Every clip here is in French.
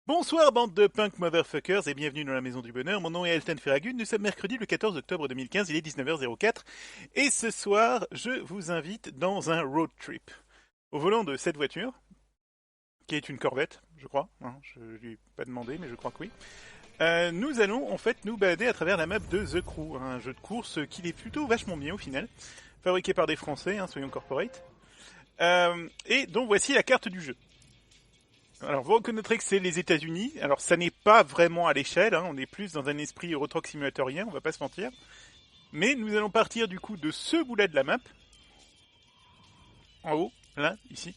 Bonsoir bande de punk motherfuckers et bienvenue dans la maison du bonheur, mon nom est Elton Ferragut, nous sommes mercredi le 14 octobre 2015, il est 19h04 et ce soir je vous invite dans un road trip. Au volant de cette voiture, qui est une Corvette, je crois, je lui ai pas demandé mais je crois que oui, nous allons en fait nous balader à travers la map de The Crew, un jeu de course qui est plutôt vachement bien au final, fabriqué par des Français, soyons corporate, et donc voici la carte du jeu. Alors vous reconnaîtrez que c'est les États-Unis. Alors ça n'est pas vraiment à l'échelle, on est plus dans un esprit Euro Truck Simulatorien, on va pas se mentir. Mais nous allons partir du coup de ce bout-là de la map. En haut, là, ici.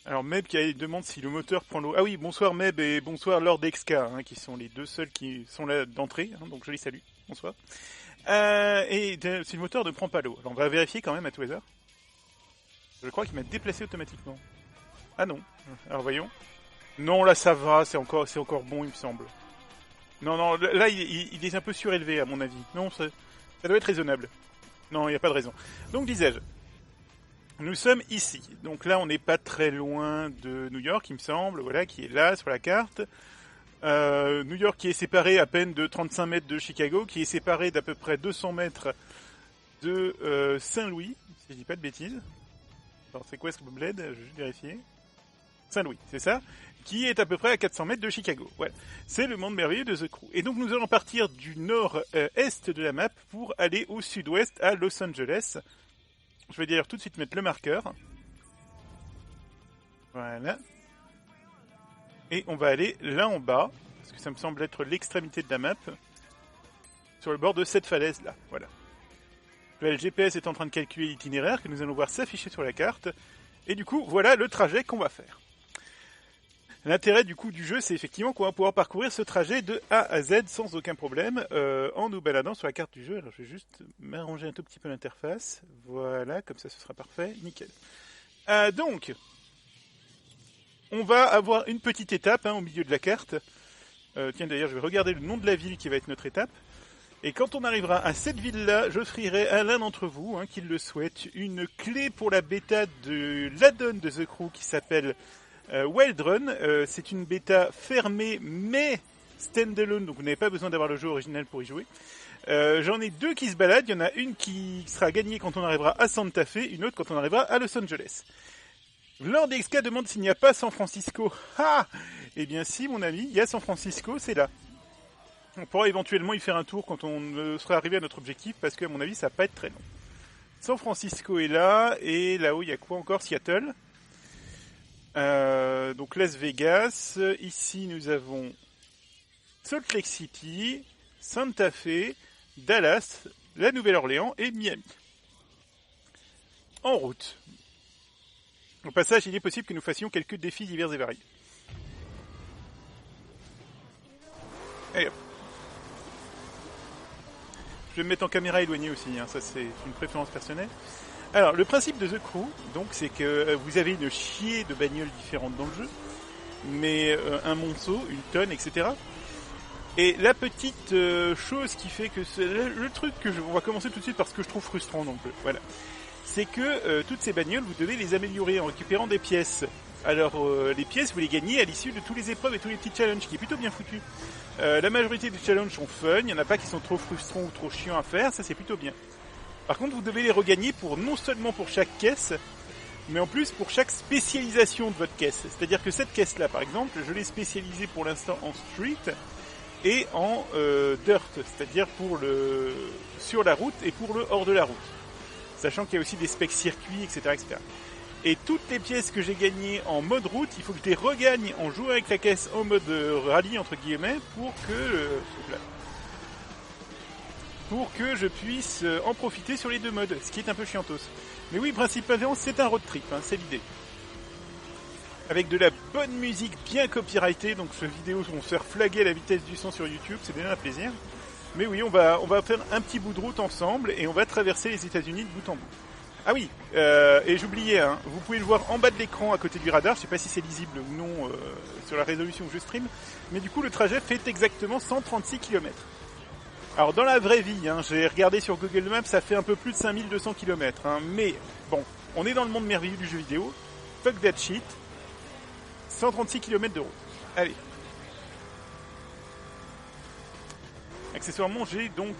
Alors Meb qui demande si le moteur prend l'eau. Ah oui, bonsoir Meb et bonsoir Lord Exka, qui sont les deux seuls qui sont là d'entrée, donc je les salue. Bonsoir. Et si le moteur ne prend pas l'eau. Alors on va vérifier quand même à tout hasard. Je crois qu'il m'a déplacé automatiquement. Ah non. Alors voyons. Non, là ça va, c'est encore bon, il me semble. Non, là il est un peu surélevé à mon avis. Non, ça doit être raisonnable. Non, il n'y a pas de raison. Donc disais-je, nous sommes ici. Donc là on n'est pas très loin de New York, il me semble, voilà, qui est là sur la carte. New York qui est séparé à peine de 35 mètres de Chicago, qui est séparé d'à peu près 200 mètres de Saint-Louis, si je dis pas de bêtises. Alors c'est quoi ce bled? Je vais juste vérifier. Saint-Louis, c'est ça, qui est à peu près à 400 mètres de Chicago. Voilà. C'est le monde merveilleux de The Crew. Et donc nous allons partir du nord-est de la map pour aller au sud-ouest à Los Angeles. Je vais d'ailleurs tout de suite mettre le marqueur. Voilà. Et on va aller là en bas, parce que ça me semble être l'extrémité de la map, sur le bord de cette falaise-là. Voilà. Le GPS est en train de calculer l'itinéraire que nous allons voir s'afficher sur la carte. Et du coup, voilà le trajet qu'on va faire. L'intérêt du coup du jeu, c'est effectivement qu'on va pouvoir parcourir ce trajet de A à Z sans aucun problème en nous baladant sur la carte du jeu. Alors je vais juste m'arranger un tout petit peu l'interface. Voilà, comme ça ce sera parfait, nickel. Donc, on va avoir une petite étape au milieu de la carte. Tiens d'ailleurs, je vais regarder le nom de la ville qui va être notre étape. Et quand on arrivera à cette ville-là, j'offrirai à l'un d'entre vous, qui le souhaite, une clé pour la bêta de l'add-on de The Crew qui s'appelle Wild Run. C'est une bêta fermée mais standalone, donc vous n'avez pas besoin d'avoir le jeu original pour y jouer. J'en ai deux qui se baladent, il y en a une qui sera gagnée quand on arrivera à Santa Fe, une autre quand on arrivera à Los Angeles. Lord XK demande s'il n'y a pas San Francisco. Ah, eh bien si mon ami, il y a San Francisco, c'est là. On pourra éventuellement y faire un tour quand on sera arrivé à notre objectif, parce que à mon avis ça va pas être très long. San Francisco est là, et là-haut il y a quoi encore? Seattle. Donc Las Vegas, ici nous avons Salt Lake City, Santa Fe, Dallas, la Nouvelle-Orléans et Miami. En route. Au passage, il est possible que nous fassions quelques défis divers et variés. Allez hop. Je vais me mettre en caméra éloignée aussi, ça c'est une préférence personnelle. Alors, le principe de The Crew, donc, c'est que vous avez une chier de bagnoles différentes dans le jeu, mais un monceau, une tonne, etc. Et la petite chose qui fait que le truc on va commencer tout de suite par ce que je trouve frustrant dans le jeu, voilà, c'est que toutes ces bagnoles, vous devez les améliorer en récupérant des pièces. Alors, les pièces, vous les gagnez à l'issue de tous les épreuves et tous les petits challenges, qui est plutôt bien foutu. La majorité des challenges sont fun, il n'y en a pas qui sont trop frustrants ou trop chiants à faire, ça c'est plutôt bien. Par contre, vous devez les regagner non seulement pour chaque caisse, mais en plus pour chaque spécialisation de votre caisse. C'est-à-dire que cette caisse-là, par exemple, je l'ai spécialisée pour l'instant en street et en dirt, c'est-à-dire pour sur la route et pour le hors de la route. Sachant qu'il y a aussi des specs circuits, etc., etc. Et toutes les pièces que j'ai gagnées en mode route, il faut que je les regagne en jouant avec la caisse en mode rallye, entre guillemets, pour que je puisse en profiter sur les deux modes, ce qui est un peu chiantos. Mais oui, principalement, c'est un road trip, c'est l'idée. Avec de la bonne musique bien copyrightée, donc ce vidéo vont se faire flaguer à la vitesse du son sur YouTube, c'est bien un plaisir. Mais oui, on va faire un petit bout de route ensemble et on va traverser les États-Unis de bout en bout. Ah oui, et j'oubliais, vous pouvez le voir en bas de l'écran à côté du radar, je sais pas si c'est lisible ou non sur la résolution que je stream, mais du coup le trajet fait exactement 136 km. Alors dans la vraie vie, j'ai regardé sur Google Maps, ça fait un peu plus de 5200 km, mais bon, on est dans le monde merveilleux du jeu vidéo, fuck that shit, 136 km de route. Allez, Accessoirement, j'ai donc...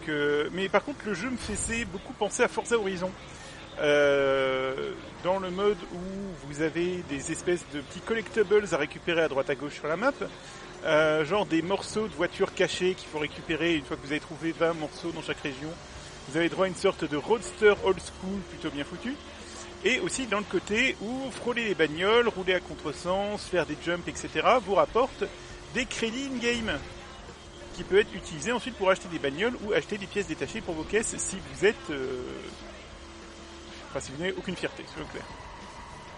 mais par contre, le jeu me faisait beaucoup penser à Forza Horizon. Dans le mode où vous avez des espèces de petits collectibles à récupérer à droite à gauche sur la map. Genre des morceaux de voitures cachés qu'il faut récupérer une fois que vous avez trouvé 20 morceaux dans chaque région. Vous avez droit à une sorte de roadster old school plutôt bien foutu. Et aussi dans le côté où frôler les bagnoles, rouler à contresens, faire des jumps, etc. vous rapporte des crédits in-game qui peuvent être utilisés ensuite pour acheter des bagnoles ou acheter des pièces détachées pour vos caisses si vous êtes... Enfin, si vous n'avez aucune fierté, soyons clairs.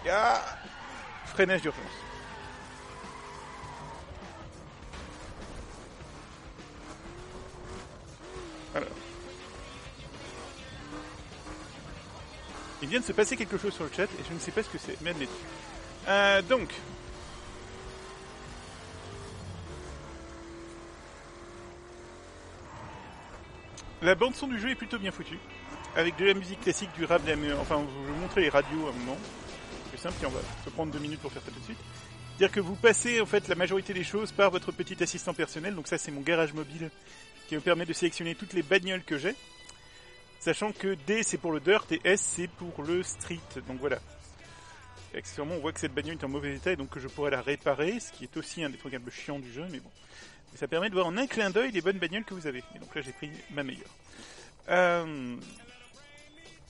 Ah, freinage d'urgence. Alors. Il vient de se passer quelque chose sur le chat et je ne sais pas ce que c'est, mais admettons. Donc. La bande son du jeu est plutôt bien foutue. Avec de la musique classique, du rap, enfin, je vais vous montrer les radios à un moment. C'est plus simple, et on va se prendre 2 minutes pour faire ça tout de suite. C'est-à-dire que vous passez en fait la majorité des choses par votre petit assistant personnel. Donc ça, c'est mon garage mobile qui me permet de sélectionner toutes les bagnoles que j'ai. Sachant que D, c'est pour le dirt et S, c'est pour le street. Donc voilà. Et accessoirement, on voit que cette bagnole est en mauvais état et donc que je pourrais la réparer, ce qui est aussi un des trucs un peu chiants du jeu, mais bon. Et ça permet de voir en un clin d'œil les bonnes bagnoles que vous avez. Et donc là, j'ai pris ma meilleure.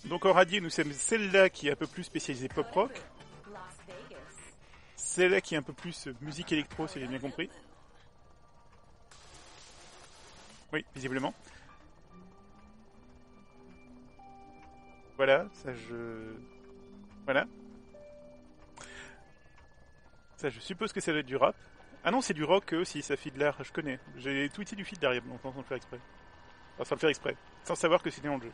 Donc en radio, nous sommes celle-là qui est un peu plus spécialisée pop-rock. Celle-là qui est un peu plus musique électro, si j'ai bien compris. Oui, visiblement. Voilà, ça je... Voilà. Ça, je suppose que ça doit être du rap. Ah non, c'est du rock aussi, ça fait de l'art, je connais. J'ai tweeté du feed derrière, donc sans le faire exprès. Enfin, sans le faire exprès. Sans savoir que c'était dans le jeu.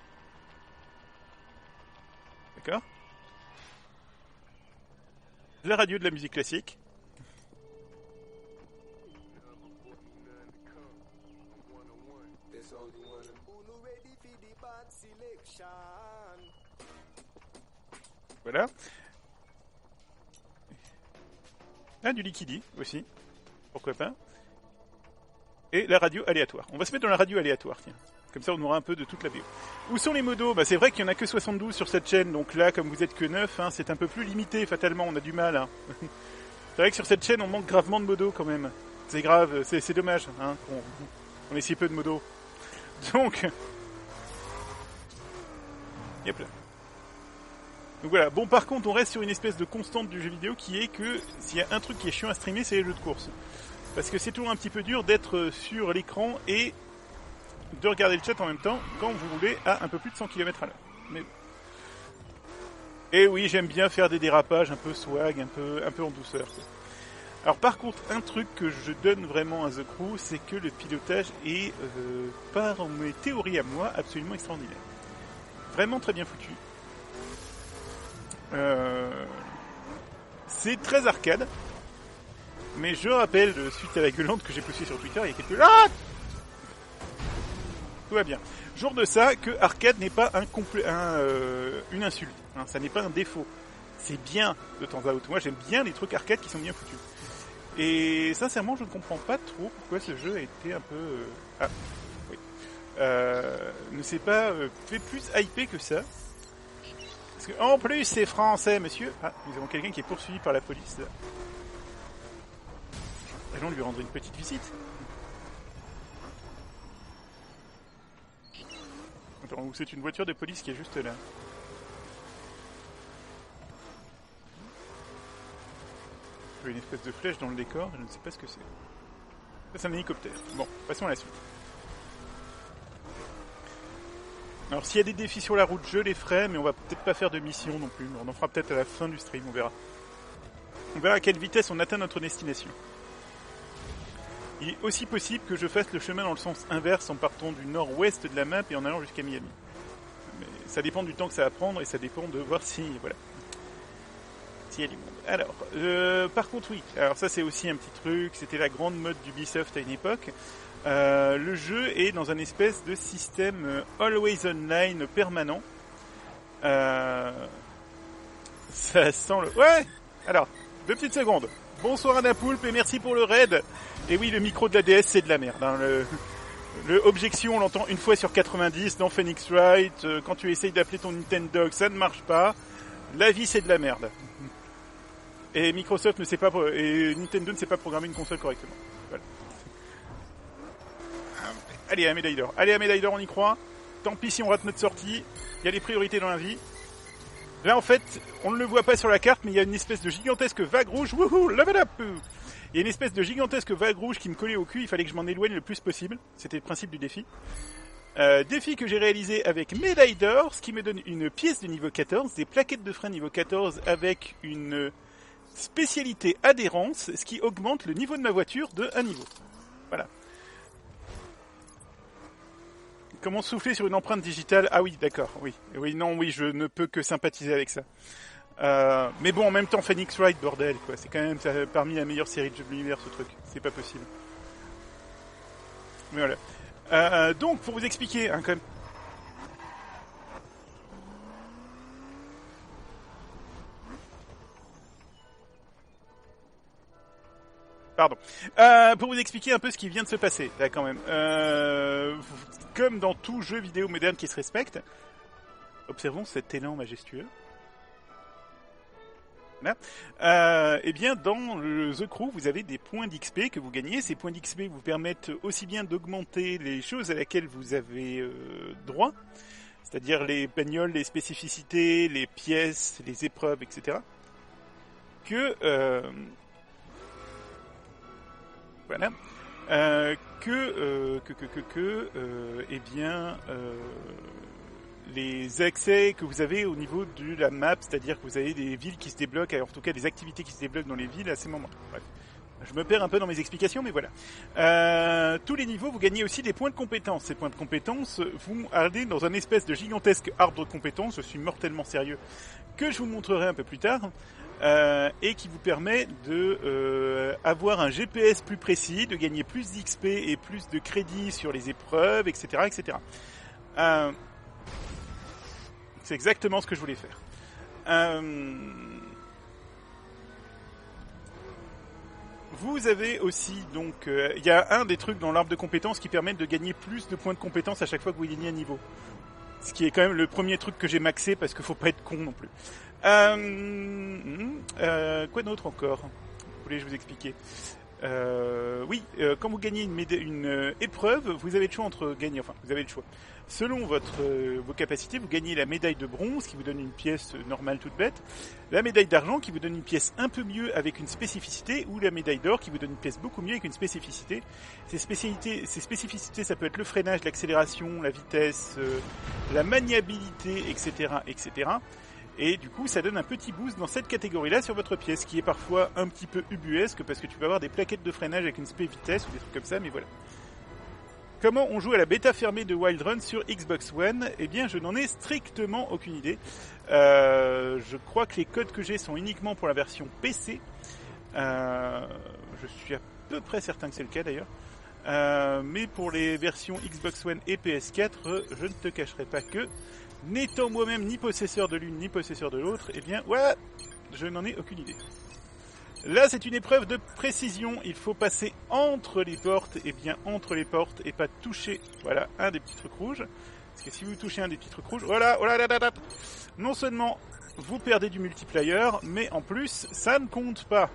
D'accord. De la radio, de la musique classique. Voilà. Ah, du Liquidy aussi. Pourquoi pas. Et la radio aléatoire. On va se mettre dans la radio aléatoire, tiens. Comme ça, on aura un peu de toute la BO. Où sont les modos ? Bah, c'est vrai qu'il n'y en a que 72 sur cette chaîne, donc là, comme vous êtes que 9, hein, c'est un peu plus limité, fatalement, on a du mal. Hein. C'est vrai que sur cette chaîne, on manque gravement de modos, quand même. C'est grave, c'est dommage, hein, qu'on ait si peu de modos. Donc... Yep là. Donc voilà, bon par contre on reste sur une espèce de constante du jeu vidéo qui est que s'il y a un truc qui est chiant à streamer, c'est les jeux de course. Parce que c'est toujours un petit peu dur d'être sur l'écran et de regarder le chat en même temps quand vous roulez à un peu plus de 100 km à l'heure. Mais... Et oui, j'aime bien faire des dérapages un peu swag, un peu en douceur. Quoi. Alors par contre, un truc que je donne vraiment à The Crew, c'est que le pilotage est, par mes théories à moi, absolument extraordinaire. Vraiment très bien foutu. C'est très arcade. Mais je rappelle, suite à la gueulante que j'ai postée sur Twitter, il y a quelques... Ah, tout va bien. Jour de ça, que arcade n'est pas une insulte. Hein, ça n'est pas un défaut. C'est bien de temps à autre. Moi, j'aime bien les trucs arcade qui sont bien foutus. Et sincèrement, je ne comprends pas trop pourquoi ce jeu a été un peu... ne s'est pas fait plus hypé que ça. Parce que, en plus, c'est français, monsieur. Ah, nous avons quelqu'un qui est poursuivi par la police. Allons lui rendre une petite visite. Attends, c'est une voiture de police qui est juste là. Une espèce de flèche dans le décor, je ne sais pas ce que c'est. Ça, c'est un hélicoptère. Bon, passons à la suite. Alors, s'il y a des défis sur la route, je les ferai, mais on va peut-être pas faire de mission non plus. On en fera peut-être à la fin du stream, on verra. On verra à quelle vitesse on atteint notre destination. Il est aussi possible que je fasse le chemin dans le sens inverse en partant du nord-ouest de la map et en allant jusqu'à Miami. Mais ça dépend du temps que ça va prendre et ça dépend de voir si... Voilà. S'il y a du monde. Alors, par contre, oui. Alors ça, c'est aussi un petit truc. C'était la grande mode d'Ubisoft à une époque. Le jeu est dans un espèce de système always online permanent. Ça sent le... Ouais. Alors, 2 petites secondes. Bonsoir Anapoulpe et merci pour le raid. Et oui, le micro de la DS, c'est de la merde. Hein. Le objection, on l'entend une fois sur 90 dans Phoenix Wright. Quand tu essayes d'appeler ton Nintendo, ça ne marche pas. La vie, c'est de la merde. Et Microsoft ne sait pas, et Nintendo ne sait pas programmer une console correctement. Voilà. Allez, à médaille d'or. Allez, à médaille d'or, on y croit. Tant pis si on rate notre sortie. Il y a des priorités dans la vie. Là, en fait, on ne le voit pas sur la carte, mais il y a une espèce de gigantesque vague rouge. Wouhou, level up! Il y a une espèce de gigantesque vague rouge qui me collait au cul. Il fallait que je m'en éloigne le plus possible. C'était le principe du défi. Défi que j'ai réalisé avec médaille d'or, ce qui me donne une pièce de niveau 14, des plaquettes de frein niveau 14 avec une spécialité adhérence, ce qui augmente le niveau de ma voiture de un niveau. Voilà. Comment souffler sur une empreinte digitale? Ah oui, d'accord, oui. Oui, non, oui, je ne peux que sympathiser avec ça. Mais bon, en même temps, Phoenix Wright, bordel, quoi. C'est quand même parmi la meilleure série de jeux de l'univers, ce truc. C'est pas possible. Mais voilà. Donc, pour vous expliquer, hein, quand même. Pardon. Pour vous expliquer un peu ce qui vient de se passer, là, quand même. Comme dans tout jeu vidéo moderne qui se respecte, observons cet élan majestueux. Voilà. Eh bien, dans le The Crew, vous avez des points d'XP que vous gagnez. Ces points d'XP vous permettent aussi bien d'augmenter les choses à laquelle vous avez droit, c'est-à-dire les bagnoles, les spécificités, les pièces, les épreuves, etc. Que voilà. Eh bien, les accès que vous avez au niveau de la map, c'est-à-dire que vous avez des villes qui se débloquent, en tout cas des activités qui se débloquent dans les villes à ces moments. Bref. Je me perds un peu dans mes explications, mais voilà. Tous les niveaux, vous gagnez aussi des points de compétence. Ces points de compétence vont aller dans un espèce de gigantesque arbre de compétences, je suis mortellement sérieux, que je vous montrerai un peu plus tard, et qui vous permet de avoir un GPS plus précis, de gagner plus d'XP et plus de crédits sur les épreuves, etc. etc. C'est exactement ce que je voulais faire. Vous avez aussi, donc, il y a un des trucs dans l'arbre de compétences qui permettent de gagner plus de points de compétences à chaque fois que vous gagnez un niveau. Ce qui est quand même le premier truc que j'ai maxé parce qu'il faut pas être con non plus. Quoi d'autre encore? Vous voulez que je vous explique? Oui, quand vous gagnez une épreuve, vous avez le choix entre gagner, enfin, vous avez le choix. Selon vos capacités, vous gagnez la médaille de bronze qui vous donne une pièce normale toute bête, la médaille d'argent qui vous donne une pièce un peu mieux avec une spécificité, ou la médaille d'or qui vous donne une pièce beaucoup mieux avec une spécificité. Ces spécificités, ça peut être le freinage, l'accélération, la vitesse, la maniabilité, etc., etc. Et du coup, ça donne un petit boost dans cette catégorie-là sur votre pièce, qui est parfois un petit peu ubuesque, parce que tu peux avoir des plaquettes de freinage avec une spé vitesse ou des trucs comme ça, mais voilà. Comment on joue à la bêta fermée de Wild Run sur Xbox One? Eh bien, je n'en ai strictement aucune idée. Je crois que les codes que j'ai sont uniquement pour la version PC. Je suis à peu près certain que c'est le cas d'ailleurs. Mais pour les versions Xbox One et PS4, je ne te cacherai pas que, n'étant moi-même ni possesseur de l'une ni possesseur de l'autre, eh bien, ouais, je n'en ai aucune idée. Là, c'est une épreuve de précision. Il faut passer entre les portes, et bien entre les portes, et pas toucher, voilà, un des petits trucs rouges. Parce que si vous touchez un des petits trucs rouges, voilà, non seulement vous perdez du multiplayer, mais en plus, ça ne compte pas.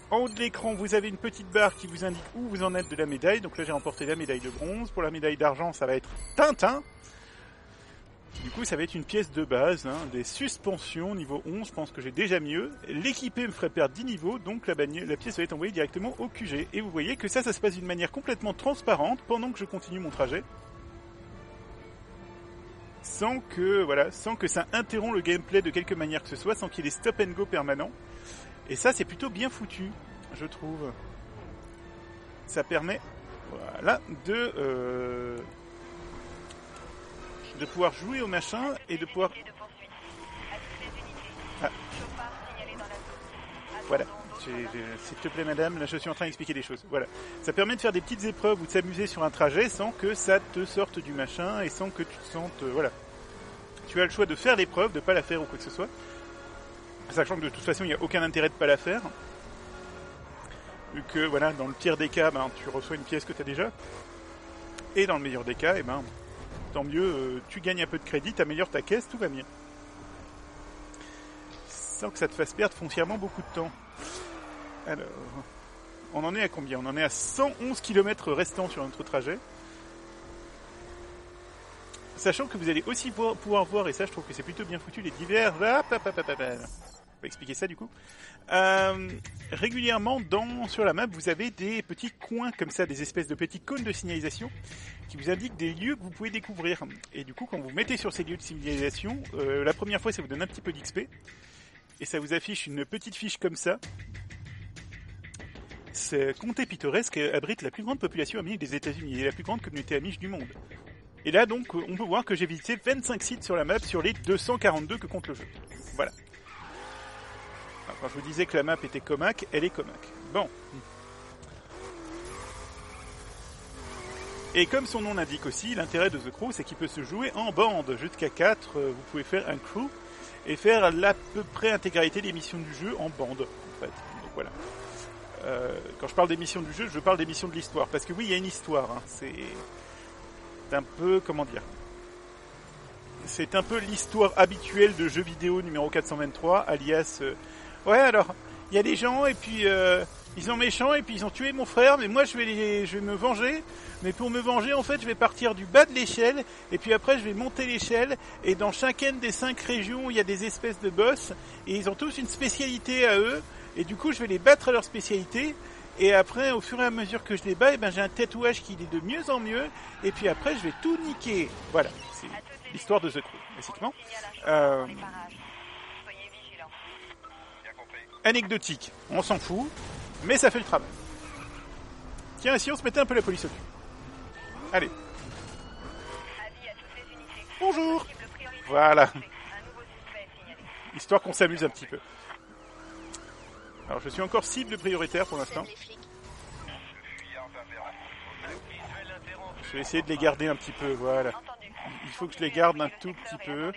En haut de l'écran, vous avez une petite barre qui vous indique où vous en êtes de la médaille. Donc là, j'ai remporté la médaille de bronze. Pour la médaille d'argent, ça va être Tintin. Du coup, ça va être une pièce de base, hein, des suspensions, niveau 11, je pense que j'ai déjà mieux. L'équipé me ferait perdre 10 niveaux, donc la pièce va être envoyée directement au QG. Et vous voyez que ça se passe d'une manière complètement transparente pendant que je continue mon trajet. Sans que ça interrompt le gameplay de quelque manière que ce soit, sans qu'il y ait des stop and go permanents. Et ça, c'est plutôt bien foutu, je trouve. Ça permet, voilà, de pouvoir jouer au machin et de pouvoir... Ah. Voilà. S'il te plaît madame, là je suis en train d'expliquer des choses. Voilà. Ça permet de faire des petites épreuves ou de s'amuser sur un trajet sans que ça te sorte du machin et sans que tu te sentes... voilà. Tu as le choix de faire l'épreuve, de pas la faire ou quoi que ce soit. Sachant que de toute façon il n'y a aucun intérêt de pas la faire. Vu que voilà, dans le pire des cas, ben, tu reçois une pièce que tu as déjà. Et dans le meilleur des cas, tant mieux, tu gagnes un peu de crédit, t'améliores ta caisse, tout va bien. Sans que ça te fasse perdre foncièrement beaucoup de temps. Alors, on en est à combien? On en est à 111 km restants sur notre trajet. Sachant que vous allez aussi pouvoir voir, et ça je trouve que c'est plutôt bien foutu, les divers... On va expliquer ça du coup. Régulièrement sur la map, vous avez des petits coins comme ça, des espèces de petits cônes de signalisation qui vous indiquent des lieux que vous pouvez découvrir. Et du coup, quand vous mettez sur ces lieux de signalisation, la première fois ça vous donne un petit peu d'XP. Et ça vous affiche une petite fiche comme ça. Ce comté pittoresque abrite la plus grande population amiche des États-Unis et la plus grande communauté amiche du monde. Et là, donc, on peut voir que j'ai visité 25 sites sur la map sur les 242 que compte le jeu. Voilà. Alors, quand je vous disais que la map était comac, elle est comac. Bon. Et comme son nom l'indique aussi, l'intérêt de The Crew, c'est qu'il peut se jouer en bande. Jusqu'à 4, vous pouvez faire un crew et faire l'à peu près intégralité des missions du jeu en bande, en fait. Donc voilà. Quand je parle des missions du jeu, je parle des missions de l'histoire. Parce que oui, il y a une histoire. Hein. C'est un peu, comment dire, c'est un peu l'histoire habituelle de jeux vidéo numéro 423, alias ouais, alors il y a des gens et puis ils sont méchants et puis ils ont tué mon frère, mais moi je vais me venger, mais pour me venger en fait je vais partir du bas de l'échelle et puis après je vais monter l'échelle, et dans chacune des 5 régions il y a des espèces de boss et ils ont tous une spécialité à eux, et du coup je vais les battre à leur spécialité. Et après, au fur et à mesure que je les bats, j'ai un tatouage qui est de mieux en mieux. Et puis après, je vais tout niquer. Voilà, c'est l'histoire de The Crew, basiquement. Anecdotique, on s'en fout, mais ça fait le travail. Tiens, si on se mettait un peu la police au cul. Allez. Bonjour. Voilà. Histoire qu'on s'amuse un petit peu. Alors je suis encore cible prioritaire pour l'instant. Je vais essayer de les garder un petit peu, voilà. Il faut que je les garde un tout petit peu.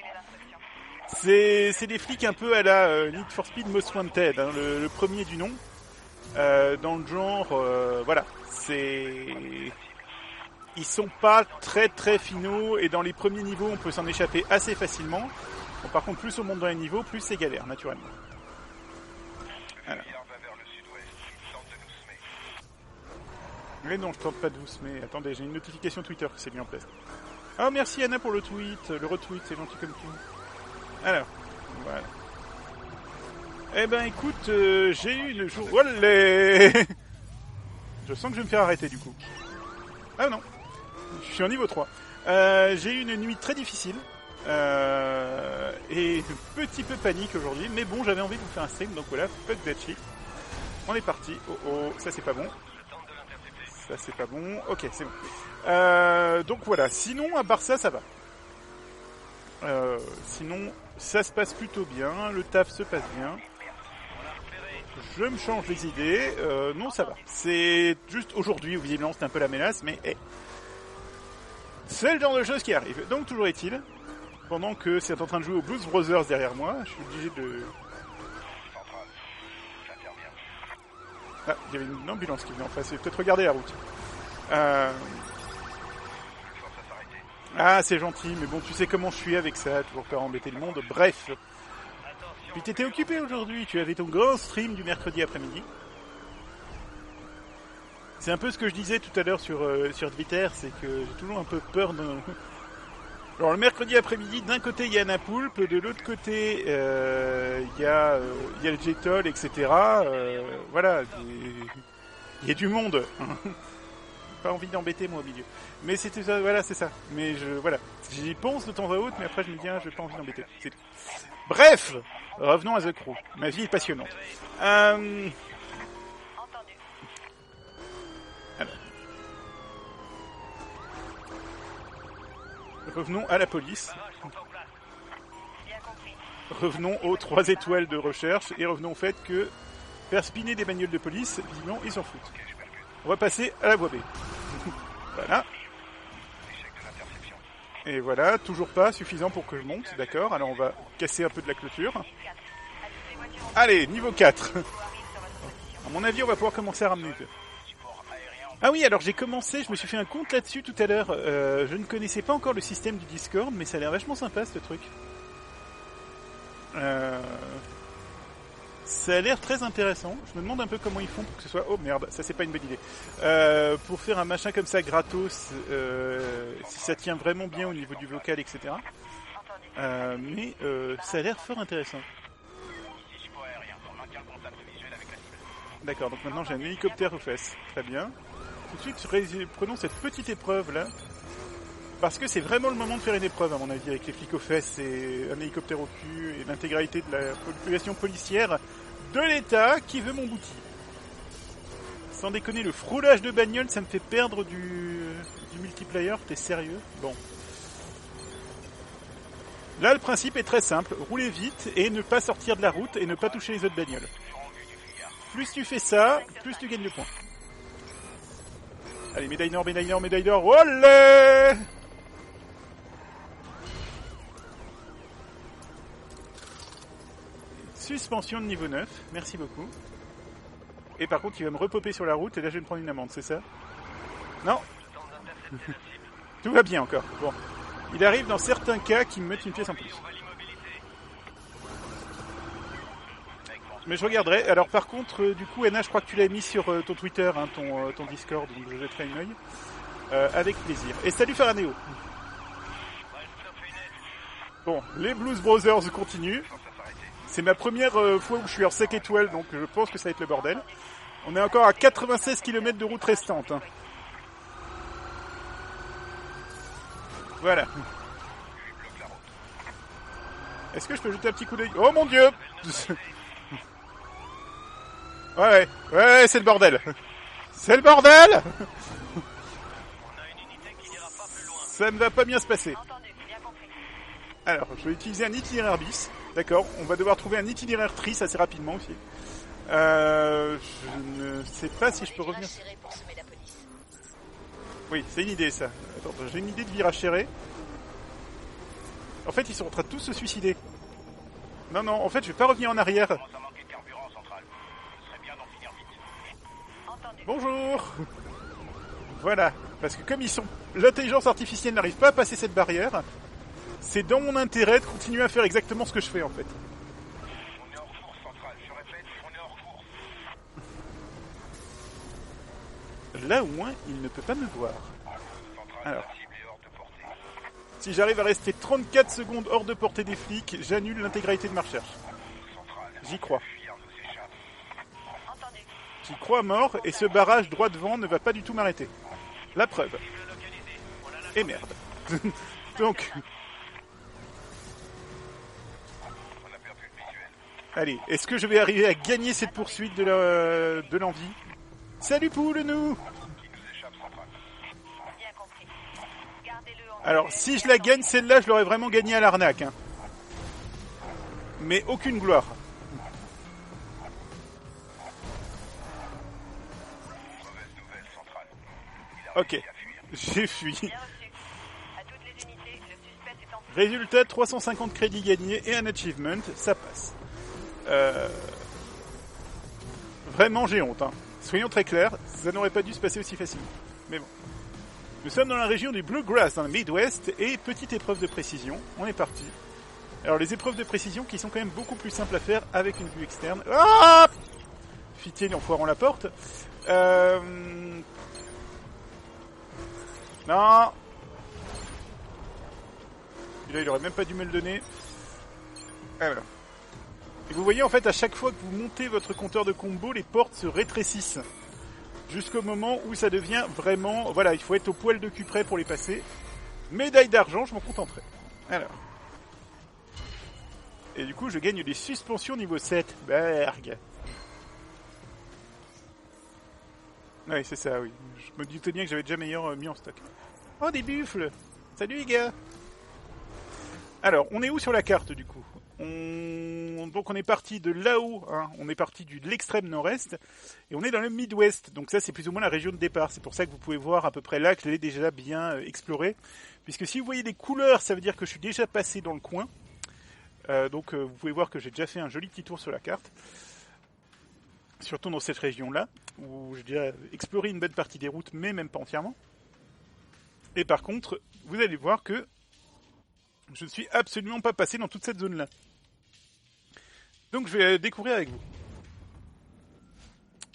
C'est des flics un peu à la Need for Speed Most Wanted, hein, le premier du nom. Dans le genre, voilà. Ils sont pas très très finaux, et dans les premiers niveaux on peut s'en échapper assez facilement. Bon, par contre, plus on monte dans les niveaux, plus c'est galère, naturellement. Voilà. Mais non, je tente pas de vous semer. Attendez, j'ai une notification Twitter qui s'est mis en place. Oh, merci Anna pour le tweet, le retweet, c'est gentil comme tout. Alors, voilà. Eh ben écoute, j'ai eu une journée... Olé. Je sens que je vais me faire arrêter du coup. Ah non, je suis en niveau 3. J'ai eu une nuit très difficile. Et un petit peu panique aujourd'hui, mais bon, j'avais envie de vous faire un stream, donc voilà, fuck that shit. On est parti. Oh, ça c'est pas bon. Ça c'est pas bon. Ok, c'est bon. Donc voilà, sinon à part ça, ça va. Sinon, ça se passe plutôt bien, le taf se passe bien. Je me change les idées. Non, ça va. C'est juste aujourd'hui où visiblement c'est un peu la menace, mais hey. C'est le genre de choses qui arrive. Donc toujours est-il, pendant que c'est en train de jouer au Blues Brothers derrière moi, je suis obligé de... Ah, il y avait une ambulance qui venait en face, peut-être regarder la route. Ah, c'est gentil, mais bon, tu sais comment je suis avec ça, toujours pas embêter le monde. Bref. Puis t'étais occupé aujourd'hui, tu avais ton grand stream du mercredi après-midi. C'est un peu ce que je disais tout à l'heure sur Twitter, c'est que j'ai toujours un peu peur de... Alors le mercredi après-midi, d'un côté il y a Anna Poulpe, de l'autre côté il y a le Jetol, etc. Voilà, il y a du monde. Pas envie d'embêter moi au milieu. Mais c'était ça, voilà, c'est ça. Mais voilà, j'y pense de temps à autre, mais après je me dis, j'ai pas envie d'embêter. C'est tout. Bref, revenons à The Crew. Ma vie est passionnante. Alors. Revenons à la police. Revenons aux 3 étoiles de recherche et revenons au fait que faire spinner des bagnoles de police, visiblement, ils s'en foutent. On va passer à la voie B. Voilà. Et voilà, toujours pas suffisant pour que je monte, d'accord. Alors on va casser un peu de la clôture. Allez, niveau 4. À mon avis, on va pouvoir commencer à ramener. Ah oui, alors j'ai commencé, je me suis fait un compte là-dessus tout à l'heure. Je ne connaissais pas encore le système du Discord, mais ça a l'air vachement sympa ce truc. Ça a l'air très intéressant. Je me demande un peu comment ils font pour que ce soit... Oh merde, ça c'est pas une bonne idée. Pour faire un machin comme ça gratos, si ça tient vraiment bien au niveau du vocal, etc. Mais ça a l'air fort intéressant. D'accord, donc maintenant j'ai un hélicoptère aux fesses. Très bien. Tout de suite, prenons cette petite épreuve là. Parce que c'est vraiment le moment de faire une épreuve, à mon avis, avec les flics aux fesses et un hélicoptère au cul et l'intégralité de la population policière de l'État qui veut mon bouti. Sans déconner, le frôlage de bagnole, ça me fait perdre du multiplayer. T'es sérieux? Bon. Là, le principe est très simple. Rouler vite et ne pas sortir de la route et ne pas toucher les autres bagnoles. Plus tu fais ça, plus tu gagnes de points. Allez, médaille d'or, médaille d'or, médaille d'or. Olé! Suspension de niveau 9, merci beaucoup. Et par contre, il va me repopper sur la route et là, je vais me prendre une amende, c'est ça? Non. Tout va bien encore. Bon. Il arrive dans certains cas qu'il me mette une pièce en plus. Mais je regarderai. Alors par contre, du coup, Anna, je crois que tu l'as mis sur ton Twitter, hein, ton Discord, donc je jetterai un œil. Avec plaisir. Et salut Faraneo. Bon, les Blues Brothers continuent. C'est ma première fois où je suis en 5 étoiles, donc je pense que ça va être le bordel. On est encore à 96 km de route restante. Hein. Voilà. Est-ce que je peux jeter un petit coup d'œil? Oh mon dieu! Ouais, c'est le bordel. C'est le bordel. Ça ne va pas bien se passer. Alors, je vais utiliser un itinéraire bis. D'accord, on va devoir trouver un itinéraire tris assez rapidement aussi. Je ne sais pas si je peux revenir. Oui, c'est une idée ça. Attends, j'ai une idée de virage serré. En fait, ils sont en train de tous se suicider. Non, en fait, je vais pas revenir en arrière. Bonjour. Voilà, parce que comme ils sont... L'intelligence artificielle n'arrive pas à passer cette barrière, c'est dans mon intérêt de continuer à faire exactement ce que je fais en fait. On est hors course centrale, je répète, on est hors course. Là au moins, il ne peut pas me voir. Alors, si j'arrive à rester 34 secondes hors de portée des flics, j'annule l'intégralité de ma recherche. J'y crois. J'y crois mort, et ce barrage droit devant ne va pas du tout m'arrêter. La preuve. Et merde. Donc... Allez, est-ce que je vais arriver à gagner cette poursuite de l'envie? Salut poule, nous! Alors, si je la gagne, celle-là, je l'aurais vraiment gagnée à l'arnaque. Hein. Mais aucune gloire. Ok, j'ai fui. Résultat, 350 crédits gagnés et un achievement, ça passe. Vraiment j'ai honte, hein. Soyons très clairs, ça n'aurait pas dû se passer aussi facilement. Mais bon. Nous sommes dans la région du Bluegrass, dans le Midwest, et petite épreuve de précision, on est parti. Alors les épreuves de précision qui sont quand même beaucoup plus simples à faire avec une vue externe. Ah, Fitier en foirant la porte. Non. Et là, il aurait même pas dû me le donner. Ah, voilà. Et vous voyez, en fait, à chaque fois que vous montez votre compteur de combo, les portes se rétrécissent. Jusqu'au moment où ça devient vraiment... Voilà, il faut être au poil de cul près pour les passer. Médaille d'argent, je m'en contenterai. Alors. Et du coup, je gagne des suspensions niveau 7. Berg. Ouais, c'est ça, oui. Je me doutais bien que j'avais déjà meilleur mis en stock. Oh, des buffles! Salut les gars! Alors, on est où sur la carte, du coup? Donc on est parti de là-haut, hein. On est parti de l'extrême nord-est, et on est dans le Midwest, donc ça c'est plus ou moins la région de départ, c'est pour ça que vous pouvez voir à peu près là que je l'ai déjà bien exploré, puisque si vous voyez des couleurs, ça veut dire que je suis déjà passé dans le coin, donc vous pouvez voir que j'ai déjà fait un joli petit tour sur la carte. surtout dans cette région-là, où je dirais explorer une bonne partie des routes, mais même pas entièrement. Et par contre, vous allez voir que je ne suis absolument pas passé dans toute cette zone-là. Donc je vais découvrir avec vous.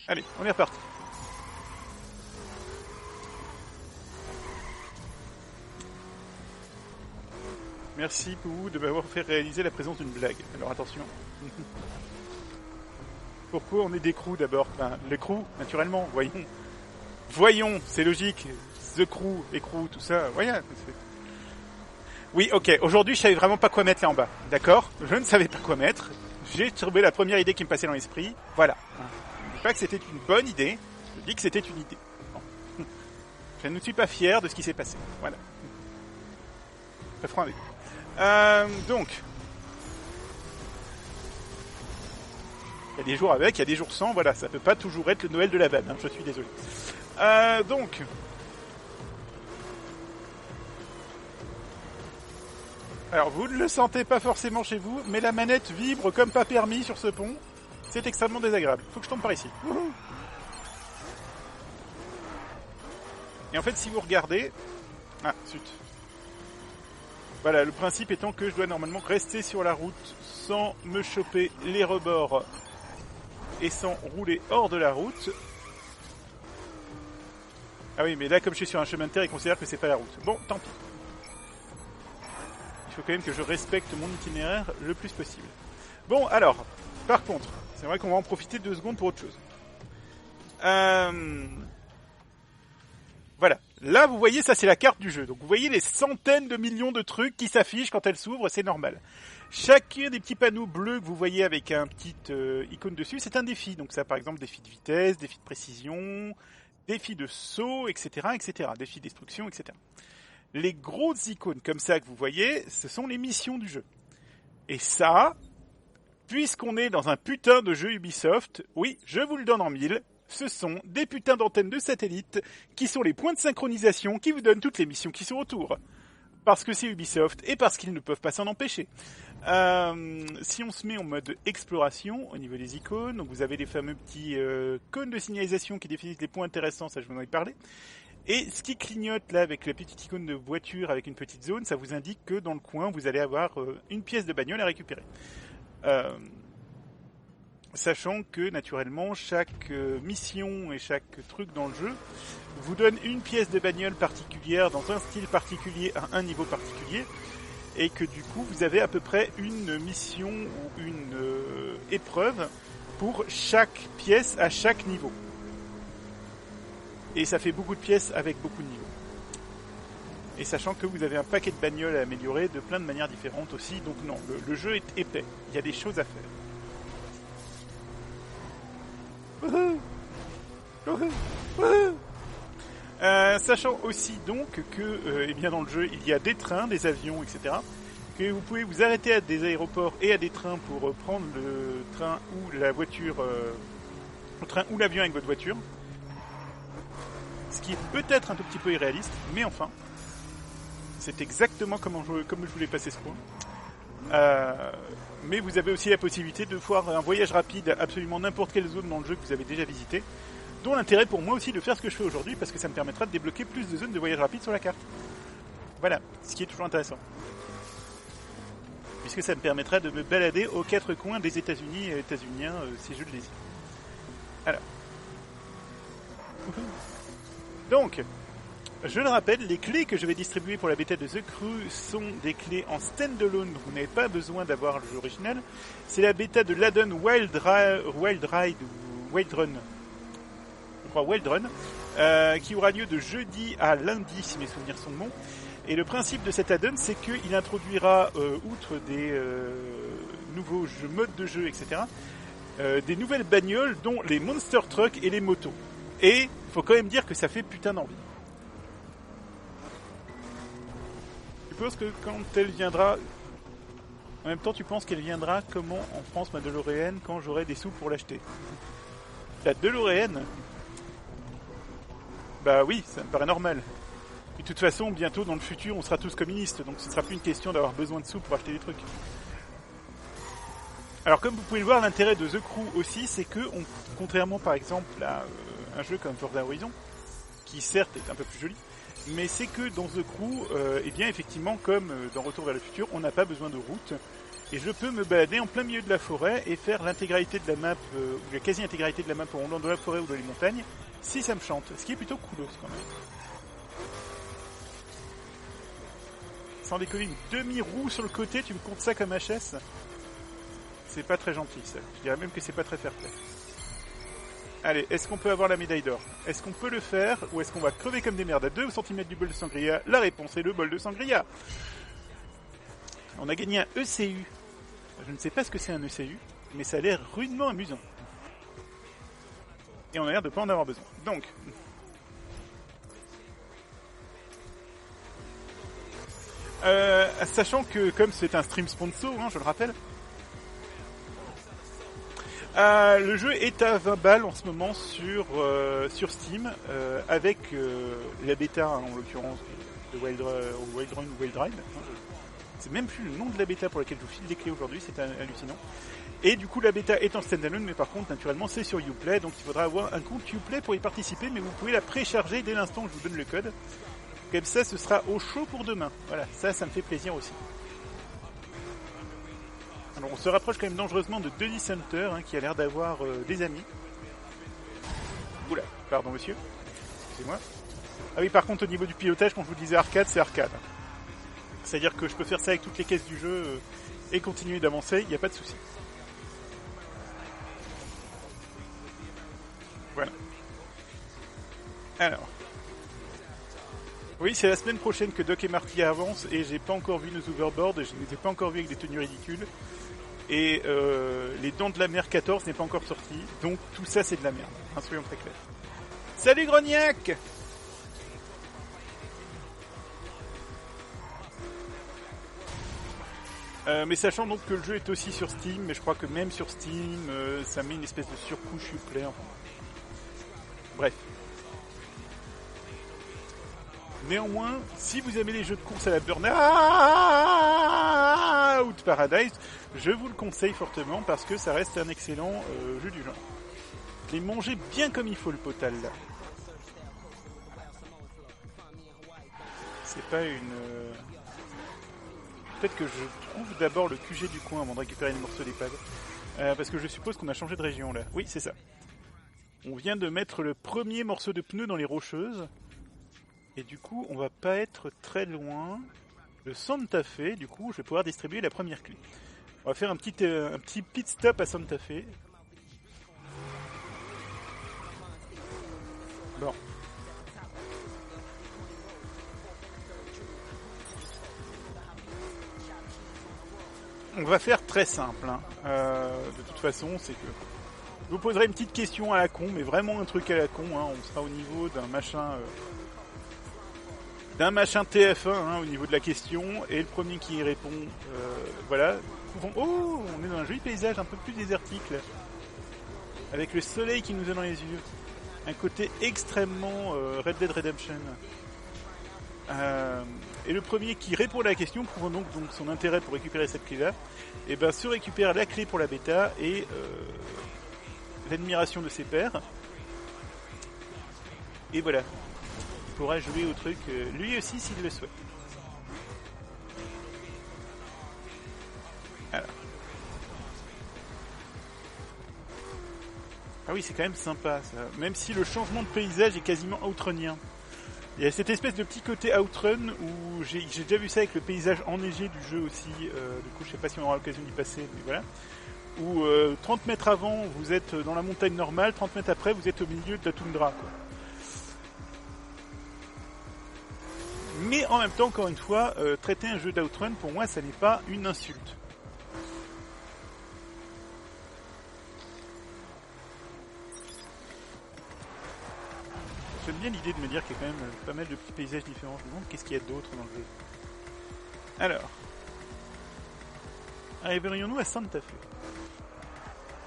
Allez, on est reparti. Merci Pou de m'avoir fait réaliser la présence d'une blague. Alors attention. Pourquoi on est des crews d'abord? Enfin, les crews, naturellement, voyons. Voyons, c'est logique. The crew, les crews, tout ça, voyons. Oui, ok, aujourd'hui je savais vraiment pas quoi mettre là en bas. D'accord? Je ne savais pas quoi mettre. J'ai trouvé la première idée qui me passait dans l'esprit. Voilà. Je ne dis pas que c'était une bonne idée, je dis que c'était une idée. Bon. Je ne suis pas fier de ce qui s'est passé. Voilà. Ça fera avec. Donc, il y a des jours avec, il y a des jours sans, voilà, ça peut pas toujours être le Noël de la vanne, hein, je suis désolé. Donc, alors vous ne le sentez pas forcément chez vous, mais la manette vibre comme pas permis sur ce pont, c'est extrêmement désagréable. Faut que je tombe par ici. Et en fait, si vous regardez... Ah, zut. Voilà, le principe étant que je dois normalement rester sur la route sans me choper les rebords et sans rouler hors de la route. Ah oui, mais là, comme je suis sur un chemin de terre, il considère que c'est pas la route. Bon, tant pis. Il faut quand même que je respecte mon itinéraire le plus possible. Bon, alors, par contre, c'est vrai qu'on va en profiter 2 secondes pour autre chose. Voilà. Là, vous voyez, ça c'est la carte du jeu. Donc vous voyez les centaines de millions de trucs qui s'affichent quand elle s'ouvre, c'est normal. Chacun des petits panneaux bleus que vous voyez avec un petit icône dessus, c'est un défi. Donc ça, par exemple, défi de vitesse, défi de précision, défi de saut, etc., etc., défi de destruction, etc. Les grosses icônes comme ça que vous voyez, ce sont les missions du jeu. Et ça, puisqu'on est dans un putain de jeu Ubisoft, oui, je vous le donne en mille, ce sont des putains d'antennes de satellites qui sont les points de synchronisation qui vous donnent toutes les missions qui sont autour. Parce que c'est Ubisoft et parce qu'ils ne peuvent pas s'en empêcher. Si on se met en mode exploration au niveau des icônes, donc vous avez les fameux petits cônes de signalisation qui définissent les points intéressants, ça je vous en ai parlé. Et ce qui clignote là avec la petite icône de voiture avec une petite zone, ça vous indique que dans le coin vous allez avoir une pièce de bagnole à récupérer. Sachant que naturellement chaque mission et chaque truc dans le jeu vous donne une pièce de bagnole particulière dans un style particulier à un niveau particulier et que du coup vous avez à peu près une mission ou une épreuve pour chaque pièce à chaque niveau. Et ça fait beaucoup de pièces avec beaucoup de niveaux. Et sachant que vous avez un paquet de bagnoles à améliorer de plein de manières différentes aussi, donc non, le jeu est épais, il y a des choses à faire. Sachant aussi donc que eh bien dans le jeu il y a des trains, des avions, etc. Que vous pouvez vous arrêter à des aéroports et à des trains pour prendre le train ou la voiture, le train ou l'avion avec votre voiture. Ce qui est peut-être un tout petit peu irréaliste, mais enfin, c'est exactement comme je voulais passer ce point. Mais vous avez aussi la possibilité de faire un voyage rapide à absolument n'importe quelle zone dans le jeu que vous avez déjà visité, dont l'intérêt pour moi aussi de faire ce que je fais aujourd'hui, parce que ça me permettra de débloquer plus de zones de voyage rapide sur la carte. Voilà, ce qui est toujours intéressant. Puisque ça me permettra de me balader aux 4 coins des États-Unis et états-uniens si je le désire. Alors. Donc, je le rappelle, les clés que je vais distribuer pour la bêta de The Crew sont des clés en standalone, donc vous n'avez pas besoin d'avoir le jeu original. C'est la bêta de l'addon Wild Ride ou Wild Run, je crois Wild Run, qui aura lieu de jeudi à lundi, si mes souvenirs sont bons. Et le principe de cet addon, c'est qu'il introduira, outre des nouveaux modes de jeu, etc., des nouvelles bagnoles, dont les Monster Truck et les motos. Et faut quand même dire que ça fait putain d'envie. Tu penses que quand elle viendra... En même temps, tu penses qu'elle viendra comment en France, ma DeLorean, quand j'aurai des sous pour l'acheter? La DeLorean? Bah oui, ça me paraît normal. Et de toute façon, bientôt dans le futur, on sera tous communistes, donc ce sera plus une question d'avoir besoin de sous pour acheter des trucs. Alors comme vous pouvez le voir, l'intérêt de The Crew aussi, c'est que, contrairement par exemple à un jeu comme Forza Horizon, qui certes est un peu plus joli, mais c'est que dans The Crew, eh bien effectivement, comme dans Retour vers le futur, on n'a pas besoin de route, et je peux me balader en plein milieu de la forêt et faire l'intégralité de la map, ou la quasi-intégralité de la map en roulant dans la forêt ou dans les montagnes, si ça me chante, ce qui est plutôt coolos quand même. Sans déconner, une demi-roue sur le côté, tu me comptes ça comme HS ? C'est pas très gentil ça, je dirais même que c'est pas très fair-play. Allez, est-ce qu'on peut avoir la médaille d'or? Est-ce qu'on peut le faire ou est-ce qu'on va crever comme des merdes à 2 cm du bol de sangria? La réponse est le bol de sangria. On a gagné un ECU. Je ne sais pas ce que c'est un ECU, mais ça a l'air rudement amusant. Et on a l'air de pas en avoir besoin. Donc... sachant que comme c'est un stream sponsor, hein, je le rappelle, le jeu est à 20 balles en ce moment sur Steam, avec la bêta, hein, en l'occurrence, de Wild Run ou Wild Drive. C'est même plus le nom de la bêta pour laquelle je vous file des clés aujourd'hui, c'est hallucinant. Et du coup, la bêta est en standalone, mais par contre, naturellement, c'est sur Uplay, donc il faudra avoir un compte Uplay pour y participer, mais vous pouvez la précharger dès l'instant où je vous donne le code. Comme ça, ce sera au chaud pour demain. Voilà, ça me fait plaisir aussi. Alors, on se rapproche quand même dangereusement de Denis Hunter, hein, qui a l'air d'avoir des amis. Oula, pardon monsieur. Excusez-moi. Ah oui, par contre, au niveau du pilotage, quand je vous disais arcade, c'est arcade. C'est-à-dire que je peux faire ça avec toutes les caisses du jeu et continuer d'avancer, il n'y a pas de souci. Voilà. Alors. Oui, c'est la semaine prochaine que Doc et Marty avancent et j'ai pas encore vu nos overboards, je ne les ai pas encore vus avec des tenues ridicules. Et les Dents de la Mer 14 n'est pas encore sorti, donc tout ça c'est de la merde, hein, soyons très clairs. Salut Grognac! Mais sachant donc que le jeu est aussi sur Steam, mais je crois que même sur Steam, ça met une espèce de surcouche Uplay, enfin. Bref. Néanmoins, si vous aimez les jeux de course à la Burnout Paradise, je vous le conseille fortement parce que ça reste un excellent jeu du genre. Je l'ai mangé bien comme il faut le potal là. C'est pas une... Peut-être que je trouve d'abord le QG du coin avant de récupérer les morceaux d'épave. Parce que je suppose qu'on a changé de région là. Oui, c'est ça. On vient de mettre le premier morceau de pneu dans les rocheuses. Et du coup, on va pas être très loin de Santa Fe. Du coup, je vais pouvoir distribuer la première clé. On va faire un petit pit stop à Santa Fe. Bon. On va faire très simple. Hein. De toute façon, c'est que... Je vous poserai une petite question à la con, mais vraiment un truc à la con. Hein. On sera au niveau d'un machin... TF1 hein, au niveau de la question, et le premier qui y répond, voilà. Oh, on est dans un joli paysage un peu plus désertique là, avec le soleil qui nous est dans les yeux, un côté extrêmement Red Dead Redemption. Et le premier qui répond à la question, prouvant donc son intérêt pour récupérer cette clé là, et ben se récupère la clé pour la bêta et l'admiration de ses pairs. Et voilà. Pourra jouer au truc lui aussi s'il le souhaite. Alors. Ah oui, c'est quand même sympa ça. Même si le changement de paysage est quasiment outrunien. Il y a cette espèce de petit côté outrun où j'ai déjà vu ça avec le paysage enneigé du jeu aussi. Du coup, je sais pas si on aura l'occasion d'y passer, mais voilà. Où 30 mètres avant, vous êtes dans la montagne normale, 30 mètres après, vous êtes au milieu de la toundra, quoi. Mais en même temps, encore une fois, traiter un jeu d'outrun, pour moi, ça n'est pas une insulte. J'aime bien l'idée de me dire qu'il y a quand même pas mal de petits paysages différents. Je me demande qu'est-ce qu'il y a d'autre dans le jeu. Alors, arriverions-nous à Santa Fe?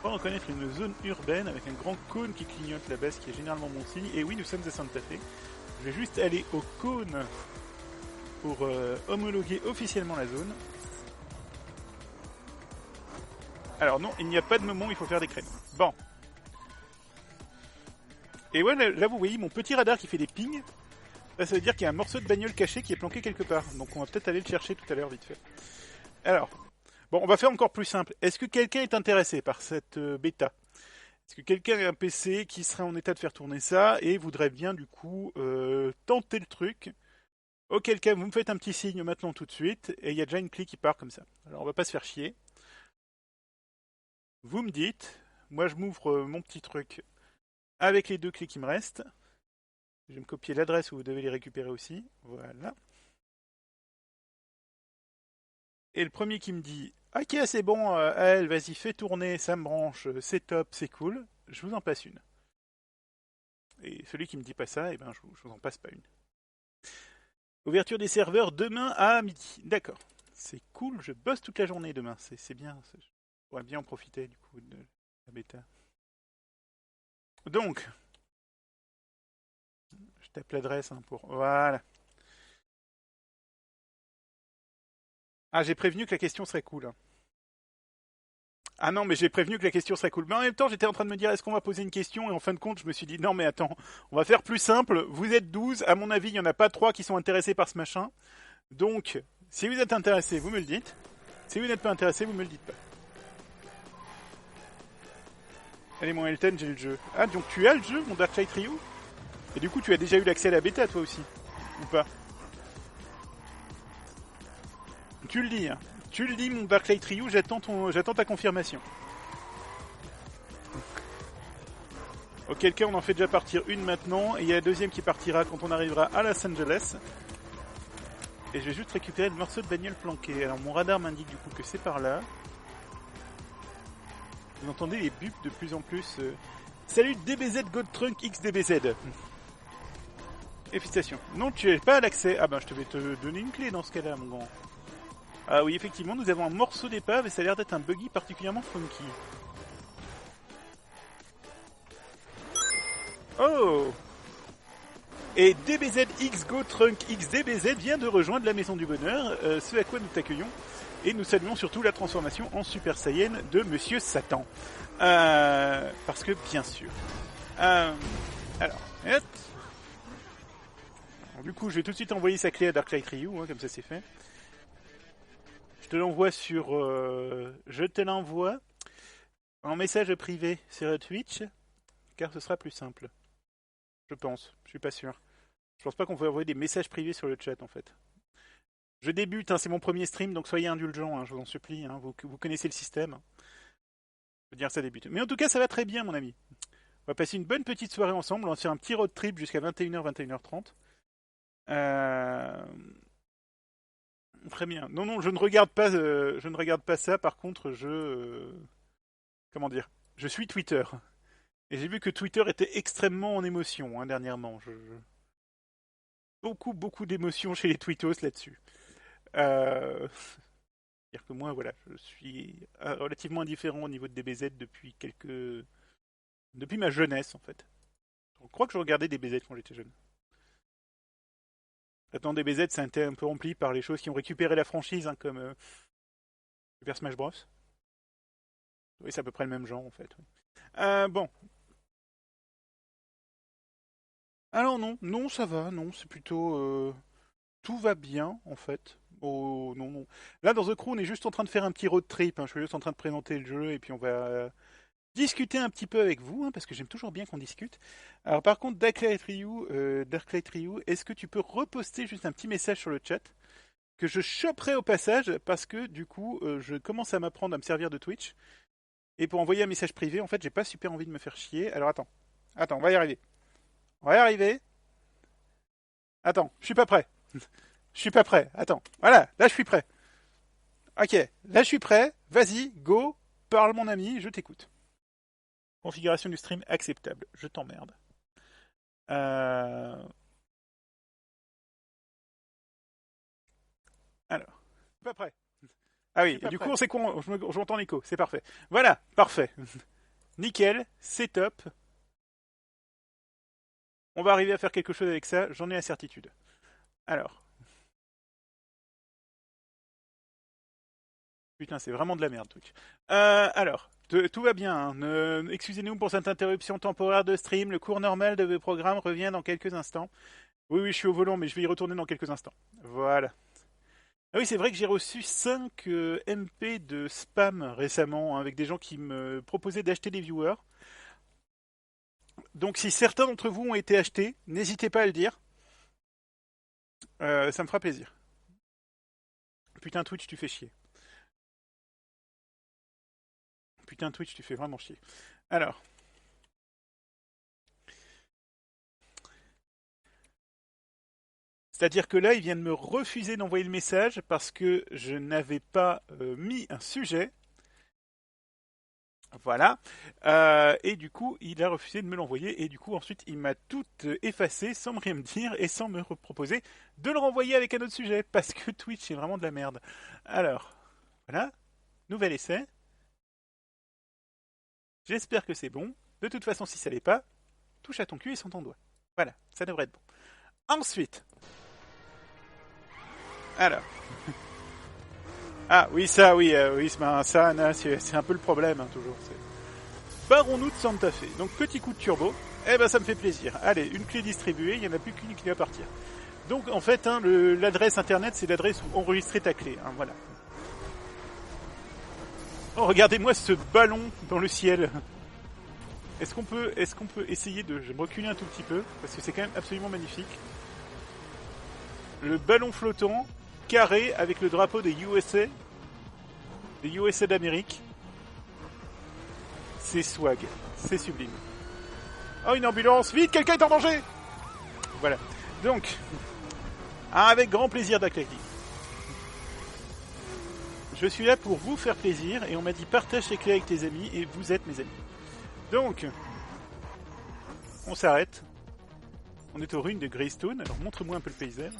On va reconnaître une zone urbaine avec un grand cône qui clignote là-bas, ce qui est généralement mon signe. Et oui, nous sommes à Santa Fe. Je vais juste aller au cône pour homologuer officiellement la zone. Alors non, il n'y a pas de moment où il faut faire des créneaux. Bon. Et ouais, là vous voyez mon petit radar qui fait des pings. Là ça veut dire qu'il y a un morceau de bagnole caché qui est planqué quelque part. Donc on va peut-être aller le chercher tout à l'heure vite fait. Alors, bon, on va faire encore plus simple. Est-ce que quelqu'un est intéressé par cette bêta? Est-ce que quelqu'un a un PC qui serait en état de faire tourner ça et voudrait bien du coup tenter le truc? Auquel cas, vous me faites un petit signe maintenant tout de suite et il y a déjà une clé qui part comme ça. Alors on va pas se faire chier. Vous me dites, moi je m'ouvre mon petit truc avec les deux clés qui me restent. Je vais me copier l'adresse où vous devez les récupérer aussi. Voilà. Et le premier qui me dit ok, c'est bon, elle, vas-y, fais tourner, ça me branche, c'est top, c'est cool, je vous en passe une. Et celui qui me dit pas ça, eh ben, je vous en passe pas une. Ouverture des serveurs demain à midi. D'accord. C'est cool, je bosse toute la journée demain, c'est bien. Je pourrais bien en profiter du coup de la bêta. Donc, je tape l'adresse pour. Voilà. Ah, j'ai prévenu que la question serait cool. Ah non, mais j'ai prévenu que la question serait cool. Mais en même temps, j'étais en train de me dire, est-ce qu'on va poser une question? Et en fin de compte, je me suis dit, non, mais attends, on va faire plus simple. Vous êtes 12, à mon avis, il n'y en a pas 3 qui sont intéressés par ce machin. Donc, si vous êtes intéressé, vous me le dites. Si vous n'êtes pas intéressé, vous me le dites pas. Allez, mon Elton, j'ai le jeu. Ah, donc tu as le jeu, mon Darklight Trio? Et du coup, tu as déjà eu l'accès à la bêta, toi aussi? Ou pas? Tu le dis, hein. Tu le dis, mon Darklight Trio, j'attends ta confirmation. Auquel cas, on en fait déjà partir une maintenant, et il y a la deuxième qui partira quand on arrivera à Los Angeles. Et je vais juste récupérer le morceau de bagnole planqué. Alors mon radar m'indique du coup que c'est par là. Vous entendez les bups de plus en plus. Salut DBZ Goldtrunk XDBZ. Et félicitations. Non, tu n'as pas l'accès. Ah ben je te vais te donner une clé dans ce cas-là, mon grand. Ah oui, effectivement, nous avons un morceau d'épave et ça a l'air d'être un buggy particulièrement funky. Oh! Et DBZX Goldtrunk XDBZ vient de rejoindre la Maison du Bonheur, ce à quoi nous t'accueillons. Et nous saluons surtout la transformation en Super Saiyan de Monsieur Satan. Parce que, bien sûr. Alors, hop. Du coup, je vais tout de suite envoyer sa clé à Darklight Ryu, hein, comme ça c'est fait. Je te l'envoie sur... je te l'envoie en message privé sur Twitch, car ce sera plus simple. Je pense, je suis pas sûr. Je pense pas qu'on peut envoyer des messages privés sur le chat, en fait. Je débute, hein, c'est mon premier stream, donc soyez indulgents, hein, je vous en supplie. Hein, vous connaissez le système. Je veux dire, ça débute. Mais en tout cas, ça va très bien, mon ami. On va passer une bonne petite soirée ensemble. On va faire un petit road trip jusqu'à 21h, 21h30. Très bien. Non, non, je ne regarde pas ça. Par contre, comment dire? Je suis Twitter. Et j'ai vu que Twitter était extrêmement en émotion, hein, dernièrement. Beaucoup, beaucoup d'émotions chez les tweetos là-dessus. C'est-à-dire que moi, voilà, je suis relativement indifférent au niveau de DBZ depuis ma jeunesse, en fait. Je crois que je regardais DBZ quand j'étais jeune. Maintenant, DBZ, ça a été un peu rempli par les choses qui ont récupéré la franchise, hein, comme Super Smash Bros. Oui, c'est à peu près le même genre, en fait. Oui. Bon. Alors non, non, ça va, non, c'est plutôt... tout va bien, en fait. Oh, non, non. Là, dans The Crew, on est juste en train de faire un petit road trip. Hein. Je suis juste en train de présenter le jeu, et puis on va discuter un petit peu avec vous, hein, parce que j'aime toujours bien qu'on discute. Alors par contre, Darklight Ryu, est-ce que tu peux reposter juste un petit message sur le chat que je choperai au passage, parce que du coup, je commence à m'apprendre à me servir de Twitch. Et pour envoyer un message privé, en fait, j'ai pas super envie de me faire chier. Alors attends. Attends, on va y arriver. On va y arriver. Attends, je suis pas prêt. Je suis pas prêt. Attends. Voilà, là je suis prêt. Ok, là je suis prêt. Vas-y, go. Parle mon ami, je t'écoute. Configuration du stream acceptable. Je t'emmerde. Euh... Alors, je suis pas prêt. Ah oui, et du coup, on sait quoi, je m'entends l'écho, c'est parfait. Voilà, parfait. Nickel, c'est top. On va arriver à faire quelque chose avec ça, j'en ai la certitude. Alors, Putain, c'est vraiment de la merde, truc. Alors, tout va bien. Hein. Excusez-nous pour cette interruption temporaire de stream. Le cours normal de vos programmes revient dans quelques instants. Oui, oui, je suis au volant, mais je vais y retourner dans quelques instants. Voilà. Ah oui, c'est vrai que j'ai reçu 5 MP de spam récemment, hein, avec des gens qui me proposaient d'acheter des viewers. Donc si certains d'entre vous ont été achetés, n'hésitez pas à le dire. Ça me fera plaisir. Putain, Twitch, tu fais chier. Putain, Twitch, tu fais vraiment chier. Alors. C'est-à-dire que là, il vient de me refuser d'envoyer le message parce que je n'avais pas mis un sujet. Voilà. Et du coup, il a refusé de me l'envoyer. Et du coup, ensuite, il m'a tout effacé sans rien me dire et sans me proposer de le renvoyer avec un autre sujet. Parce que Twitch est vraiment de la merde. Alors, voilà. Nouvel essai. J'espère que c'est bon. De toute façon, si ça l'est pas, touche à ton cul et sans ton doigt. Voilà, ça devrait être bon. Ensuite. Alors. Ah oui, ça, oui, ça, c'est un peu le problème, hein, toujours. Barrons-nous de Santa Fe. Donc, petit coup de turbo. Eh ben, ça me fait plaisir. Allez, une clé distribuée, il n'y en a plus qu'une qui va partir. Donc, en fait, hein, l'adresse internet, c'est l'adresse où enregistrer ta clé. Hein, voilà. Oh, regardez-moi ce ballon dans le ciel. Est-ce qu'on peut essayer de... Je vais me reculer un tout petit peu, parce que c'est quand même absolument magnifique. Le ballon flottant, carré, avec le drapeau des USA. Des USA d'Amérique. C'est swag. C'est sublime. Oh, une ambulance. Vite, quelqu'un est en danger. Voilà. Donc, avec grand plaisir d'accueillir. Je suis là pour vous faire plaisir, et on m'a dit partage ces clés avec tes amis, et vous êtes mes amis. Donc, on s'arrête. On est aux ruines de Greystone. Alors, montre-moi un peu le paysage.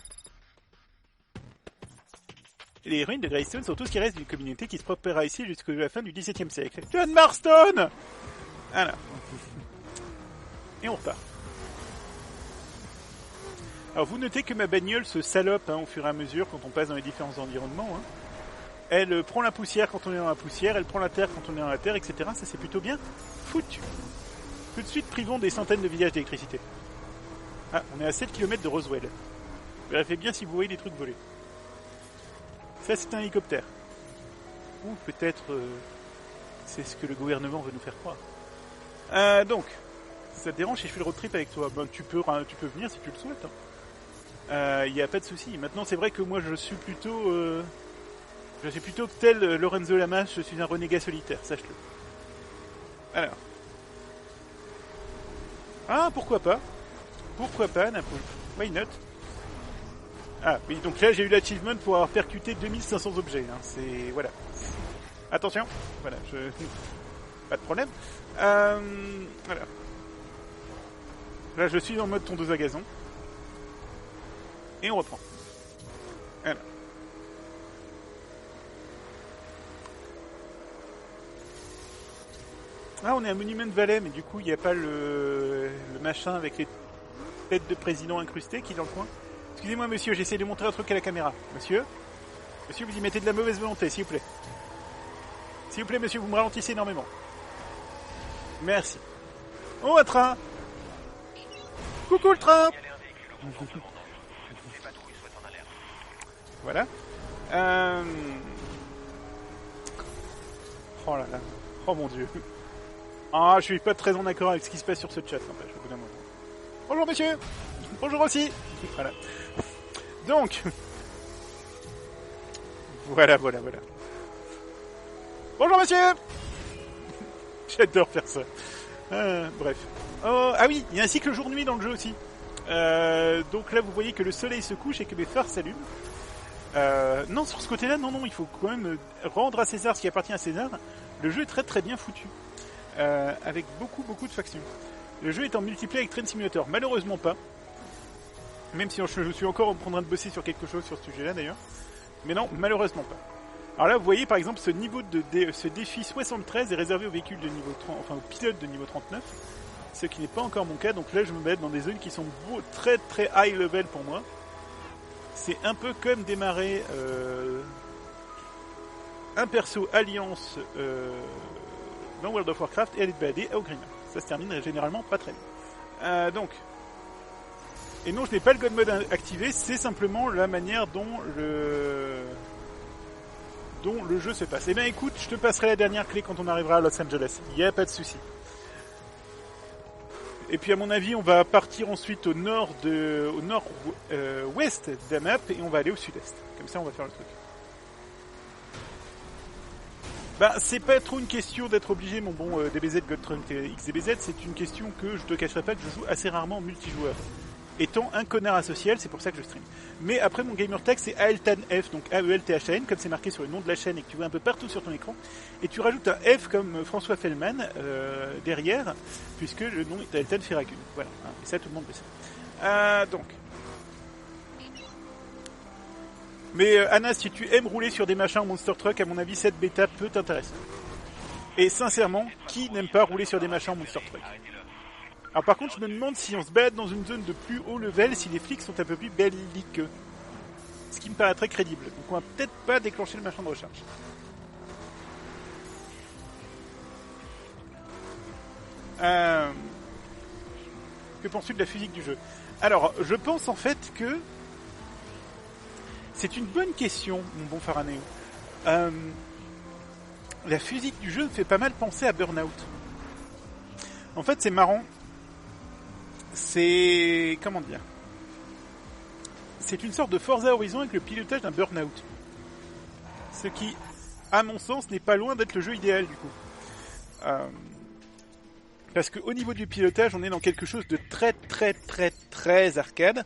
Les ruines de Greystone sont tout ce qui reste d'une communauté qui se propagera ici jusqu'à la fin du XVIIe siècle. John Marston. Voilà. Et on repart. Alors vous notez que ma bagnole se salope au fur et à mesure quand on passe dans les différents environnements. Hein. Elle prend la poussière quand on est dans la poussière, elle prend la terre quand on est dans la terre, etc. Ça c'est plutôt bien foutu. Tout de suite privons des centaines de villages d'électricité. Ah, on est à 7 km de Roswell. Vérifiez bien si vous voyez des trucs voler. Ça, c'est un hélicoptère. Ou peut-être c'est ce que le gouvernement veut nous faire croire. Donc, ça te dérange si je fais le road trip avec toi? Ben, tu peux venir si tu le souhaites. Il n'y a pas de souci. Maintenant, c'est vrai que moi, je suis plutôt tel Lorenzo Lamas, je suis un renégat solitaire, sache-le. Alors. Ah, pourquoi pas? Pourquoi pas, Napoule? Why not? Ah oui, donc là j'ai eu l'achievement pour avoir percuté 2500 objets. Hein. C'est... Voilà. Attention. Voilà, pas de problème. Voilà. Là je suis en mode tondeuse à gazon. Et on reprend. Voilà. Ah, on est à Monument Valley, mais du coup il n'y a pas le machin avec les têtes de président incrustées qui est dans le coin. Excusez-moi monsieur, j'essaie de montrer un truc à la caméra. Monsieur, vous y mettez de la mauvaise volonté, s'il vous plaît. S'il vous plaît monsieur, vous me ralentissez énormément. Merci. Oh, un train. Coucou le train. Voilà. Oh là là. Oh mon dieu. Ah, je suis pas très en accord avec ce qui se passe sur ce chat, n'empêche, au bout d'un moment. Bonjour monsieur. Bonjour aussi. Voilà. Donc, voilà. Bonjour monsieur. J'adore faire ça. Bref. Oh, ah oui, il y a un cycle jour-nuit dans le jeu aussi. Donc là, vous voyez que le soleil se couche et que mes phares s'allument. Non, sur ce côté-là, non, il faut quand même rendre à César ce qui appartient à César. Le jeu est très très bien foutu. Avec beaucoup de factions. Le jeu est en multiplayer avec Train Simulator. Malheureusement pas. Même si je suis encore en train de bosser sur quelque chose sur ce sujet-là d'ailleurs. Mais non, malheureusement pas. Alors là, vous voyez par exemple ce niveau ce défi 73 est réservé aux véhicules de niveau 30, enfin aux pilotes de niveau 39. Ce qui n'est pas encore mon cas. Donc là, je me mets dans des zones qui sont très très high level pour moi. C'est un peu comme démarrer un perso Alliance dans World of Warcraft et aller te balader à Ogrima. Ça se termine généralement pas très bien. Donc, et non, je n'ai pas le God Mode activé, c'est simplement la manière dont le jeu se passe. Eh bien écoute, je te passerai la dernière clé quand on arrivera à Los Angeles. Il n'y a pas de souci. Et puis à mon avis, on va partir ensuite au nord-ouest de la map et on va aller au sud-est. Comme ça, on va faire le truc. Bah, c'est pas trop une question d'être obligé, mon bon DBZ Godtrunk XDBZ, c'est une question que je te cacherai pas que je joue assez rarement en multijoueur. Étant un connard asocial, c'est pour ça que je stream. Mais après, mon gamer tag, c'est AELTANF, donc AELTHAN, comme c'est marqué sur le nom de la chaîne et que tu vois un peu partout sur ton écran. Et tu rajoutes un F comme François Fellman derrière, puisque le nom est AELTAN Ferragun. Voilà, hein, et ça, tout le monde le sait. Donc. Mais Anna, si tu aimes rouler sur des machins en Monster Truck, à mon avis, cette bêta peut t'intéresser. Et sincèrement, qui n'aime pas rouler sur des machins en Monster Truck ? Alors par contre, je me demande si on se balade dans une zone de plus haut level, si les flics sont un peu plus belliqueux. Ce qui me paraît très crédible. Donc on va peut-être pas déclencher le machin de recharge. Que penses-tu de la physique du jeu ? Alors, je pense en fait que c'est une bonne question, mon bon Faranéo. La physique du jeu me fait pas mal penser à Burnout. En fait, c'est marrant. C'est... comment dire ? C'est une sorte de Forza Horizon avec le pilotage d'un Burnout. Ce qui, à mon sens, n'est pas loin d'être le jeu idéal, du coup. Parce qu'au niveau du pilotage, on est dans quelque chose de très arcade.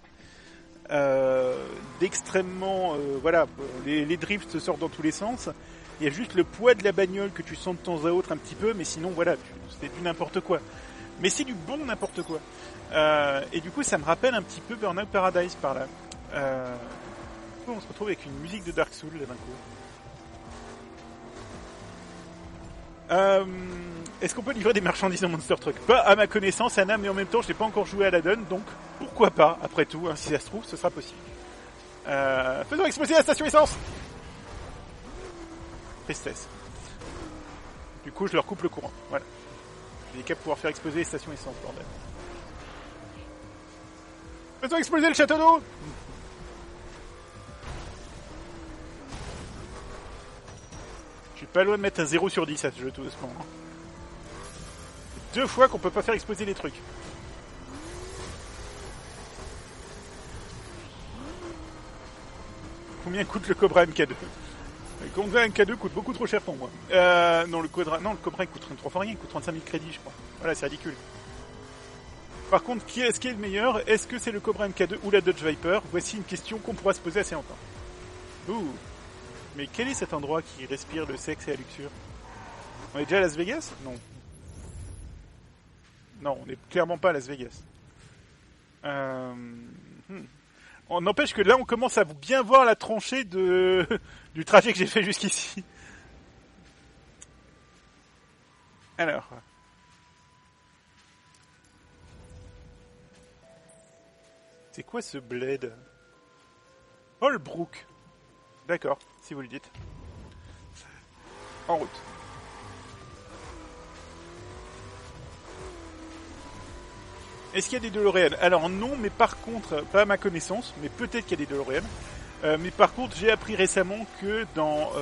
D'extrêmement... voilà, les drifts sortent dans tous les sens. Il y a juste le poids de la bagnole que tu sens de temps à autre un petit peu, mais sinon, voilà, c'est du n'importe quoi. Mais c'est du bon n'importe quoi. Et du coup, ça me rappelle un petit peu Burnout Paradise par là. On se retrouve avec une musique de Dark Souls, là, d'un coup. Est-ce qu'on peut livrer des marchandises dans Monster Truck ? Pas à ma connaissance, Anna, mais en même temps, je n'ai pas encore joué à la donne, donc pourquoi pas, après tout, hein, si ça se trouve, ce sera possible. Faisons exploser la station essence ! Tristesse. Du coup, je leur coupe le courant, voilà. J'ai qu'à pouvoir faire exploser les stations essence, bordel. Faisons exploser le château d'eau ! Je suis pas loin de mettre un 0 sur 10 à ce jeu tout doucement. 2 fois qu'on peut pas faire exploser les trucs. Combien coûte le Cobra MK2 ? Le Cobra MK2 coûte beaucoup trop cher pour moi. Non, le Cobra il coûte 33 fois rien, il coûte 35 000 crédits, je crois. Voilà, c'est ridicule. Par contre, qui est le meilleur ? Est-ce que c'est le Cobra MK2 ou la Dodge Viper ? Voici une question qu'on pourra se poser assez longtemps. Ouh. Mais quel est cet endroit qui respire le sexe et la luxure ? On est déjà à Las Vegas ? Non. Non, on n'est clairement pas à Las Vegas. On n'empêche que là, on commence à bien voir la tranchée du trajet que j'ai fait jusqu'ici. Alors. C'est quoi ce bled ? Holbrook. D'accord, si vous le dites. En route. Est-ce qu'il y a des DeLorean ? Alors non, mais par contre, pas à ma connaissance, mais peut-être qu'il y a des DeLorean. Mais par contre, j'ai appris récemment que dans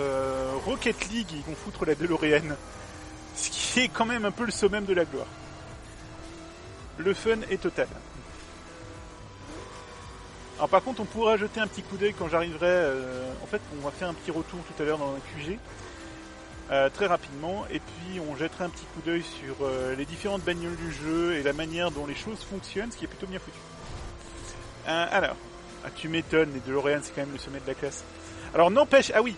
Rocket League, ils vont foutre la DeLorean. Ce qui est quand même un peu le summum de la gloire. Le fun est total. Alors par contre, on pourra jeter un petit coup d'œil quand j'arriverai... en fait, on va faire un petit retour tout à l'heure dans un QG. Très rapidement, et puis on jettera un petit coup d'œil sur les différentes bagnoles du jeu et la manière dont les choses fonctionnent, ce qui est plutôt bien foutu. Alors, tu m'étonnes, les DeLorean c'est quand même le sommet de la classe. Alors n'empêche, ah oui,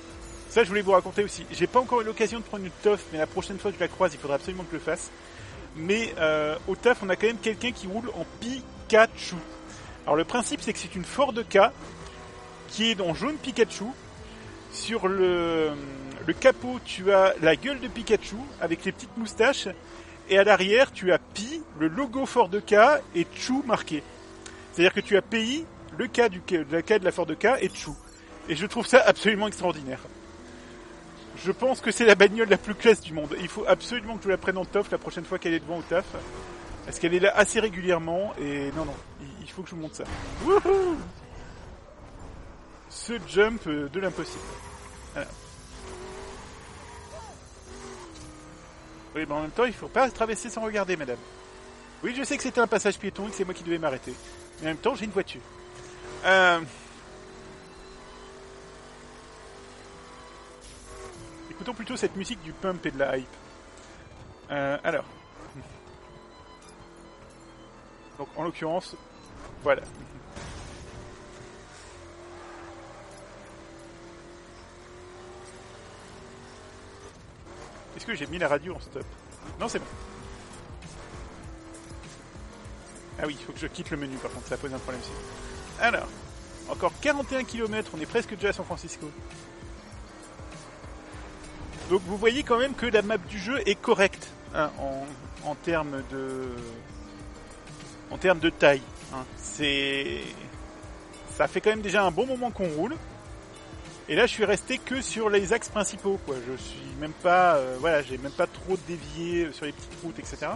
ça je voulais vous raconter aussi, j'ai pas encore eu l'occasion de prendre une TOF, mais la prochaine fois que je la croise, il faudra absolument que je le fasse. Mais au taf, on a quand même quelqu'un qui roule en Pikachu. Alors le principe c'est que c'est une Ford K qui est en jaune Pikachu. Sur le capot, tu as la gueule de Pikachu avec les petites moustaches. Et à l'arrière, tu as Pi, le logo Ford K et Chu marqué. C'est-à-dire que tu as PI, le K de la Ford K et Chu. Et je trouve ça absolument extraordinaire. Je pense que c'est la bagnole la plus classe du monde. Il faut absolument que je la prenne en taf la prochaine fois qu'elle est devant au taf. Parce qu'elle est là assez régulièrement et non, il faut que je vous montre ça. Wouhou! Ce jump de l'impossible. Voilà. Oui, mais en même temps, il faut pas traverser sans regarder, madame. Oui, je sais que c'était un passage piéton et que c'est moi qui devais m'arrêter. Mais en même temps, j'ai une voiture. Écoutons plutôt cette musique du pump et de la hype. Alors. Donc, en l'occurrence, voilà. Est-ce que j'ai mis la radio en stop? Non, c'est bon. Ah oui, il faut que je quitte le menu, par contre, ça pose un problème ici. Alors, encore 41 km, on est presque déjà à San Francisco. Donc vous voyez quand même que la map du jeu est correcte hein, en termes de taille. Hein. Ça fait quand même déjà un bon moment qu'on roule. Et là, je suis resté que sur les axes principaux, quoi. Je suis même pas, voilà, j'ai même pas trop dévié sur les petites routes, etc.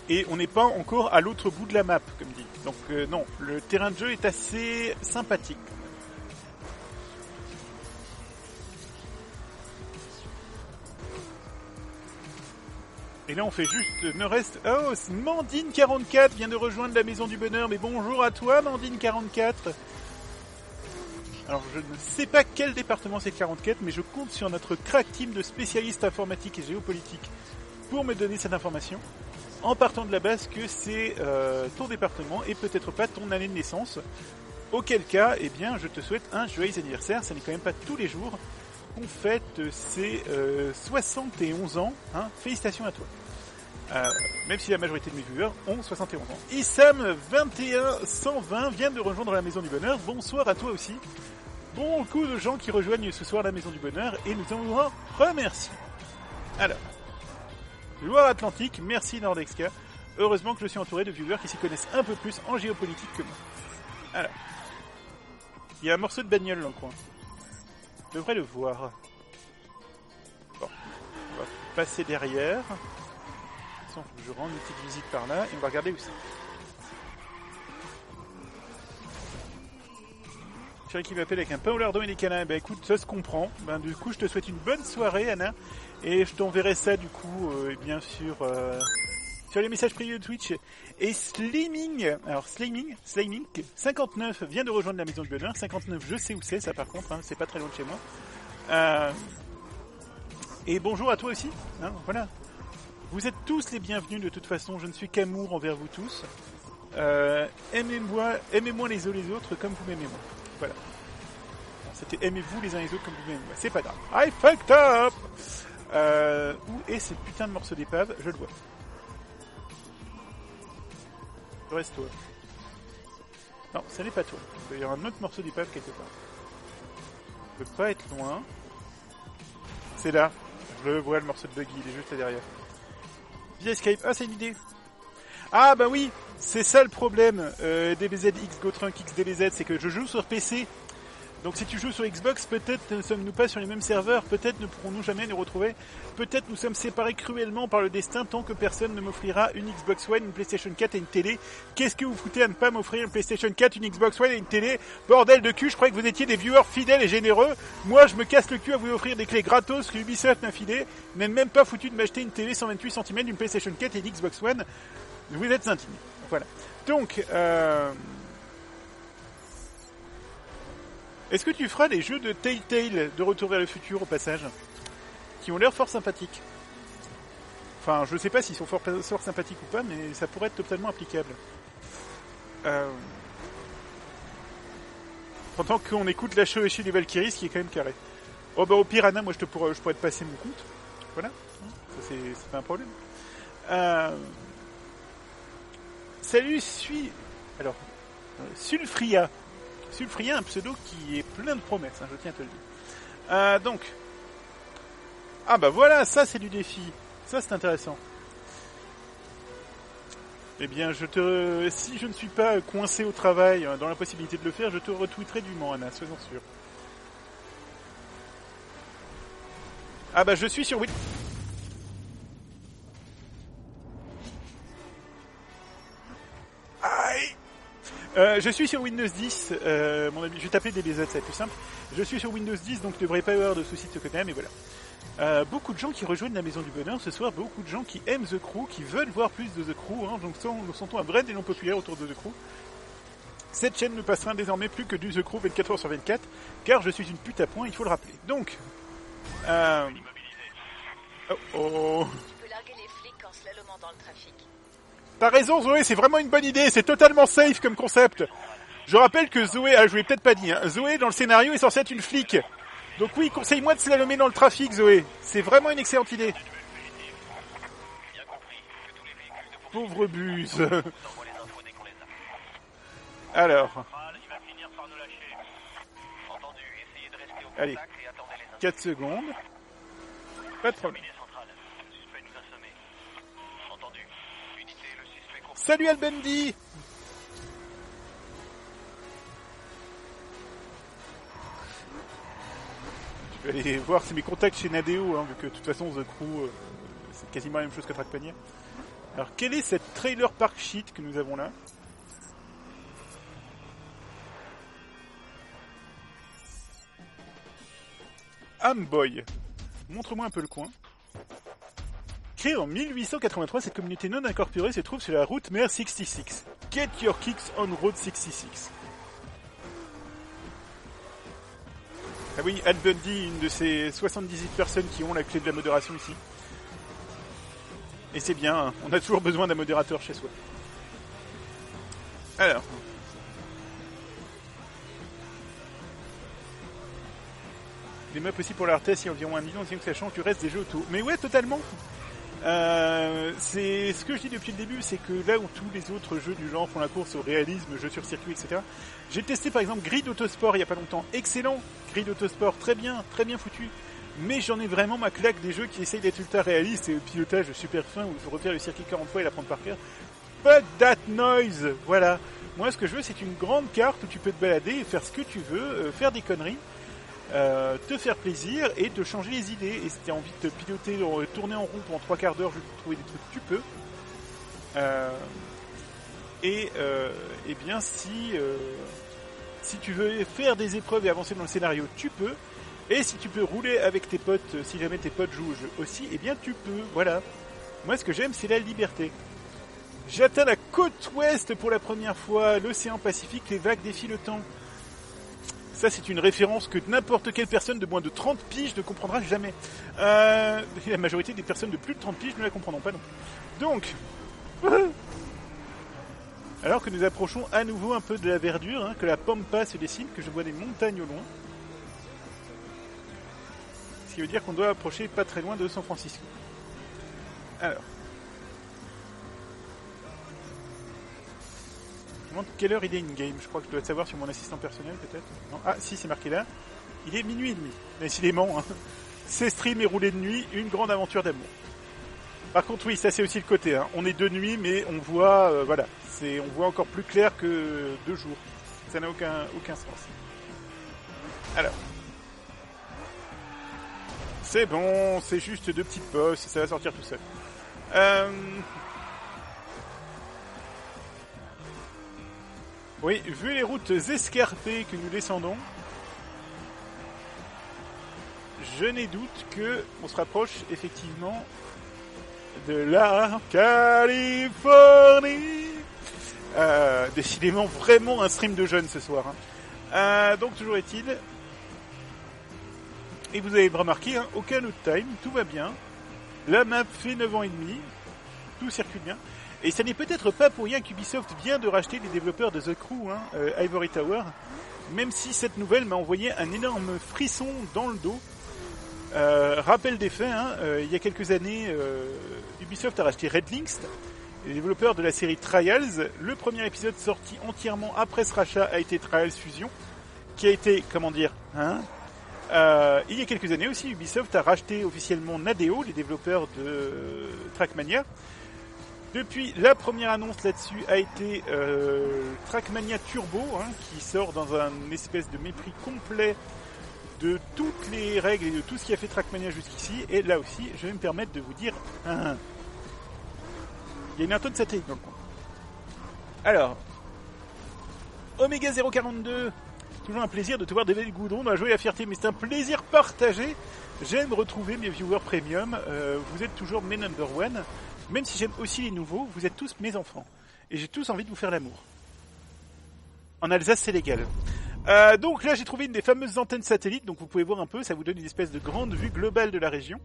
Et on n'est pas encore à l'autre bout de la map, comme dit. Donc non, le terrain de jeu est assez sympathique. Et là on fait juste Nord-Est. Oh, Mandine44 vient de rejoindre la Maison du Bonheur. Mais bonjour à toi Mandine44. Alors je ne sais pas quel département c'est 44, mais je compte sur notre crack team de spécialistes informatiques et géopolitiques pour me donner cette information. En partant de la base que c'est ton département et peut-être pas ton année de naissance. Auquel cas, eh bien, je te souhaite un joyeux anniversaire. Ça n'est quand même pas tous les jours qu'on fête ses 71 ans. Hein. Félicitations à toi. Même si la majorité de mes viewers ont 71 ans. Issam21120 vient de rejoindre la Maison du Bonheur. Bonsoir à toi aussi. Beaucoup de gens qui rejoignent ce soir la Maison du Bonheur et nous en remercions. Alors, Loire-Atlantique, merci Nordexca. Heureusement que je suis entouré de viewers qui s'y connaissent un peu plus en géopolitique que moi. Alors, il y a un morceau de bagnole dans le coin. Je devrais le voir. Bon, on va passer derrière. Je rends une petite visite par là et on va regarder où c'est. Chérie qui m'appelle avec un Paolardo Americana. Ben écoute, ça se comprend. Ben du coup, je te souhaite une bonne soirée, Anna. Et je t'enverrai ça du coup, bien sûr, sur les messages privés de Twitch. Et Sliming, alors Sliming 59 vient de rejoindre la Maison du Bonheur. 59, je sais où c'est, ça par contre, hein, c'est pas très loin de chez moi. Et bonjour à toi aussi. Hein, voilà. Vous êtes tous les bienvenus de toute façon. Je ne suis qu'amour envers vous tous. Aimez-moi les uns les autres comme vous m'aimez moi. Voilà. Bon, c'était aimez-vous les uns les autres comme vous m'aimez moi. C'est pas grave. I fucked up. Où est ce putain de morceau d'épave? Je le vois. Reste-toi. Non, ça n'est pas toi. Il doit y avoir un autre morceau d'épave quelque part. Je peux pas être loin. C'est là. Je le vois, le morceau de buggy. Il est juste là derrière. Via Skype. Ah, c'est une idée. Ah, bah oui. C'est ça le problème DBZ X Gotrunk XDBZ. C'est que je joue sur PC. Donc si tu joues sur Xbox, peut-être ne sommes-nous pas sur les mêmes serveurs, peut-être ne pourrons-nous jamais nous retrouver, peut-être nous sommes séparés cruellement par le destin tant que personne ne m'offrira une Xbox One, une PlayStation 4 et une télé. Qu'est-ce que vous foutez à ne pas m'offrir une PlayStation 4, une Xbox One et une télé? Bordel de cul, je croyais que vous étiez des viewers fidèles et généreux. Moi, je me casse le cul à vous offrir des clés gratos que Ubisoft m'a filé. Vous n'êtes même pas foutu de m'acheter une télé 128 cm, une PlayStation 4 et une Xbox One. Vous êtes indigne. Voilà. Donc, est-ce que tu feras les jeux de Telltale de Retour vers le futur au passage? Qui ont l'air fort sympathiques. Enfin, je sais pas s'ils sont fort sympathiques ou pas, mais ça pourrait être totalement applicable. Pendant qu'on écoute la show chez les Valkyries, qui est quand même carré. Oh bah au pire, Anna, moi je pourrais te passer mon compte. Voilà. Ça c'est pas un problème. Salut, alors, Sulfria. Sulfria, un pseudo qui est plein de promesses, hein, je tiens à te le dire. Donc. Ah bah voilà, ça c'est du défi. Ça c'est intéressant. Eh bien, si je ne suis pas coincé au travail, dans la possibilité de le faire, je te retweeterai du Mans, Anna, soyons sûrs. Ah bah je suis sur Windows... Aïe. Je suis sur Windows 10, mon ami, je vais taper DBZ, ça va être plus simple. Je suis sur Windows 10, donc il ne devrait pas y avoir de soucis de ce côté-là, mais voilà. Beaucoup de gens qui rejoignent la Maison du Bonheur ce soir, beaucoup de gens qui aiment The Crew, qui veulent voir plus de The Crew, hein, donc nous sentons un vrai élan populaire autour de The Crew. Cette chaîne ne passera désormais plus que du The Crew 24h sur 24, car je suis une pute à point, il faut le rappeler. Donc... Oh oh... Tu peux larguer les flics en slalomant dans le trafic. T'as raison Zoé, c'est vraiment une bonne idée, c'est totalement safe comme concept. Je rappelle que Zoé, je vous l'ai peut-être pas dit, hein, Zoé dans le scénario est censée être une flic. Donc oui, conseille-moi de slalomer dans le trafic Zoé, c'est vraiment une excellente idée. Pauvre buse. Alors. Allez, 4 secondes. Pas de problème. Salut Albendi. Je vais aller voir si mes contacts chez Nadeo, hein, vu que de toute façon The Crew, c'est quasiment la même chose que Trackmania. Alors quel est cette trailer park sheet que nous avons là? Amboy. Montre-moi un peu le coin. Créée en 1883, cette communauté non incorporée se trouve sur la route mer 66. Get your kicks on road 66. Ah oui, Al Bundy, une de ces 78 personnes qui ont la clé de la modération ici. Et c'est bien, hein, on a toujours besoin d'un modérateur chez soi. Alors... Les maps aussi pour la RTS, il y a environ 1 million, que ça change du reste des jeux auto. Mais ouais, totalement. C'est ce que je dis depuis le début, c'est que là où tous les autres jeux du genre font la course au réalisme, jeux sur circuit, etc. J'ai testé par exemple Grid Autosport il y a pas longtemps. Excellent, Grid Autosport, très bien foutu. Mais j'en ai vraiment ma claque des jeux qui essayent d'être ultra réalistes et le pilotage super fin où il faut refaire le circuit 40 fois et l'apprendre par cœur. Fuck that noise. Voilà. Moi, ce que je veux, c'est une grande carte où tu peux te balader et faire ce que tu veux, faire des conneries. Te faire plaisir et te changer les idées. Et si tu as envie de te piloter, tourner en rond pendant 3 quarts d'heure juste pour trouver des trucs, tu peux. Et bien si tu veux faire des épreuves et avancer dans le scénario, tu peux. Et si tu peux rouler avec tes potes, si jamais tes potes jouent au jeu aussi, eh bien tu peux. Voilà. Moi, ce que j'aime, c'est la liberté. J'atteins la côte ouest pour la première fois, l'océan Pacifique, les vagues défient le temps. Ça, c'est une référence que n'importe quelle personne de moins de 30 piges ne comprendra jamais. La majorité des personnes de plus de 30 piges ne la comprendront pas non plus. Donc, alors que nous approchons à nouveau un peu de la verdure, hein, que la pampa se dessine, que je vois des montagnes au loin. Ce qui veut dire qu'on doit approcher pas très loin de San Francisco. Alors. Je me demande quelle heure il est in-game. Je crois que je dois le savoir sur mon assistant personnel, peut-être. Non. Ah, si, c'est marqué là. Il est minuit et demi. Décidément, hein. C'est stream et rouler de nuit, une grande aventure d'amour. Par contre, oui, ça c'est aussi le côté. Hein. On est de nuit, mais on voit, voilà. On voit encore plus clair que de jour. Ça n'a aucun sens. Alors. C'est bon, c'est juste 2 petites bosses, ça va sortir tout seul. Oui, vu les routes escarpées que nous descendons, je n'ai doute que on se rapproche effectivement de la Californie. Décidément vraiment un stream de jeunes ce soir. Hein. Donc toujours est-il, et vous avez remarqué, hein, aucun autre time, tout va bien. La map fait 9 ans et demi, tout circule bien. Et ça n'est peut-être pas pour rien qu'Ubisoft vient de racheter les développeurs de The Crew, hein, Ivory Tower, même si cette nouvelle m'a envoyé un énorme frisson dans le dos. Rappel des faits, hein, il y a quelques années, Ubisoft a racheté Red Lynx, les développeurs de la série Trials. Le premier épisode sorti entièrement après ce rachat a été Trials Fusion, qui a été, comment dire, hein, il y a quelques années aussi, Ubisoft a racheté officiellement Nadeo, les développeurs de Trackmania. Depuis, la première annonce là-dessus a été Trackmania Turbo, hein, qui sort dans un espèce de mépris complet de toutes les règles et de tout ce qui a fait Trackmania jusqu'ici. Et là aussi, je vais me permettre de vous dire... Il y a une antenne satellite dans le coin. Alors, Omega 042, toujours un plaisir de te voir dévaler le goudron dans la joie et la fierté, mais c'est un plaisir partagé. J'aime retrouver mes viewers premium, vous êtes toujours mes number one, même si j'aime aussi les nouveaux, vous êtes tous mes enfants. Et j'ai tous envie de vous faire l'amour. En Alsace, c'est légal. Donc là, j'ai trouvé une des fameuses antennes satellites, donc vous pouvez voir un peu, ça vous donne une espèce de grande vue globale de la région.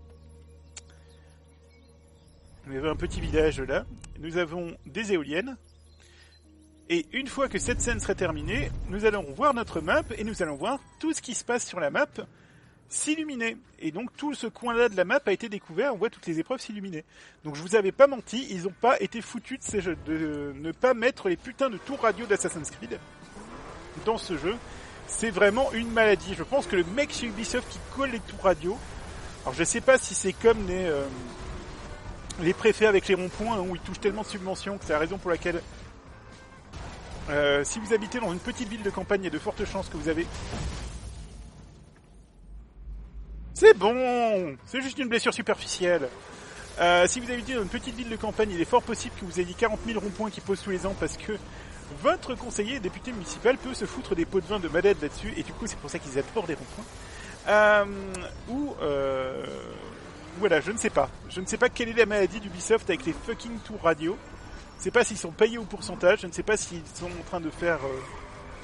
Vous avez un petit village là. Nous avons des éoliennes. Et une fois que cette scène serait terminée, nous allons voir notre map et nous allons voir tout ce qui se passe sur la map s'illuminer. Et donc tout ce coin-là de la map a été découvert, on voit toutes les épreuves s'illuminer. Donc je vous avais pas menti, ils ont pas été foutus de ces jeux, de ne pas mettre les putains de tours radio d'Assassin's Creed dans ce jeu. C'est vraiment une maladie. Je pense que le mec chez Ubisoft qui colle les tours radio, alors je sais pas si c'est comme les préfets avec les ronds-points où ils touchent tellement de subventions que c'est la raison pour laquelle si vous habitez dans une petite ville de campagne, il y a de fortes chances que vous avez... C'est bon, c'est juste une blessure superficielle. Si vous habitez dans une petite ville de campagne, il est fort possible que vous ayez 40 000 ronds-points qui posent tous les ans parce que votre conseiller député municipal peut se foutre des pots de vin de madette là-dessus, et du coup c'est pour ça qu'ils adorent des ronds-points. Voilà, je ne sais pas. Je ne sais pas quelle est la maladie d'Ubisoft avec les fucking tours radio. Je ne sais pas s'ils sont payés au pourcentage, je ne sais pas s'ils sont en train de faire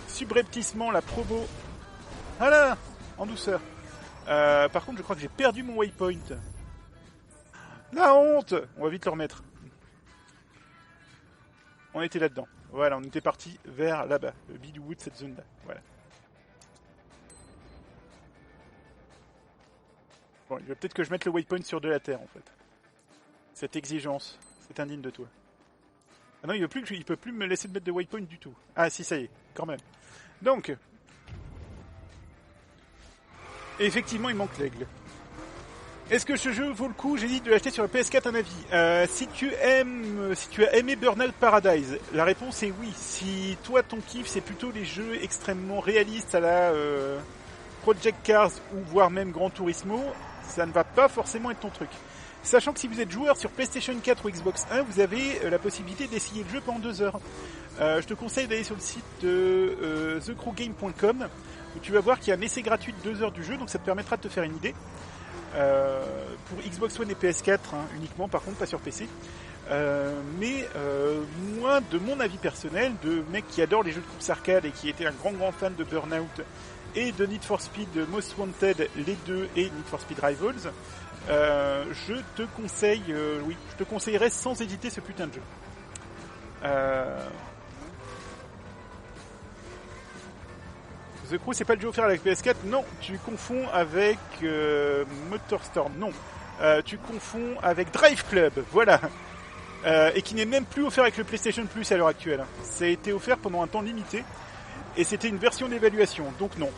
subrepticement la promo. Voilà, en douceur. Par contre, je crois que j'ai perdu mon waypoint. La honte! On va vite le remettre. On était là-dedans. Voilà, on était parti vers là-bas, le Bidouwood, cette zone-là. Voilà. Bon, il va peut-être que je mette le waypoint sur de la terre, en fait. Cette exigence, c'est indigne de toi. Ah non, il peut plus me laisser de mettre de waypoint du tout. Ah si, ça y est, quand même. Donc, effectivement, il manque l'aigle. Est-ce que ce jeu vaut le coup? J'hésite de l'acheter sur la PS4 un avis. Si tu as aimé Burnout Paradise, la réponse est oui. Si toi ton kiff c'est plutôt les jeux extrêmement réalistes à la Project Cars ou voire même Gran Turismo, ça ne va pas forcément être ton truc. Sachant que si vous êtes joueur sur PlayStation 4 ou Xbox 1, vous avez la possibilité d'essayer le jeu pendant 2 heures. Je te conseille d'aller sur le site de thecrewgame.com où tu vas voir qu'il y a un essai gratuit de 2 heures du jeu, donc ça te permettra de te faire une idée. Pour Xbox One et PS4 uniquement, par contre pas sur PC. Moi, de mon avis personnel, de mec qui adore les jeux de course arcade et qui était un grand fan de Burnout et de Need for Speed Most Wanted, les deux, et Need for Speed Rivals, je te conseille, je te conseillerais sans hésiter ce putain de jeu. The Crew, c'est pas le jeu offert avec PS4, non, tu confonds avec Motorstorm, non, tu confonds avec Drive Club, voilà, et qui n'est même plus offert avec le PlayStation Plus à l'heure actuelle. Ça a été offert pendant un temps limité, et c'était une version d'évaluation, donc non.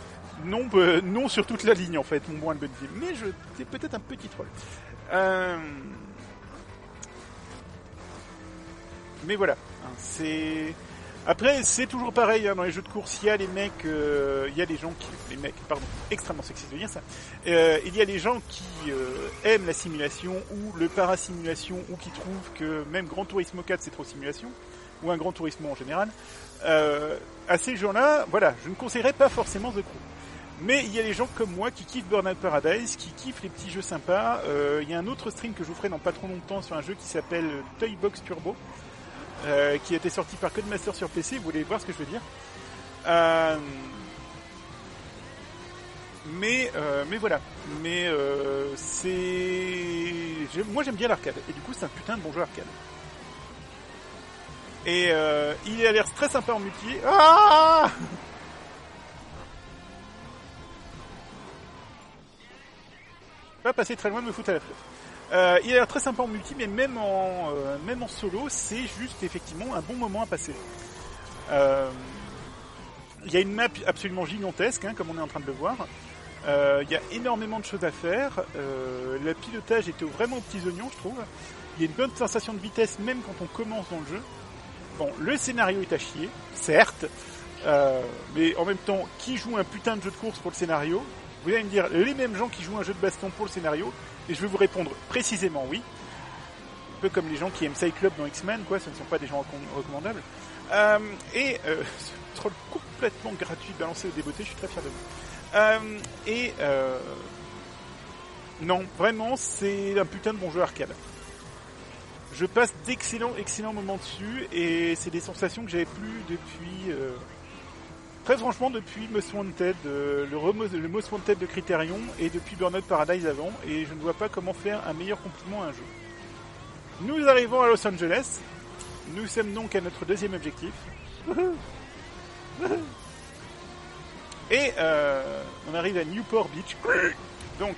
Non sur toute la ligne en fait, mon bon Albedville, mais c'est peut-être un petit troll. Mais voilà, c'est... Après, c'est toujours pareil, dans les jeux de course, il y a les mecs, il y a les gens qui... Les mecs, pardon, extrêmement sexiste de dire ça. Il y a les gens qui aiment la simulation, ou le parasimulation, ou qui trouvent que même Gran Turismo 4 c'est trop simulation, ou un Gran Turismo en général. À ces gens-là, voilà, je ne conseillerais pas forcément The Crew. Mais il y a les gens comme moi qui kiffent Burnout Paradise, qui kiffent les petits jeux sympas. Il y a un autre stream que je vous ferai dans pas trop longtemps sur un jeu qui s'appelle Toy Box Turbo, qui a été sorti par Codemaster sur PC, vous voulez voir ce que je veux dire. Mais voilà. Moi j'aime bien l'arcade, et du coup c'est un putain de bon jeu arcade. Et il a l'air très sympa en multi. Ah! Pas passer très loin de me foutre à la flotte. Il a l'air très sympa en multi, mais même en solo, c'est juste effectivement un bon moment à passer. Il y a une map absolument gigantesque, comme on est en train de le voir. Il y a énormément de choses à faire. Le pilotage était vraiment aux petits oignons, je trouve. Il y a une bonne sensation de vitesse même quand on commence dans le jeu. Bon, le scénario est à chier, certes, mais en même temps, qui joue un putain de jeu de course pour le scénario? Vous allez me dire, les mêmes gens qui jouent un jeu de baston pour le scénario, et je vais vous répondre précisément oui. Un peu comme les gens qui aiment Cyclope dans X-Men, quoi, ce ne sont pas des gens recommandables. Ce troll complètement gratuit balancé au débeauté, je suis très fier de moi. Non, vraiment, c'est un putain de bon jeu arcade. Je passe d'excellents moments dessus, et c'est des sensations que j'avais plus depuis... Très franchement, depuis Most Wanted, le Most Wanted de Criterion, et depuis Burnout Paradise avant, et je ne vois pas comment faire un meilleur compliment à un jeu. Nous arrivons à Los Angeles. Nous sommes donc à notre deuxième objectif. Et on arrive à Newport Beach. Donc,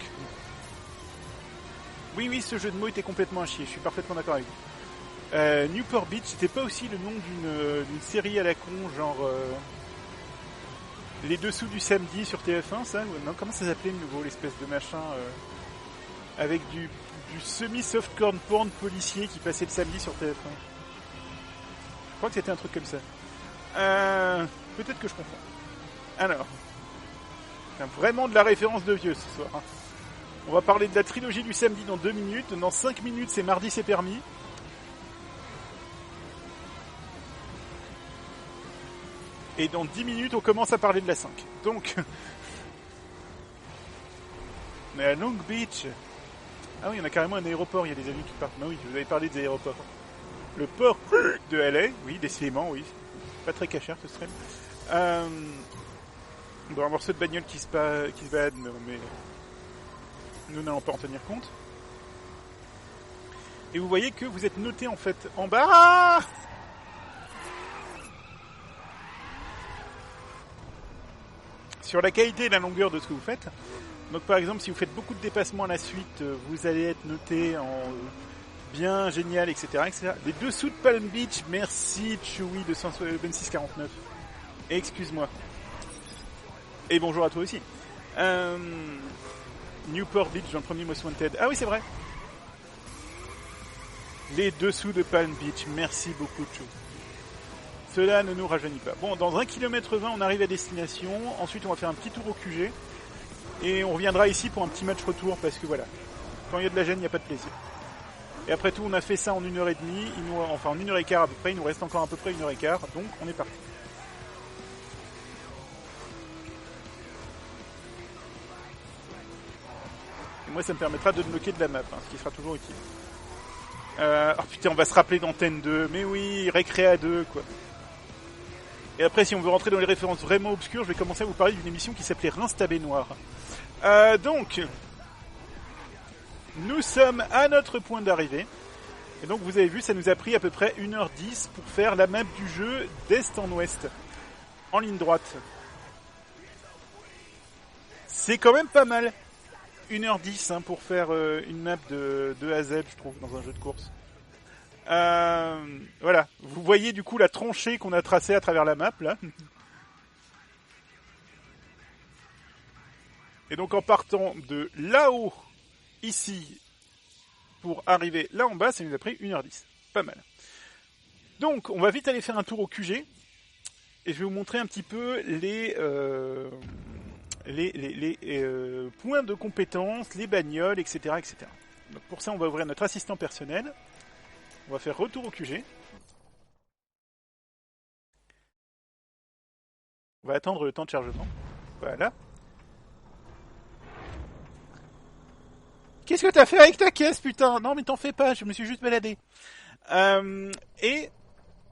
oui, ce jeu de mots était complètement à chier, je suis parfaitement d'accord avec vous. Newport Beach, c'était pas aussi le nom d'une série à la con, genre Les Dessous du samedi sur TF1, ça? Non, comment ça s'appelait de nouveau, l'espèce de machin avec du semi-softcore porn policier qui passait le samedi sur TF1. Je crois que c'était un truc comme ça. Peut-être que je confonds. Alors, vraiment de la référence de vieux ce soir. Hein. On va parler de la trilogie du samedi dans 2 minutes. Dans 5 minutes, c'est Mardi c'est permis. Et dans 10 minutes, on commence à parler de la 5. Donc, on est à Long Beach. Ah oui, on a carrément un aéroport, il y a des amis qui partent. Mais oui, vous avez parlé des aéroports. Le port de LA, oui, décidément, oui. Pas très cachère ce stream. Bon, un morceau de bagnole qui se balade, mais nous n'allons pas en tenir compte. Et vous voyez que vous êtes noté en fait en bas. Sur la qualité et la longueur de ce que vous faites. Donc par exemple, si vous faites beaucoup de dépassements à la suite, vous allez être noté en bien, génial, etc., etc. Les dessous de Palm Beach, merci Chewy de 2649. Excuse-moi. Et bonjour à toi aussi. Newport Beach dans le premier Most Wanted. Ah oui, c'est vrai. Les dessous de Palm Beach, merci beaucoup Chewy. Cela ne nous rajeunit pas. Bon, dans 1 km 20, on arrive à destination. Ensuite, on va faire un petit tour au QG. Et on reviendra ici pour un petit match retour, parce que voilà, quand il y a de la gêne, il n'y a pas de plaisir. Et après tout, on a fait ça en 1h30, enfin en 1h15 à peu près, il nous reste encore à peu près 1h15, donc on est parti. Et moi, ça me permettra de bloquer de la map, ce qui sera toujours utile. Oh putain, on va se rappeler d'Antenne 2, mais oui, Récréa 2, quoi. Et après, si on veut rentrer dans les références vraiment obscures, je vais commencer à vous parler d'une émission qui s'appelait Reims Tabé Noir. Donc, nous sommes à notre point d'arrivée. Et donc, vous avez vu, ça nous a pris à peu près 1h10 pour faire la map du jeu d'est en ouest, en ligne droite. C'est quand même pas mal. 1h10 pour faire une map de A à Z, je trouve, dans un jeu de course. Voilà, vous voyez du coup la tranchée qu'on a tracée à travers la map là. Et donc en partant de là-haut, ici, pour arriver là en bas, ça nous a pris 1h10. Pas mal. Donc on va vite aller faire un tour au QG. Et je vais vous montrer un petit peu les points de compétences, les bagnoles, etc., etc. Donc pour ça, on va ouvrir notre assistant personnel. On va faire retour au QG. On va attendre le temps de chargement. Voilà. Qu'est-ce que t'as fait avec ta caisse, putain? Non, mais t'en fais pas, je me suis juste baladé. Et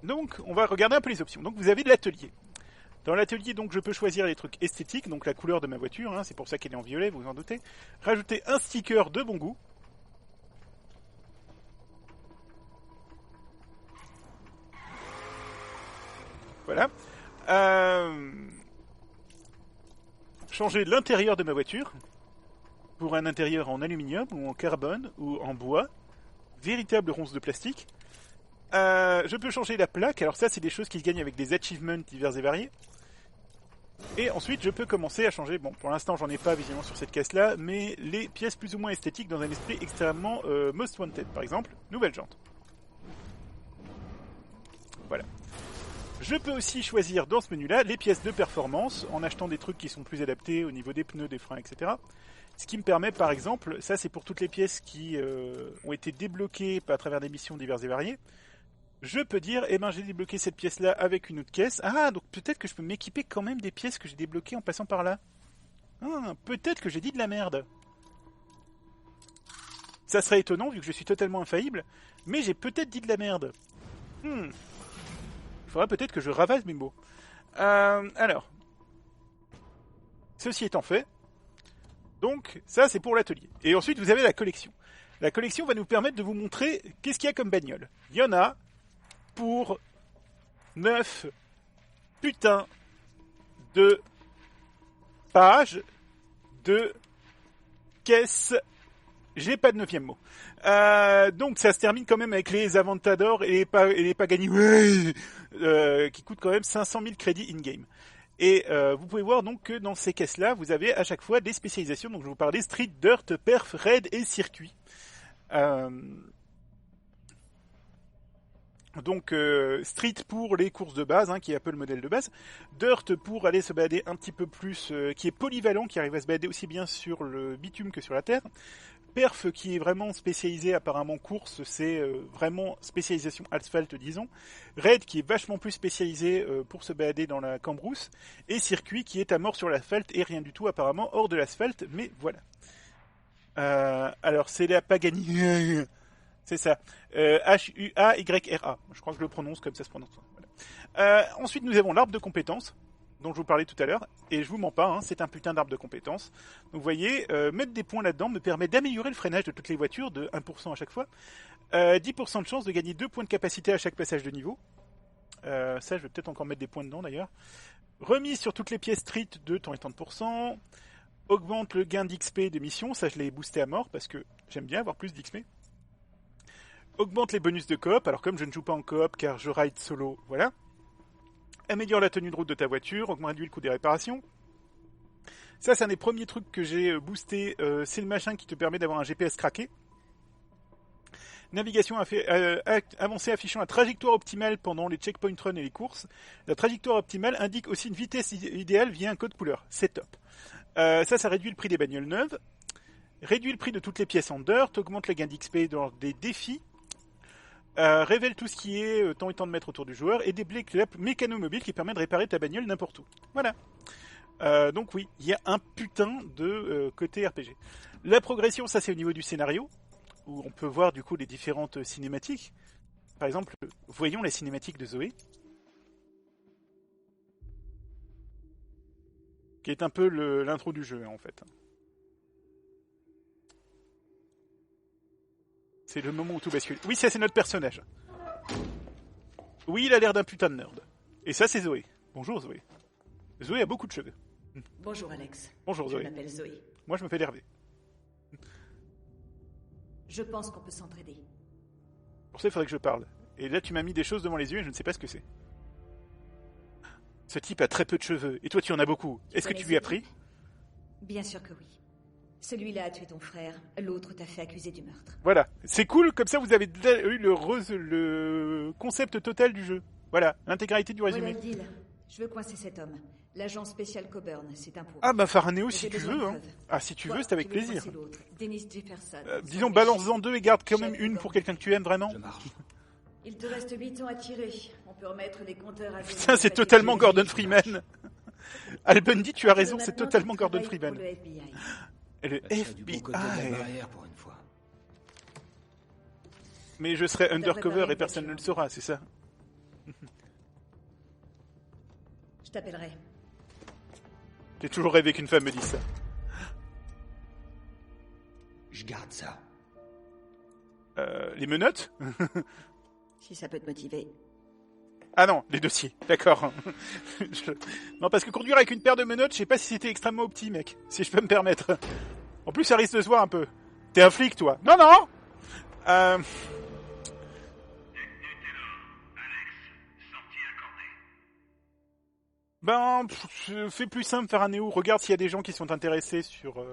donc, on va regarder un peu les options. Donc, vous avez de l'atelier. Dans l'atelier, donc, je peux choisir les trucs esthétiques, donc la couleur de ma voiture, c'est pour ça qu'elle est en violet, vous vous en doutez. Rajouter un sticker de bon goût. Voilà. Changer l'intérieur de ma voiture pour un intérieur en aluminium ou en carbone ou en bois. Véritable ronce de plastique. Je peux changer la plaque. Alors ça, c'est des choses qui se gagnent avec des achievements divers et variés. Et ensuite, je peux commencer à changer. Bon, pour l'instant, j'en ai pas visiblement sur cette caisse-là, mais les pièces plus ou moins esthétiques dans un esprit extrêmement Most Wanted. Par exemple, nouvelle jante. Voilà. Je peux aussi choisir dans ce menu-là les pièces de performance en achetant des trucs qui sont plus adaptés au niveau des pneus, des freins, etc. Ce qui me permet par exemple, ça c'est pour toutes les pièces qui ont été débloquées à travers des missions diverses et variées, je peux dire, eh ben j'ai débloqué cette pièce-là avec une autre caisse. Ah, donc peut-être que je peux m'équiper quand même des pièces que j'ai débloquées en passant par là. Ah, peut-être que j'ai dit de la merde. Ça serait étonnant vu que je suis totalement infaillible, mais j'ai peut-être dit de la merde. Il faudra peut-être que je ravase mes mots. Alors, ceci étant fait, donc ça c'est pour l'atelier. Et ensuite vous avez la collection. La collection va nous permettre de vous montrer qu'est-ce qu'il y a comme bagnole. Il y en a pour 9 putains de pages de caisses. J'ai pas de 9e mot. Donc ça se termine quand même avec les Aventador et les Pagani qui coûtent quand même 500 000 crédits in-game. Et vous pouvez voir donc que dans ces caisses-là, vous avez à chaque fois des spécialisations. Donc je vous parlais Street, Dirt, Perf, Raid et Circuit. Donc Street pour les courses de base, qui est un peu le modèle de base. Dirt pour aller se balader un petit peu plus, qui est polyvalent, qui arrive à se balader aussi bien sur le bitume que sur la terre. Perf qui est vraiment spécialisé apparemment course, c'est vraiment spécialisation asphalte disons. Raid qui est vachement plus spécialisé pour se balader dans la cambrousse. Et Circuit qui est à mort sur l'asphalte et rien du tout apparemment hors de l'asphalte, mais voilà. Alors c'est la Pagani... C'est ça. H-U-A-Y-R-A. Je crois que je le prononce comme ça se prononce. Voilà. Ensuite, nous avons l'arbre de compétences, dont je vous parlais tout à l'heure. Et je vous mens pas, c'est un putain d'arbre de compétences. Donc vous voyez, mettre des points là-dedans me permet d'améliorer le freinage de toutes les voitures de 1% à chaque fois. 10% de chance de gagner 2 points de capacité à chaque passage de niveau. Ça, je vais peut-être encore mettre des points dedans d'ailleurs. Remise sur toutes les pièces street de tant et tant de pourcents. Augmente le gain d'XP des missions. Ça, je l'ai boosté à mort parce que j'aime bien avoir plus d'XP. Augmente les bonus de coop, alors comme je ne joue pas en coop car je ride solo, voilà. Améliore la tenue de route de ta voiture, augmente le coût des réparations. Ça, c'est un des premiers trucs que j'ai boosté, c'est le machin qui te permet d'avoir un GPS craqué. Navigation avancée affichant la trajectoire optimale pendant les checkpoint run et les courses. La trajectoire optimale indique aussi une vitesse idéale via un code couleur, c'est top. Ça réduit le prix des bagnoles neuves. Réduit le prix de toutes les pièces en dirt, augmente le gain d'XP dans des défis. Révèle tout ce qui est temps et temps de mètres autour du joueur et débloque l'app mécano-mobile qui permet de réparer ta bagnole n'importe où. Voilà. Donc oui, il y a un putain de côté RPG. La progression, ça c'est au niveau du scénario, où on peut voir du coup les différentes cinématiques. Par exemple, voyons la cinématique de Zoé, qui est un peu l'intro du jeu en fait. C'est le moment où tout bascule. Oui, ça c'est notre personnage. Oui, il a l'air d'un putain de nerd. Et ça c'est Zoé. Bonjour Zoé. Zoé a beaucoup de cheveux. Bonjour Alex. Bonjour Zoé. Je m'appelle Zoé. Moi je m'appelle Hervé. Je pense qu'on peut s'entraider. Pour ça il faudrait que je parle. Et là tu m'as mis des choses devant les yeux et je ne sais pas ce que c'est. Ce type a très peu de cheveux. Et toi tu en as beaucoup. Est-ce que tu lui as pris ? Bien sûr que oui. Celui-là a tué ton frère, l'autre t'a fait accuser du meurtre. Voilà, c'est cool, comme ça vous avez eu le concept total du jeu. Voilà, l'intégralité du résumé. Voilà le deal. Je veux coincer cet homme. L'agent spécial Coburn, c'est un pour. Ah bah Faraneo si tu veux. Hein. Ah si tu veux, c'est avec plaisir. Dennis Jefferson. Disons balance-en 2 et garde quand même une pour quelqu'un que tu aimes vraiment. Je marche. Il te reste 8 ans à tirer. On peut remettre les compteurs à zéro. Ça c'est totalement Gordon Freeman. Al Bundy, tu as raison, c'est totalement Gordon Freeman. Et le FBI. Bon côté de la barrière pour une fois. Mais je serai undercover et personne ne le saura, c'est ça. Je t'appellerai. J'ai toujours rêvé qu'une femme me dise ça. Je garde ça. Les menottes? Si ça peut te motiver. Ah non, les dossiers, d'accord. Non, parce que conduire avec une paire de menottes, je sais pas si c'était extrêmement opti, mec. Si je peux me permettre. En plus, ça risque de se voir un peu. T'es un flic, toi. Non, non. Ben, fais plus simple, faire un néo. Regarde s'il y a des gens qui sont intéressés sur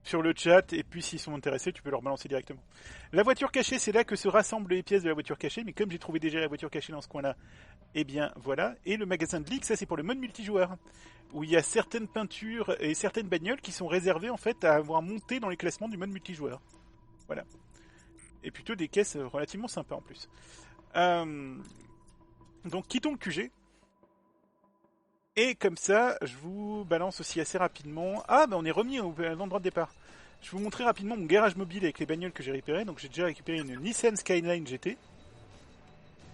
sur le chat, et puis s'ils sont intéressés, tu peux leur balancer directement. La voiture cachée, c'est là que se rassemblent les pièces de la voiture cachée, mais comme j'ai trouvé déjà la voiture cachée dans ce coin-là, eh bien voilà. Et le magasin de leaks, ça c'est pour le mode multijoueur, où il y a certaines peintures et certaines bagnoles qui sont réservées en fait à avoir monté dans les classements du mode multijoueur. Voilà. Et plutôt des caisses relativement sympas en plus. Donc quittons le QG. Et comme ça, je vous balance aussi assez rapidement... Ah, bah on est remis à l'endroit de départ. Je vais vous montrer rapidement mon garage mobile avec les bagnoles que j'ai récupérées. Donc j'ai déjà récupéré une Nissan Skyline GT.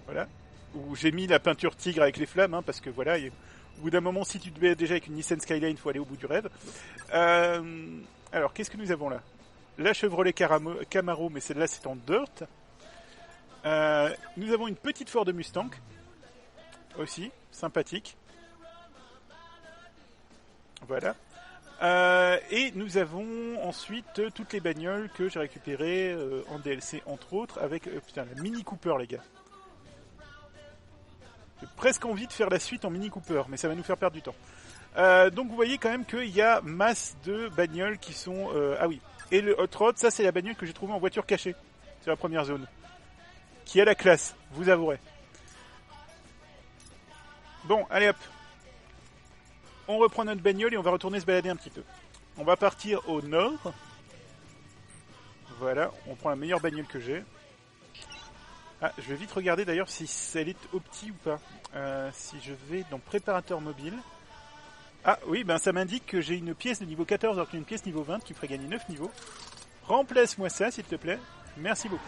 Voilà. Où j'ai mis la peinture tigre avec les flammes, hein, parce que voilà, au bout d'un moment, si tu te mets déjà avec une Nissan Skyline, il faut aller au bout du rêve. Alors, qu'est-ce que nous avons là? La Chevrolet Camaro, mais celle-là c'est en dirt. Nous avons une petite Ford Mustang. Aussi, sympathique. Voilà. Et nous avons ensuite toutes les bagnoles que j'ai récupérées en DLC, entre autres, avec putain, la Mini Cooper, les gars. J'ai presque envie de faire la suite en Mini Cooper, mais ça va nous faire perdre du temps. Donc vous voyez quand même qu'il y a masse de bagnoles qui sont... Ah oui, et le Hot Rod, ça c'est la bagnole que j'ai trouvée en voiture cachée. C'est la première zone. Qui a la classe, vous avouerez. Bon, allez hop. On reprend notre bagnole et on va retourner se balader un petit peu. On va partir au nord. Voilà, on prend la meilleure bagnole que j'ai. Ah, je vais vite regarder d'ailleurs si elle est opti ou pas. Si je vais dans préparateur mobile. Ah oui, ben ça m'indique que j'ai une pièce de niveau 14 alors qu'il y a une pièce niveau 20 qui ferait gagner 9 niveaux. Remplace-moi ça s'il te plaît. Merci beaucoup.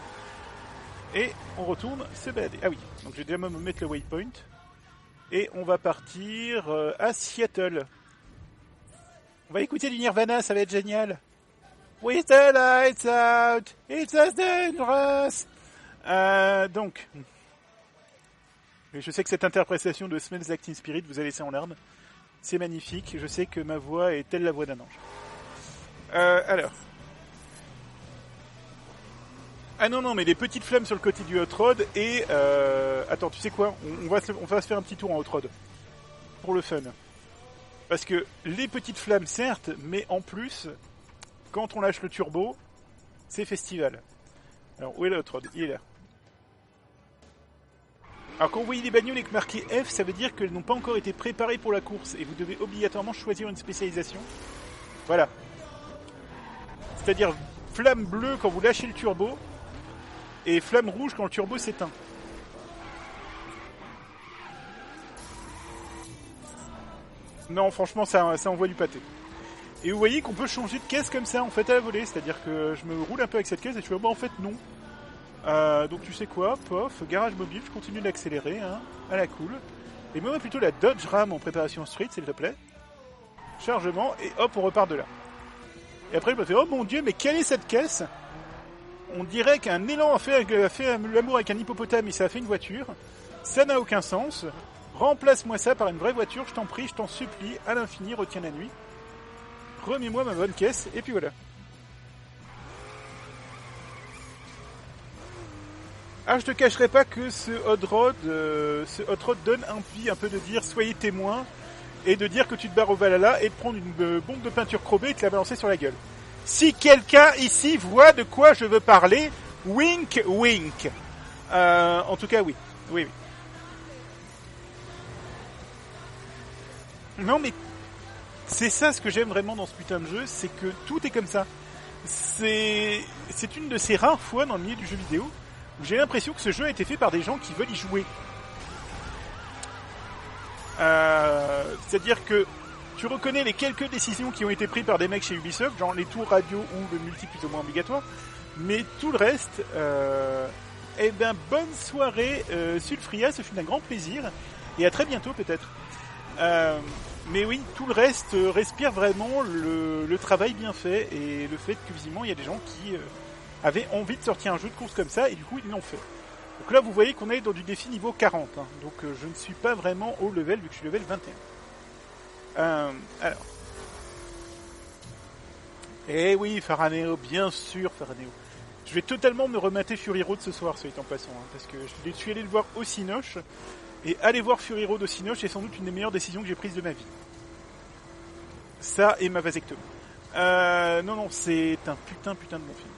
Et on retourne se balader. Ah oui, donc je vais déjà me mettre le waypoint. Et on va partir à Seattle. On va écouter du Nirvana, ça va être génial. With the lights out, it's as dangerous. Donc, je sais que cette interprétation de Smells Like Teen Spirit vous a laissé en larmes. C'est magnifique, je sais que ma voix est telle la voix d'un ange. Alors. Ah non, mais les petites flammes sur le côté du Hot Rod et... Attends, tu sais quoi, on va se faire un petit tour en Hot Rod. Pour le fun. Parce que les petites flammes, certes, mais en plus, quand on lâche le turbo, c'est festival. Alors, où est le Hot Rod? Il est là. Alors, quand vous voyez les bagnoles avec marqué F, ça veut dire qu'elles n'ont pas encore été préparées pour la course. Et vous devez obligatoirement choisir une spécialisation. Voilà. C'est-à-dire flamme bleue quand vous lâchez le turbo. Et flamme rouge quand le turbo s'éteint. Non, franchement, ça envoie du pâté. Et vous voyez qu'on peut changer de caisse comme ça, en fait, à la volée. C'est-à-dire que je me roule un peu avec cette caisse et je fais, bah, en fait, non. Donc, tu sais quoi, pof, garage mobile, je continue d'accélérer, hein, à la cool. Et moi, plutôt la Dodge Ram en préparation street, s'il te plaît. Chargement, et hop, on repart de là. Et après, je me fais, oh mon dieu, mais quelle est cette caisse? On dirait qu'un élan a fait l'amour avec un hippopotame et ça a fait une voiture. Ça n'a aucun sens. Remplace-moi ça par une vraie voiture, je t'en prie, je t'en supplie, à l'infini, retiens la nuit. Remets-moi ma bonne caisse, et puis voilà. Ah, je te cacherai pas que ce Hot Rod donne envie un peu de dire soyez témoin et de dire que tu te barres au Valhalla et de prendre une bombe de peinture chromée et de te la balancer sur la gueule. Si quelqu'un ici voit de quoi je veux parler, wink, wink. En tout cas, oui. Oui. Non, mais c'est ça ce que j'aime vraiment dans ce putain de jeu, c'est que tout est comme ça. C'est une de ces rares fois dans le milieu du jeu vidéo où j'ai l'impression que ce jeu a été fait par des gens qui veulent y jouer. C'est-à-dire que tu reconnais les quelques décisions qui ont été prises par des mecs chez Ubisoft, genre les tours radio ou le multi plus ou moins obligatoire, mais tout le reste, eh ben bonne soirée Sulfria, ce fut un grand plaisir, et à très bientôt peut-être. Mais oui, tout le reste respire vraiment le travail bien fait, et le fait que visiblement il y a des gens qui avaient envie de sortir un jeu de course comme ça, et du coup ils l'ont fait. Donc là vous voyez qu'on est dans du défi niveau 40, hein, donc je ne suis pas vraiment au level vu que je suis level 21. Alors. Eh oui, Faraneo, bien sûr, Faraneo. Je vais totalement me remater Fury Road ce soir, soit en passant, hein, parce que je suis allé le voir au Cinoche, et aller voir Fury Road au Cinoche est sans doute une des meilleures décisions que j'ai prises de ma vie. Ça et ma vasectomie. Non, c'est un putain de bon film.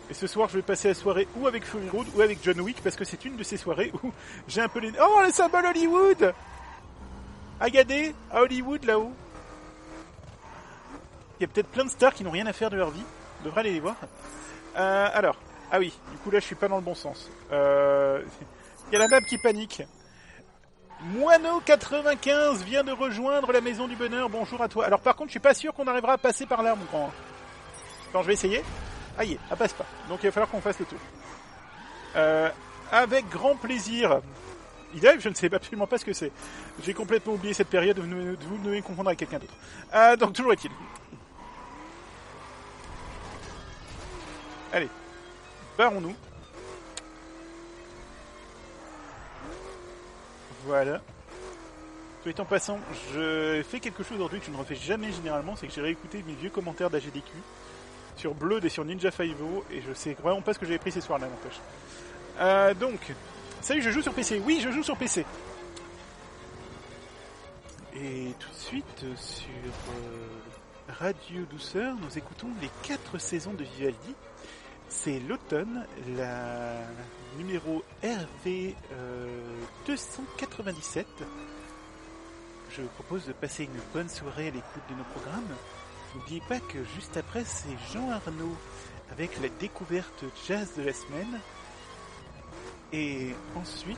Et ce soir, je vais passer la soirée ou avec Fury Road ou avec John Wick, parce que c'est une de ces soirées où j'ai un peu les... Oh, les symboles Hollywood! Regardez, à Hollywood, là-haut. Il y a peut-être plein de stars qui n'ont rien à faire de leur vie. On devrait aller les voir. Alors, ah oui, du coup là, je suis pas dans le bon sens. Il y a la map qui panique. Moineau95 vient de rejoindre la Maison du Bonheur. Bonjour à toi. Alors par contre, je suis pas sûr qu'on arrivera à passer par là, mon grand. Attends, je vais essayer. Ah, elle passe pas. Donc il va falloir qu'on fasse le tour. Avec grand plaisir. Idem, je ne sais absolument pas ce que c'est. J'ai complètement oublié cette période où vous devez confondre avec quelqu'un d'autre. Donc toujours est-il. Allez. Barrons-nous. Voilà. Tout en passant, je fais quelque chose aujourd'hui que je ne refais jamais généralement, c'est que j'ai réécouté mes vieux commentaires d'AGDQ sur Blood et sur Ninja 5.0 et je sais vraiment pas ce que j'avais pris ces soirs-là, n'empêche. Donc, salut, je joue sur PC. Oui, je joue sur PC. Et tout de suite, sur Radio Douceur, nous écoutons les 4 saisons de Vivaldi. C'est l'automne, la numéro RV 297. Je vous propose de passer une bonne soirée à l'écoute de nos programmes. N'oubliez pas que juste après, c'est Jean Arnaud avec la découverte jazz de la semaine. Et ensuite,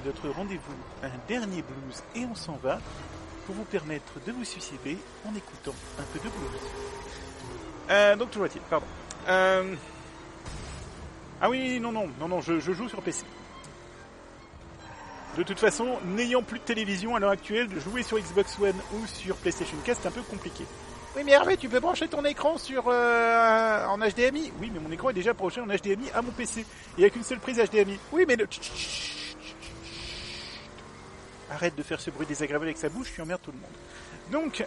notre rendez-vous, un dernier blues et on s'en va pour vous permettre de vous suicider en écoutant un peu de blues. Donc, toujours est-il, pardon. Ah oui, non, je joue sur PC. De toute façon, n'ayant plus de télévision à l'heure actuelle, de jouer sur Xbox One ou sur PlayStation 4, c'est un peu compliqué. Oui, mais Hervé, tu peux brancher ton écran sur en HDMI. Oui, mais mon écran est déjà branché en HDMI à mon PC. Il n'y a qu'une seule prise HDMI. Oui, mais... Arrête de faire ce bruit désagréable avec sa bouche, tu emmerdes tout le monde. Donc,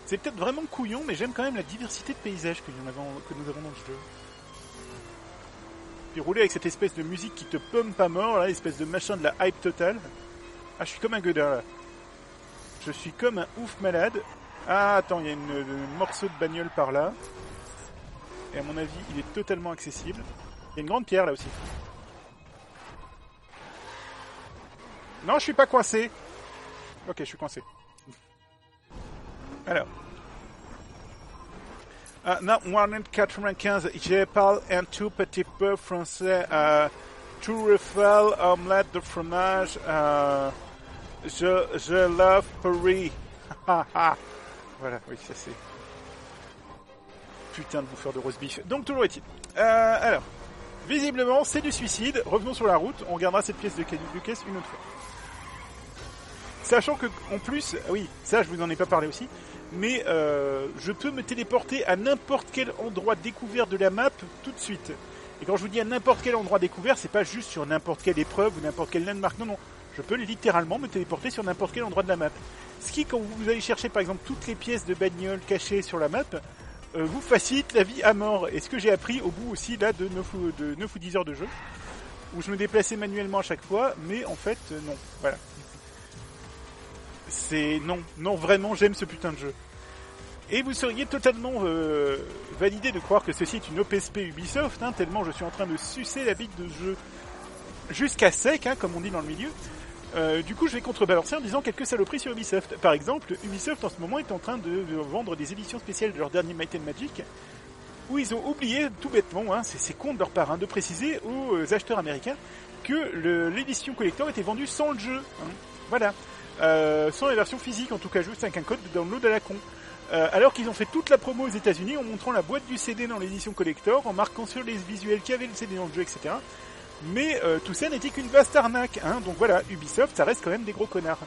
c'est peut-être vraiment couillon, mais j'aime quand même la diversité de paysages que nous avons dans le jeu. Puis rouler avec cette espèce de musique qui te pomme pas mort, là, espèce de machin de la hype totale. Ah, je suis comme un gueudin, là. Je suis comme un ouf malade. Ah, attends, il y a un morceau de bagnole par là. Et à mon avis, il est totalement accessible. Il y a une grande pierre, là aussi. Non, je suis pas coincé. Ok, je suis coincé. Alors. Non, 195, je parle un tout petit peu français. Tout Eiffel, omelette de fromage. Je love Paris. Voilà, oui, ça c'est... Putain de bouffeur de roast beef. Donc, toujours est-il. Alors, visiblement, c'est du suicide. Revenons sur la route. On regardera cette pièce de caisse une autre fois. Sachant que, en plus, oui, ça je vous en ai pas parlé aussi, mais je peux me téléporter à n'importe quel endroit découvert de la map tout de suite. Et quand je vous dis à n'importe quel endroit découvert, c'est pas juste sur n'importe quelle épreuve ou n'importe quelle landmark, non. Je peux littéralement me téléporter sur n'importe quel endroit de la map. Ce qui, quand vous allez chercher par exemple toutes les pièces de bagnole cachées sur la map, vous facilite la vie à mort. Et ce que j'ai appris au bout aussi là de 9 ou 10 heures de jeu, où je me déplaçais manuellement à chaque fois, mais en fait, non. Voilà. C'est... Non, vraiment, j'aime ce putain de jeu. Et vous seriez totalement validé de croire que ceci est une OPSP Ubisoft, hein, tellement je suis en train de sucer la bite de ce jeu jusqu'à sec, hein, comme on dit dans le milieu. Du coup, je vais contrebalancer en disant quelques saloperies sur Ubisoft. Par exemple, Ubisoft en ce moment est en train de vendre des éditions spéciales de leur dernier Might & Magic, où ils ont oublié, tout bêtement, hein, c'est con de leur part, hein, de préciser aux acheteurs américains que l'édition collector était vendue sans le jeu. Hein. Voilà. Sans la version physique, en tout cas juste avec un code de download à la con. Alors qu'ils ont fait toute la promo aux États-Unis en montrant la boîte du CD dans l'édition collector, en marquant sur les visuels qu'il y avait le CD dans le jeu, etc. Mais tout ça n'était qu'une vaste arnaque, hein. Donc voilà, Ubisoft, ça reste quand même des gros connards.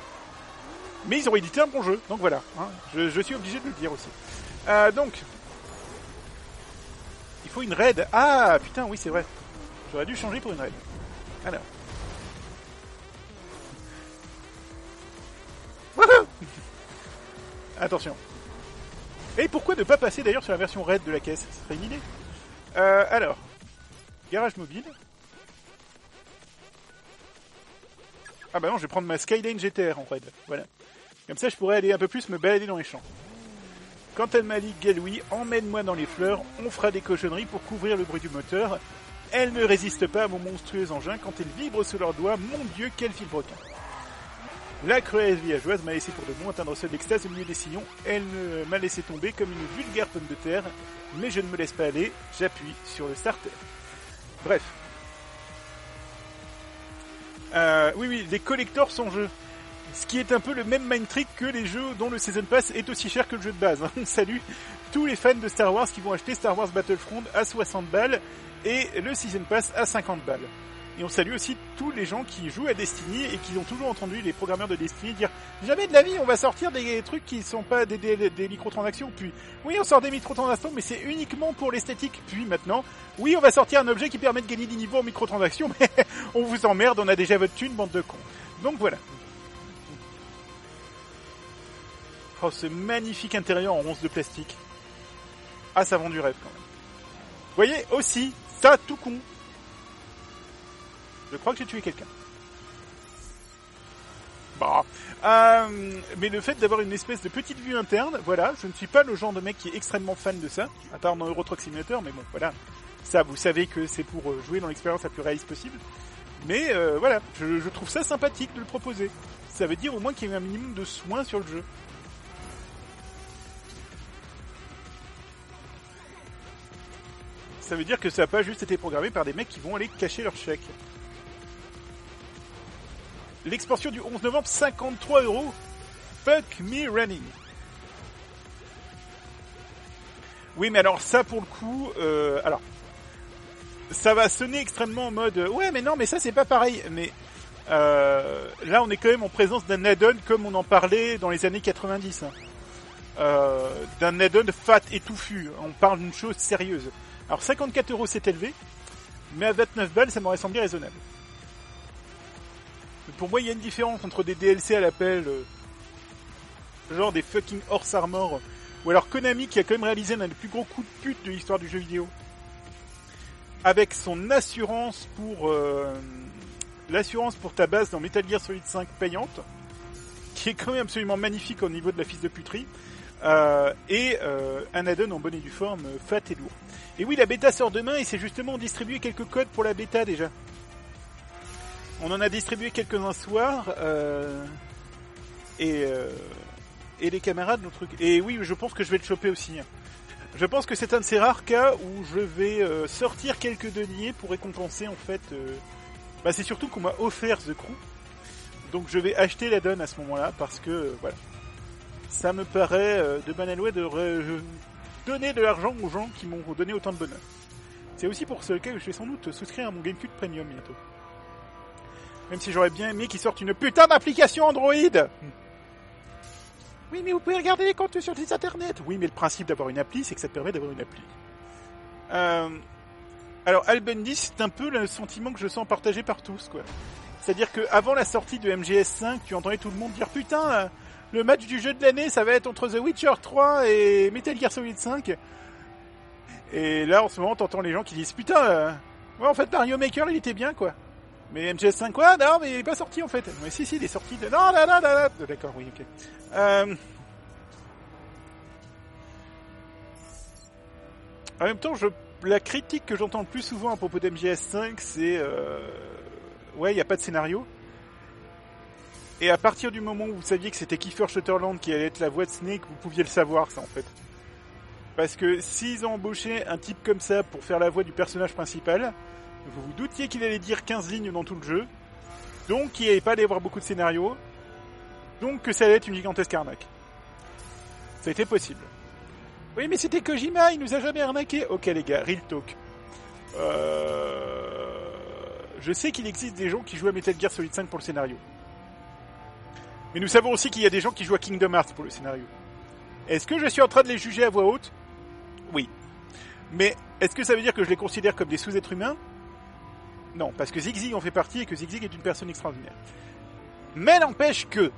Mais ils ont édité un bon jeu, donc voilà, hein. Je suis obligé de le dire aussi. Donc, il faut une raid. Ah, putain, oui, c'est vrai. J'aurais dû changer pour une raid. Alors. Attention. Et pourquoi ne pas passer d'ailleurs sur la version raid de la caisse? Ce serait une idée. Alors. Garage mobile. Ah bah non, je vais prendre ma Skyline GTR en raid. Voilà. Comme ça, je pourrais aller un peu plus me balader dans les champs. Quant à Malik Galoui, emmène-moi dans les fleurs, on fera des cochonneries pour couvrir le bruit du moteur. Elle ne résiste pas à mon monstrueux engin quand elle vibre sous leurs doigts. Mon Dieu, quel vilebrequin. La cruelle villageoise m'a laissé pour de bon atteindre seul l'extase au milieu des sillons. Elle m'a laissé tomber comme une vulgaire pomme de terre. Mais je ne me laisse pas aller, j'appuie sur le starter. Bref. Oui, les collectors sont jeux. Ce qui est un peu le même mind trick que les jeux dont le Season Pass est aussi cher que le jeu de base. On salue tous les fans de Star Wars qui vont acheter Star Wars Battlefront à 60 balles et le Season Pass à 50 balles. Et on salue aussi tous les gens qui jouent à Destiny et qui ont toujours entendu les programmeurs de Destiny dire « Jamais de la vie, on va sortir des trucs qui ne sont pas des microtransactions. » Puis « Oui, on sort des microtransactions, mais c'est uniquement pour l'esthétique. » Puis maintenant « Oui, on va sortir un objet qui permet de gagner des niveaux en microtransactions, mais on vous emmerde, on a déjà votre thune, bande de cons. » Donc voilà. Oh, ce magnifique intérieur en ronces de plastique. Ah, ça vend du rêve quand même. Vous voyez, aussi, ça tout con. Je crois que j'ai tué quelqu'un. Bah. Mais le fait d'avoir une espèce de petite vue interne, voilà, je ne suis pas le genre de mec qui est extrêmement fan de ça, à part dans Euro Truck Simulator, mais bon, voilà. Ça, vous savez que c'est pour jouer dans l'expérience la plus réaliste possible. Mais voilà, je trouve ça sympathique de le proposer. Ça veut dire au moins qu'il y a un minimum de soin sur le jeu. Ça veut dire que ça n'a pas juste été programmé par des mecs qui vont aller cacher leur chèque. L'expansion du 11 novembre, 53€. Fuck me running. Oui, mais alors ça, pour le coup... alors, ça va sonner extrêmement en mode... ouais, mais non, mais ça, c'est pas pareil. Mais là, on est quand même en présence d'un add-on comme on en parlait dans les années 90. D'un add-on fat et touffu. On parle d'une chose sérieuse. Alors 54€, c'est élevé, mais à 29 balles, ça m'aurait semblé raisonnable. Pour moi, il y a une différence entre des DLC à l'appel, genre des fucking Horse Armor, ou alors Konami qui a quand même réalisé un des plus gros coups de pute de l'histoire du jeu vidéo, avec son assurance pour l'assurance pour ta base dans Metal Gear Solid 5 payante, qui est quand même absolument magnifique au niveau de la fils de puterie. Et un add-on en bonne et due forme, fat et lourd. Et oui, la bêta sort demain et c'est justement distribué quelques codes pour la bêta déjà. On en a distribué quelques-uns ce soir et les camarades, le truc. Et oui, je pense que je vais le choper aussi. Je pense que c'est un de ces rares cas où je vais sortir quelques deniers pour récompenser en fait. Bah, c'est surtout qu'on m'a offert The Crew, donc je vais acheter l'add-on à ce moment-là parce que voilà. Ça me paraît de banal way de donner de l'argent aux gens qui m'ont donné autant de bonheur. C'est aussi pour ce cas que je vais sans doute souscrire à mon GameCube Premium bientôt. Même si j'aurais bien aimé qu'ils sortent une putain d'application Android. Oui, mais vous pouvez regarder les contenus sur les internets. Oui, mais le principe d'avoir une appli, c'est que ça te permet d'avoir une appli. Alors, Al Bundy, c'est un peu le sentiment que je sens partagé par tous, quoi. C'est-à-dire qu'avant la sortie de MGS5, tu entendais tout le monde dire « Putain, le match du jeu de l'année, ça va être entre The Witcher 3 et Metal Gear Solid 5. » Et là, en ce moment, t'entends les gens qui disent « Putain, ouais, en fait, Mario Maker, il était bien, quoi. » Mais MGS5, quoi? Non, mais il est pas sorti, en fait. Mais si, il est sorti de... Non, là. D'accord, oui, ok. En même temps, la critique que j'entends le plus souvent à propos d'MGS5, c'est... Ouais, il n'y a pas de scénario. Et à partir du moment où vous saviez que c'était Kiefer Sutherland qui allait être la voix de Snake, vous pouviez le savoir, ça, en fait. Parce que s'ils ont embauché un type comme ça pour faire la voix du personnage principal, vous vous doutiez qu'il allait dire 15 lignes dans tout le jeu, donc qu'il n'allait pas aller avoir beaucoup de scénarios, donc que ça allait être une gigantesque arnaque. Ça a été possible. Oui, mais c'était Kojima, il nous a jamais arnaqué. Ok les gars, real talk. Je sais qu'il existe des gens qui jouent à Metal Gear Solid 5 pour le scénario. Mais nous savons aussi qu'il y a des gens qui jouent à Kingdom Hearts pour le scénario. Est-ce que je suis en train de les juger à voix haute? Oui. Mais est-ce que ça veut dire que je les considère comme des sous-êtres humains? Non, parce que Zigzig en fait partie et que Zigzig est une personne extraordinaire. Mais n'empêche que...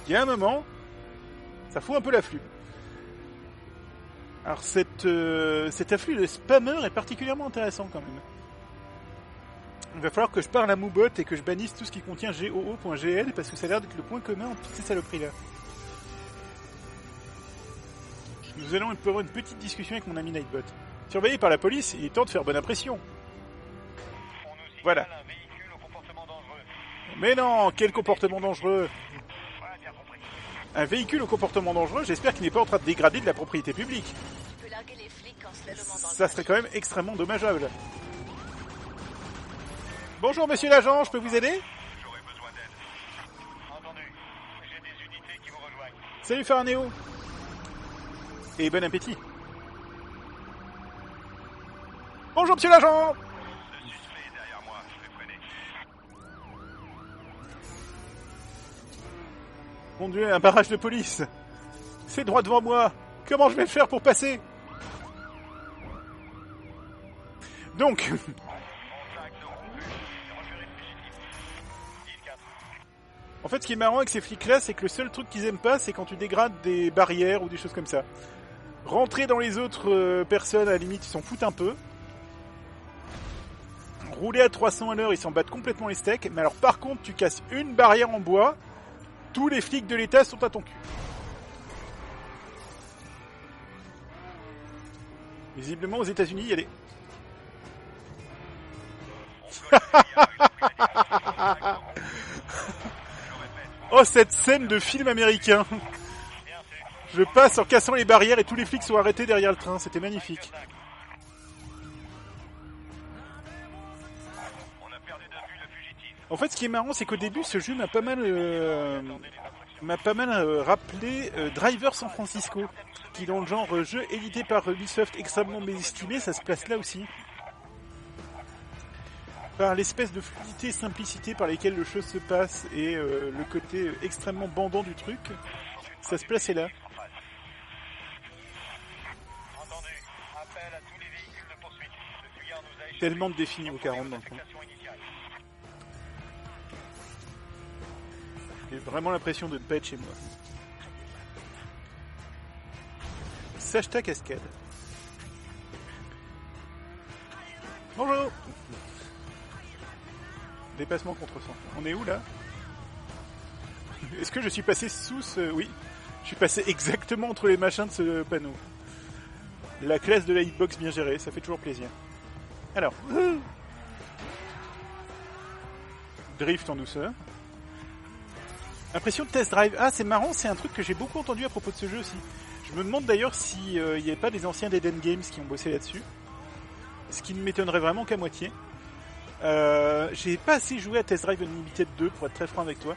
il y a un moment, ça fout un peu la flûte. Alors cet afflux de spammers est particulièrement intéressant quand même. Il va falloir que je parle à Moobot et que je bannisse tout ce qui contient goo.gl parce que ça a l'air d'être le point commun entre toutes ces saloperies là. Nous allons avoir une petite discussion avec mon ami Nightbot. Surveillé par la police, il est temps de faire bonne impression. Voilà. Mais non, quel comportement dangereux! Un véhicule au comportement dangereux, j'espère qu'il n'est pas en train de dégrader de la propriété publique. Tu peux larguer les flics en slalomant dans le Ça serait quand même extrêmement dommageable. Bonjour monsieur l'agent, je peux vous aider? J'aurais besoin d'aide. Entendu. J'ai des unités qui vous rejoignent. Salut Farnéo. Et bon appétit. Bonjour monsieur l'agent. Le suspect est derrière moi. Je vais freiner. Mon Dieu, un barrage de police. C'est droit devant moi. Comment je vais faire pour passer? Donc... En fait, ce qui est marrant avec ces flics-là, c'est que le seul truc qu'ils aiment pas, c'est quand tu dégrades des barrières ou des choses comme ça. Rentrer dans les autres personnes, à la limite, ils s'en foutent un peu. Rouler à 300 à l'heure, ils s'en battent complètement les steaks. Mais alors, par contre, tu casses une barrière en bois, tous les flics de l'État sont à ton cul. Visiblement, aux États-Unis, il y a des... Oh, cette scène de film américain. Je passe en cassant les barrières et tous les flics sont arrêtés derrière le train. C'était magnifique. En fait, ce qui est marrant, c'est qu'au début, ce jeu m'a pas mal rappelé Driver San Francisco, qui dans le genre jeu édité par Ubisoft extrêmement mésestimé, ça se place là aussi. Par l'espèce de fluidité et simplicité par lesquelles le jeu se passe et le côté extrêmement bandant du truc, ça se plaçait là. Tellement de défis niveau 40 dans le coin. J'ai vraiment l'impression de ne pas être chez moi. Sache ta cascade. Bonjour. Dépassement contresens. On est où là? Est-ce que je suis passé sous ce... Oui. Je suis passé exactement entre les machins de ce panneau. La classe de la hitbox bien gérée, ça fait toujours plaisir. Alors. Drift en douceur. Impression de test drive. Ah, c'est marrant, c'est un truc que j'ai beaucoup entendu à propos de ce jeu aussi. Je me demande d'ailleurs s'il n'y avait pas des anciens d'Eden Games qui ont bossé là-dessus. Ce qui ne m'étonnerait vraiment qu'à moitié. J'ai pas assez joué à Test Drive Unlimited 2 pour être très franc avec toi.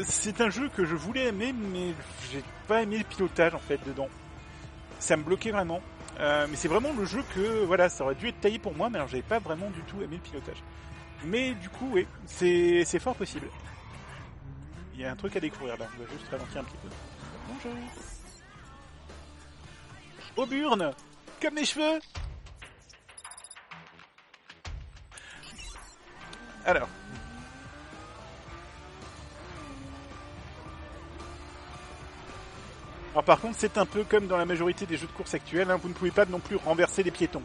C'est un jeu que je voulais aimer, mais j'ai pas aimé le pilotage en fait dedans. Ça me bloquait vraiment. Mais c'est vraiment le jeu que voilà, ça aurait dû être taillé pour moi, mais alors j'avais pas vraiment du tout aimé le pilotage. Mais du coup, oui, c'est fort possible. Il y a un truc à découvrir là. On va juste ralentir un petit peu. Bonjour. Auburn, comme mes cheveux. Alors. Alors par contre, c'est un peu comme dans la majorité des jeux de course actuels, hein, vous ne pouvez pas non plus renverser les piétons.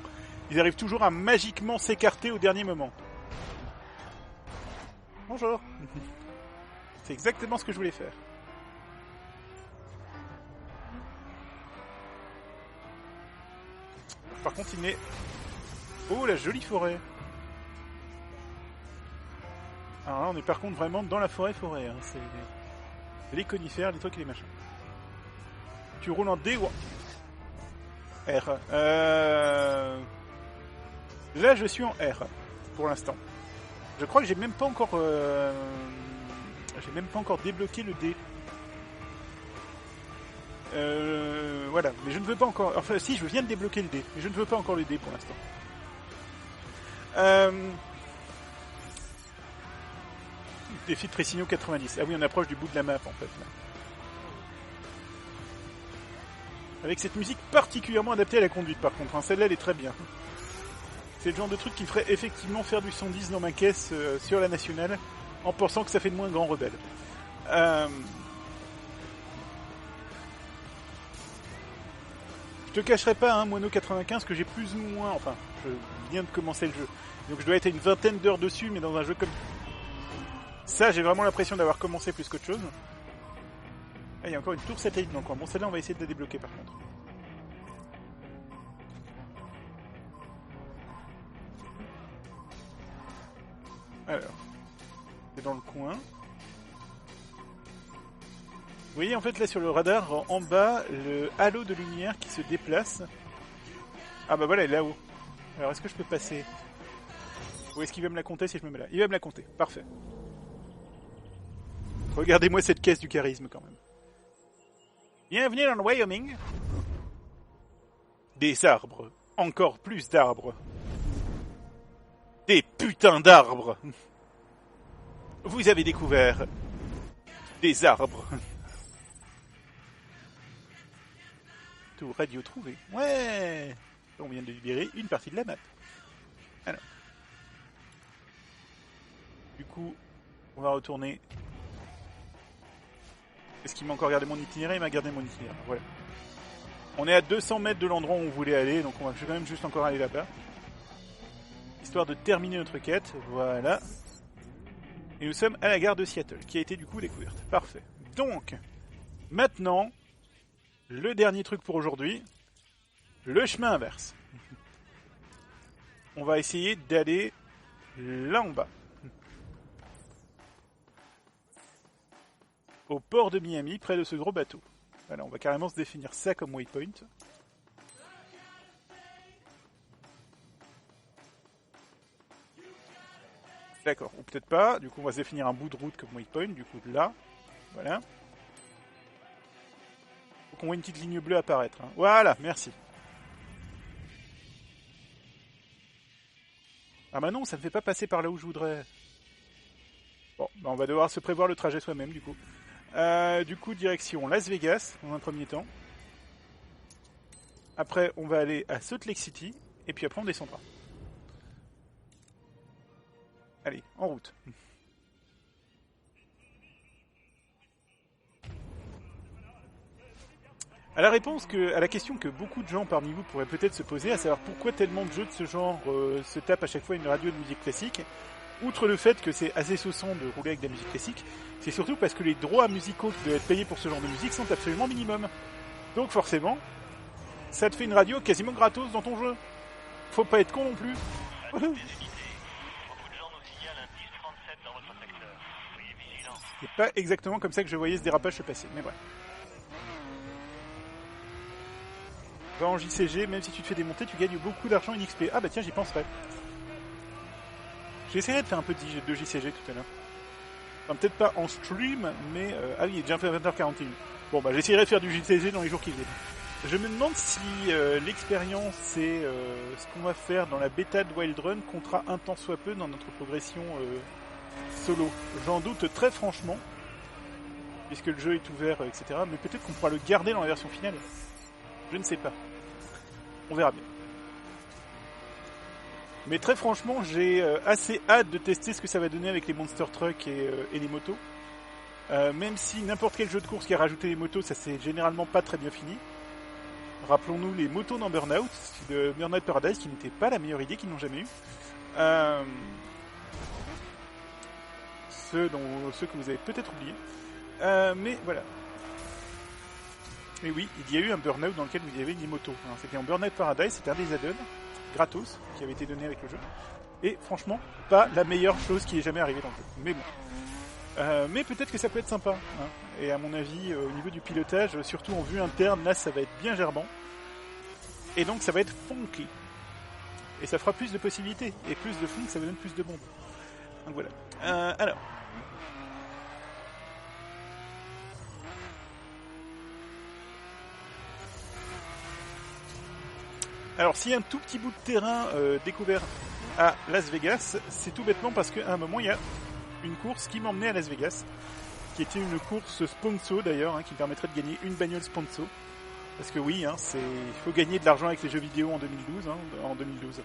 Ils arrivent toujours à magiquement s'écarter au dernier moment. Bonjour. C'est exactement ce que je voulais faire. Par contre, il met... Oh, la jolie forêt. Alors là, on est par contre vraiment dans la forêt. Hein. C'est les conifères, les trucs et les machins. Tu roules en D ou en R. Là, je suis en R pour l'instant. Je crois que j'ai même pas encore débloqué le D. Voilà, mais je ne veux pas encore... Enfin, si, je viens de débloquer le D, mais je ne veux pas encore le D pour l'instant. Défi de Tressigno 90. Ah oui, on approche du bout de la map, en fait. Là. Avec cette musique particulièrement adaptée à la conduite, par contre. Hein. Celle-là, elle est très bien. C'est le genre de truc qui ferait effectivement faire du 110 dans ma caisse sur la nationale, en pensant que ça fait de moi un grand rebelle. Je te cacherai pas, hein, Mono 95, que j'ai plus ou moins... Enfin, vient de commencer le jeu. Donc je dois être à une vingtaine d'heures dessus, mais dans un jeu comme ça, j'ai vraiment l'impression d'avoir commencé plus qu'autre chose. Ah, il y a encore une tour satellite dans le coin. Bon, celle-là, on va essayer de la débloquer par contre. Alors, c'est dans le coin. Vous voyez en fait là sur le radar, en bas, le halo de lumière qui se déplace. Ah bah voilà, il est là-haut. Alors est-ce que je peux passer? Ou est-ce qu'il va me la compter si je me mets là? Il va me la compter, parfait. Regardez-moi cette caisse du charisme quand même. Bienvenue dans le Wyoming. Des arbres. Encore plus d'arbres. Des putains d'arbres. Vous avez découvert des arbres. Tout radio trouvé. Ouais. On vient de libérer une partie de la map. Alors. Du coup, on va retourner. Est-ce qu'il m'a encore gardé mon itinéraire? Il m'a gardé mon itinéraire. Voilà. On est à 200 mètres de l'endroit où on voulait aller, donc je vais quand même juste encore aller là-bas. Histoire de terminer notre quête. Voilà. Et nous sommes à la gare de Seattle, qui a été du coup découverte. Parfait. Donc, maintenant, le dernier truc pour aujourd'hui, le chemin inverse. On va essayer d'aller là en bas. Au port de Miami, près de ce gros bateau. Voilà, on va carrément se définir ça comme waypoint. D'accord, ou peut-être pas. Du coup, on va se définir un bout de route comme waypoint. Du coup, de là. Voilà. Faut qu'on voit une petite ligne bleue apparaître. Hein. Voilà, merci. Ah bah non, ça ne fait pas passer par là où je voudrais. Bon, bah on va devoir se prévoir le trajet soi-même, du coup. Direction Las Vegas, dans un premier temps. Après, on va aller à Salt Lake City. Et puis après, on descendra. Allez, en route. À la question que beaucoup de gens parmi vous pourraient peut-être se poser, à savoir pourquoi tellement de jeux de ce genre se tapent à chaque fois une radio de musique classique, outre le fait que c'est assez sauçant de rouler avec de la musique classique, c'est surtout parce que les droits musicaux qui doivent être payés pour ce genre de musique sont absolument minimum. Donc forcément, ça te fait une radio quasiment gratos dans ton jeu. Faut pas être con non plus. Beaucoup de gens nous signalent un 10-37 dans votre secteur. Soyez vigilants. C'est pas exactement comme ça que je voyais ce dérapage se passer, mais voilà. Va en JCG, même si tu te fais démonter, tu gagnes beaucoup d'argent en XP. Ah bah tiens, j'y penserai. J'essaierai de faire un peu de JCG tout à l'heure. Enfin, peut-être pas en stream, mais... Ah oui, Jump Adventure 41. Bon bah j'essaierai de faire du JCG dans les jours qui viennent. Je me demande si l'expérience c'est ce qu'on va faire dans la bêta de Wild Run comptera un tant soit peu dans notre progression solo. J'en doute très franchement, puisque le jeu est ouvert, etc. Mais peut-être qu'on pourra le garder dans la version finale. Je ne sais pas. On verra bien. Mais très franchement, j'ai assez hâte de tester ce que ça va donner avec les Monster Truck et les motos. Même si n'importe quel jeu de course qui a rajouté les motos, ça s'est généralement pas très bien fini. Rappelons-nous les motos dans Burnout, de Burnout Paradise, qui n'était pas la meilleure idée qu'ils n'ont jamais eue. Ceux que vous avez peut-être oubliés. Mais voilà. Et oui, il y a eu un Burnout dans lequel vous y avait des motos. C'était en Burnout Paradise, c'était un des add-ons gratos qui avait été donné avec le jeu. Et franchement, pas la meilleure chose qui est jamais arrivée dans le jeu. Mais bon. Mais peut-être que ça peut être sympa. Hein. Et à mon avis, au niveau du pilotage, surtout en vue interne, là ça va être bien gerbant. Et donc ça va être funky. Et ça fera plus de possibilités. Et plus de funk, ça vous donne plus de bombes. Donc voilà. Alors. Alors, s'il y a un tout petit bout de terrain découvert à Las Vegas, c'est tout bêtement parce qu'à un moment, il y a une course qui m'emmenait à Las Vegas, qui était une course sponsor d'ailleurs, hein, qui permettrait de gagner une bagnole sponsor. Parce que oui, hein, il faut gagner de l'argent avec les jeux vidéo en 2012. Hein, en 2012.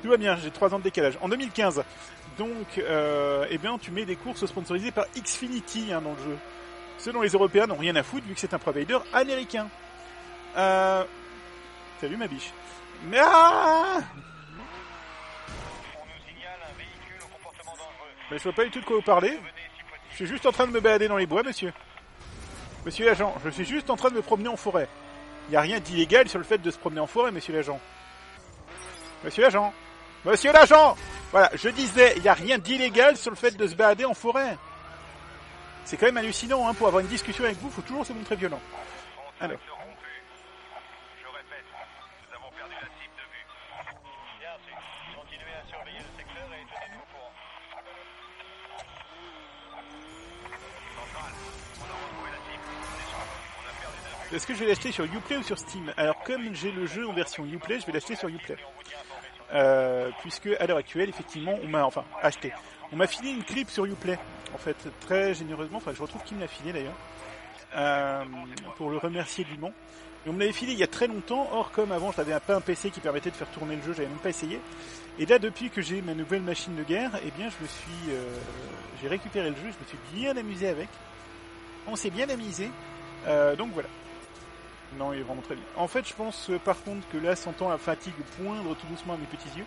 Tout va bien, j'ai 3 ans de décalage. En 2015, donc, eh bien, tu mets des courses sponsorisées par Xfinity hein, dans le jeu. Ceux dont les Européens n'ont rien à foutre vu que c'est un provider américain. Salut ma biche. Mais Mais je vois pas du tout de quoi vous parlez. Je suis juste en train de me balader dans les bois, monsieur. Monsieur l'agent, je suis juste en train de me promener en forêt. Il n'y a rien d'illégal sur le fait de se promener en forêt, monsieur l'agent. Monsieur l'agent. Monsieur l'agent. Voilà, je disais, il n'y a rien d'illégal sur le fait de se balader en forêt. C'est quand même hallucinant, hein, pour avoir une discussion avec vous, il faut toujours se montrer violent. Alors. Je répète, nous avons perdu la cible de vue. Bien sûr. Continuez à surveiller le secteur et tenez-nous au courant. Central, on a retrouvé la cible. On a perdu de vue. Est-ce que je vais l'acheter sur Uplay ou sur Steam? Alors, comme j'ai le jeu en version Uplay, je vais l'acheter sur Uplay. Puisque, à l'heure actuelle, effectivement, on m'a, enfin, acheté. On m'a filé une clip sur Uplay, en fait, très généreusement. Enfin, je retrouve qui me l'a filé, d'ailleurs. Pour le remercier dûment. Et on me l'avait filé il y a très longtemps. Or, comme avant, je n'avais pas un PC qui permettait de faire tourner le jeu, j'avais même pas essayé. Et là, depuis que j'ai ma nouvelle machine de guerre, eh bien, j'ai récupéré le jeu, je me suis bien amusé avec. On s'est bien amusé. Donc voilà. Non, il est vraiment très bien. En fait, je pense par contre que là, sentant la fatigue poindre tout doucement à mes petits yeux,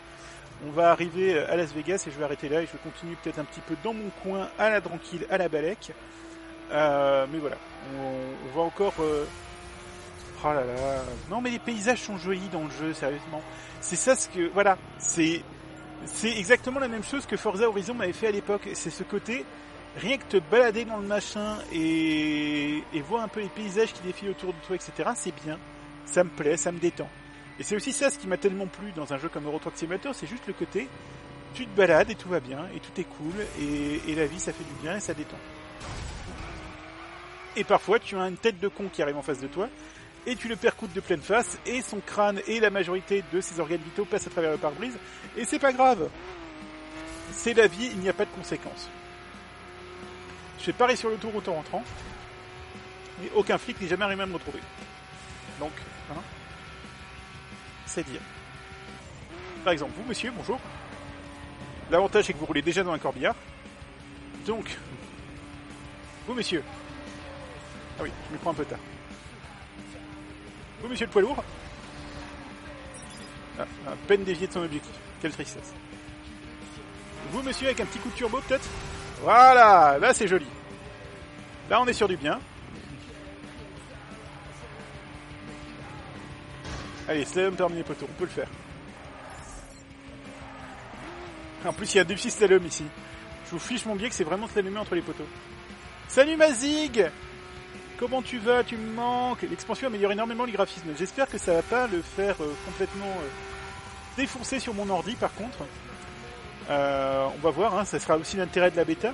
on va arriver à Las Vegas et je vais arrêter là et je vais continuer peut-être un petit peu dans mon coin, à la tranquille, à la balèque. Mais voilà, on va encore... Oh là là... Non mais les paysages sont jolis dans le jeu, sérieusement. C'est ça ce que... Voilà, c'est exactement la même chose que Forza Horizon m'avait fait à l'époque. C'est ce côté... Rien que te balader dans le machin et voir un peu les paysages qui défilent autour de toi, etc., c'est bien. Ça me plaît, ça me détend. Et c'est aussi ça ce qui m'a tellement plu dans un jeu comme Euro Truck Simulator, c'est juste le côté, tu te balades et tout va bien, et tout est cool, et la vie ça fait du bien et ça détend. Et parfois tu as une tête de con qui arrive en face de toi, et tu le percutes de pleine face, et son crâne et la majorité de ses organes vitaux passent à travers le pare-brise, et c'est pas grave. C'est la vie, il n'y a pas de conséquences. Je fais pareil sur l'autoroute en rentrant. Et aucun flic n'est jamais arrivé à me retrouver. Donc, hein, c'est dire. Par exemple, vous, monsieur, bonjour. L'avantage, c'est que vous roulez déjà dans un corbillard. Donc, vous, monsieur. Ah oui, je me prends un peu tard. Vous, monsieur le poids lourd. Ah, à peine dévié de son objectif. Quelle tristesse. Vous, monsieur, avec un petit coup de turbo, peut-être. Voilà, là c'est joli. Là on est sur du bien. Allez, slalom terminé poteau, on peut le faire. En plus il y a un défi slalom ici. Je vous fiche mon biais que c'est vraiment slalomé entre les poteaux. Salut Mazig! Comment tu vas? Tu me manques. L'expansion améliore énormément le graphisme. J'espère que ça va pas le faire complètement défoncer sur mon ordi par contre. On va voir, hein, ça sera aussi l'intérêt de la bêta.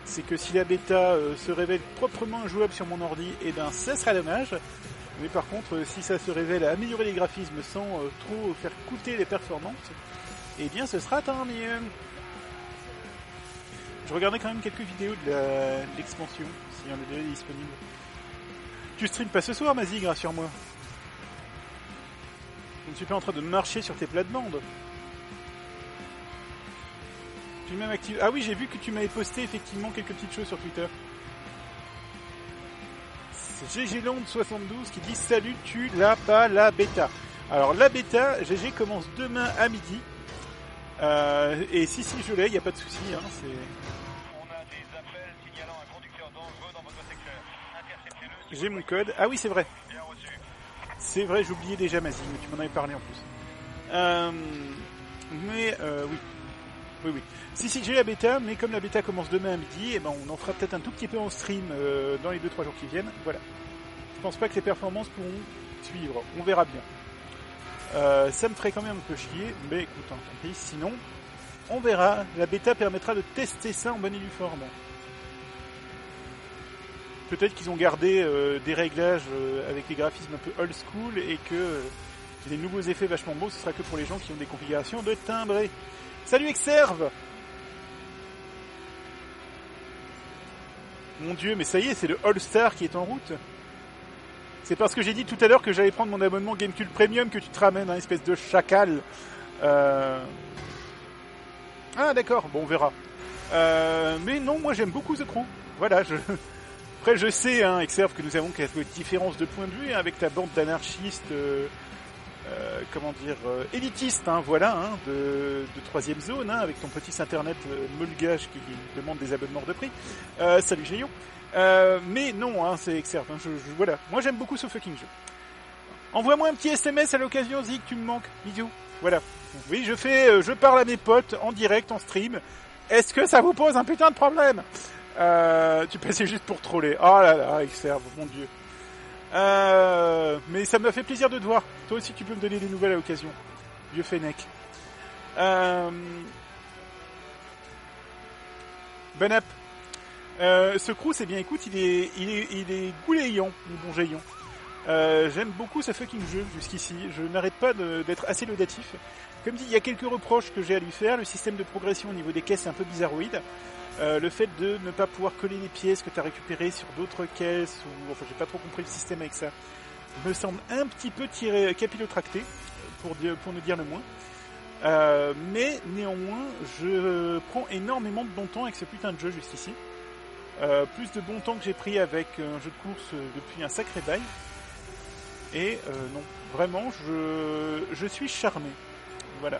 C'est que si la bêta se révèle proprement injouable sur mon ordi, eh ben ça sera dommage. Mais par contre, si ça se révèle à améliorer les graphismes sans trop faire coûter les performances, eh bien ce sera tant mieux. Je regardais quand même quelques vidéos de l'expansion, s'il y en a déjà disponible. Tu streames pas ce soir, Mazig, rassure-moi. Je ne suis pas en train de marcher sur tes plates-bandes. Tu m'as activé. Ah oui, j'ai vu que tu m'avais posté effectivement quelques petites choses sur Twitter. C'est GGLand72 qui dit salut, tu l'as pas la bêta. Alors la bêta, GG commence demain à midi. Et si je l'ai, il n'y a pas de souci. Hein, c'est... On a des appels signalant un conducteur dangereux dans votre secteur. Interceptez-le. J'ai mon code. Ah oui, c'est vrai. Bien reçu. C'est vrai, j'oubliais déjà Mazig, mais tu m'en avais parlé en plus. Oui. Oui. Si, j'ai la bêta, mais comme la bêta commence demain à midi, eh ben on en fera peut-être un tout petit peu en stream dans les 2-3 jours qui viennent. Voilà. Je pense pas que les performances pourront suivre. On verra bien. Ça me ferait quand même un peu chier, mais écoute, hein, tant pis. Sinon, on verra. La bêta permettra de tester ça en bonne et due forme. Peut-être qu'ils ont gardé des réglages avec les graphismes un peu old school et que les nouveaux effets vachement beaux, ce sera que pour les gens qui ont des configurations de timbrés. Salut Exerve! Mon dieu, mais ça y est, c'est le All-Star qui est en route. C'est parce que j'ai dit tout à l'heure que j'allais prendre mon abonnement Gamecube Premium que tu te ramènes, un espèce de chacal. Ah d'accord, bon on verra. Mais non, moi j'aime beaucoup The Crew. Voilà, Après je sais, hein, Exerve, que nous avons quelques différences de point de vue hein, avec ta bande d'anarchistes comment dire, élitiste, hein, voilà, hein, de troisième zone, hein, avec ton petit internet molgage qui demande des abonnements de prix. Salut Géo. Mais non, hein, c'est externe. Hein, voilà, moi j'aime beaucoup ce fucking jeu. Envoie-moi un petit SMS à l'occasion, Zik, tu me manques. Bisous. Voilà. Oui, je parle à mes potes en direct, en stream. Est-ce que ça vous pose un putain de problème? Tu passais juste pour troller. Oh là là, externe, mon dieu. Mais ça m'a fait plaisir de te voir. Toi aussi, tu peux me donner des nouvelles à l'occasion. Vieux Fennec. Bon app. Ce crew, c'est bien, écoute, il est gouléant, mon bon Géant. J'aime beaucoup ce fucking jeu jusqu'ici. Je n'arrête pas d'être assez laudatif. Comme dit, il y a quelques reproches que j'ai à lui faire. Le système de progression au niveau des caisses est un peu bizarroïde. Le fait de ne pas pouvoir coller les pièces que tu as récupérées sur d'autres caisses, ou enfin j'ai pas trop compris le système avec ça, me semble un petit peu capillotracté, pour ne dire le moins. Mais néanmoins, je prends énormément de bon temps avec ce putain de jeu jusqu'ici. Plus de bon temps que j'ai pris avec un jeu de course depuis un sacré bail. Et non, vraiment, je suis charmé. Voilà.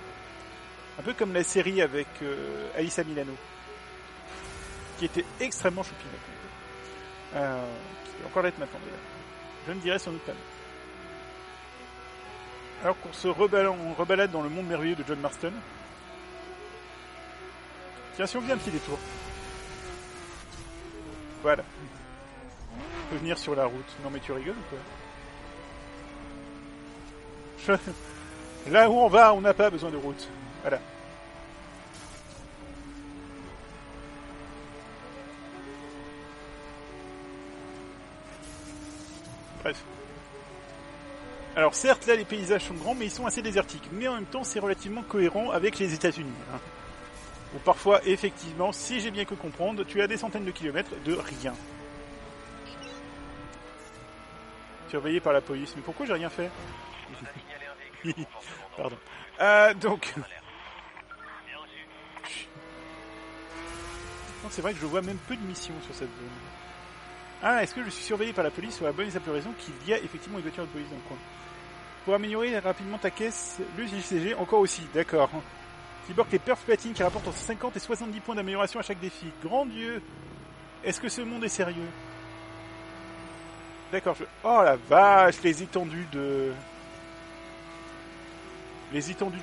Un peu comme la série avec Alyssa Milano, qui était extrêmement choupinette. Qui est encore l'être maintenant d'ailleurs. Je ne dirais sans doute pas. Alors qu'on se rebalade dans le monde merveilleux de John Marston. Tiens, si on faisait un petit détour. Voilà. On peut venir sur la route. Non mais tu rigoles ou quoi? Là où on va, on n'a pas besoin de route. Voilà. Bref. Alors certes, là, les paysages sont grands, mais ils sont assez désertiques. Mais en même temps, c'est relativement cohérent avec les États-Unis. Hein. Ou parfois, effectivement, si j'ai bien pu comprendre, tu as des centaines de kilomètres de rien. Surveillé par la police. Mais pourquoi j'ai rien fait? Pardon. Donc... Non, c'est vrai que je vois même peu de missions sur cette zone. Ah, est-ce que je suis surveillé par la police ou à la bonne et simple raison qu'il y a effectivement une voiture de police dans le coin? Pour améliorer rapidement ta caisse, le JCG encore aussi, d'accord. Cyborg les perf platine qui rapportent entre 50 et 70 points d'amélioration à chaque défi. Grand Dieu! Est-ce que ce monde est sérieux? D'accord, oh la vache, les étendues de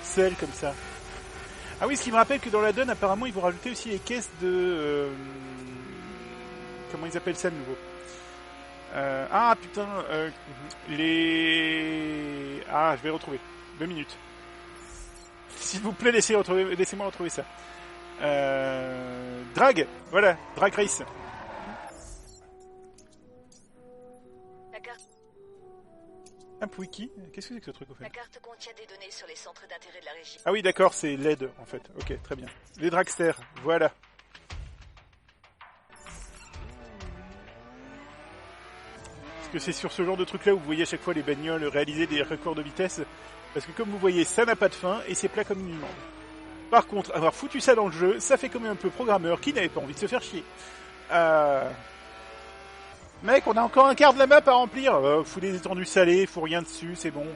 sel comme ça. Ah oui, ce qui me rappelle que dans la donne, apparemment, ils vont rajouter aussi les caisses de... Comment ils appellent ça de nouveau? Ah putain, les... Ah, je vais retrouver. 2 minutes. S'il vous plaît, laissez-moi retrouver ça. Drag, voilà, Drag Race. Un wiki. Qu'est-ce que c'est que ce truc au fait? La carte contient des données sur les centres d'intérêt de la région. Ah oui, d'accord, c'est LED en fait. Ok, très bien. Les dragsters, voilà. Parce que c'est sur ce genre de truc là où vous voyez à chaque fois les bagnoles réaliser des records de vitesse. Parce que comme vous voyez, ça n'a pas de fin et c'est plat comme une immonde. Par contre, avoir foutu ça dans le jeu, ça fait quand même un peu programmeur qui n'avait pas envie de se faire chier. Mec, on a encore un quart de la map à remplir. Fous des étendues salées, faut rien dessus, c'est bon.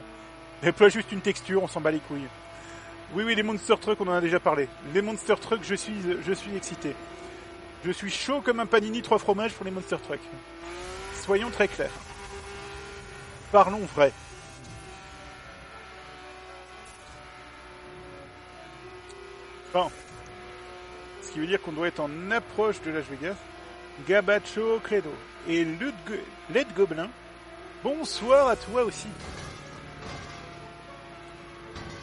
Déploie juste une texture, on s'en bat les couilles. Oui, les Monster Truck, on en a déjà parlé. Les Monster Truck, je suis excité. Je suis chaud comme un panini 3 fromages pour les Monster Truck. Soyons très clairs. Parlons vrai. Bon. Ce qui veut dire qu'on doit être en approche de Las Vegas. Gabacho Credo. Et Led Gobelin, bonsoir à toi aussi.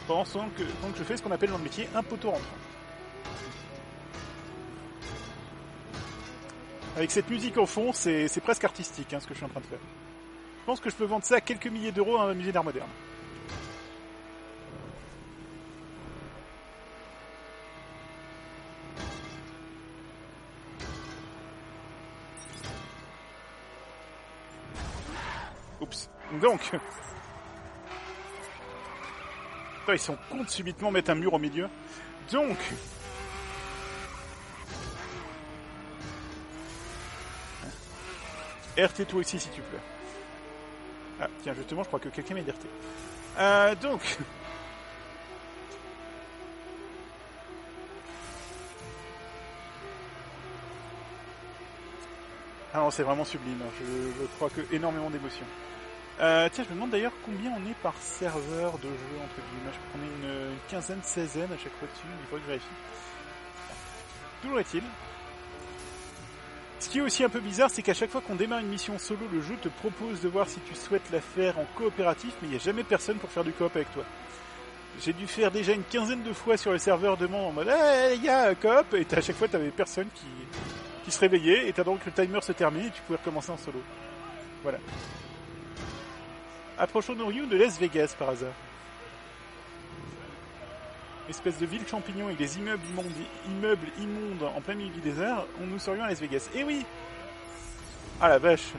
Pendant que je fais ce qu'on appelle dans le métier un poteau rentrant. Avec cette musique en fond, c'est presque artistique hein, ce que je suis en train de faire. Je pense que je peux vendre ça à quelques milliers d'euros à un musée d'art moderne. Oups. Donc... Ils sont cons de subitement mettre un mur au milieu. Donc... RT toi aussi, s'il te plaît. Ah, tiens, justement, je crois que quelqu'un m'a RT. Donc... Alors c'est vraiment sublime, hein. Je crois que énormément d'émotions. Tiens, je me demande d'ailleurs combien on est par serveur de jeu, entre guillemets. Je crois qu'on est une quinzaine, seizaine à chaque fois dessus, il faudrait que je vérifie. Toujours est-il. Ce qui est aussi un peu bizarre, c'est qu'à chaque fois qu'on démarre une mission solo, le jeu te propose de voir si tu souhaites la faire en coopératif, mais il n'y a jamais personne pour faire du coop avec toi. J'ai dû faire déjà une quinzaine de fois sur le serveur de monde en mode « Hey, les gars, coop !» et à chaque fois, t'avais personne qui se réveillait, et t'as donc le timer se termine et tu pouvais recommencer en solo. Voilà. Approchons-nous de Las Vegas, par hasard. Espèce de ville champignon avec des immeubles immondes en plein milieu du désert, nous serions à Las Vegas. Eh oui! Ah la vache!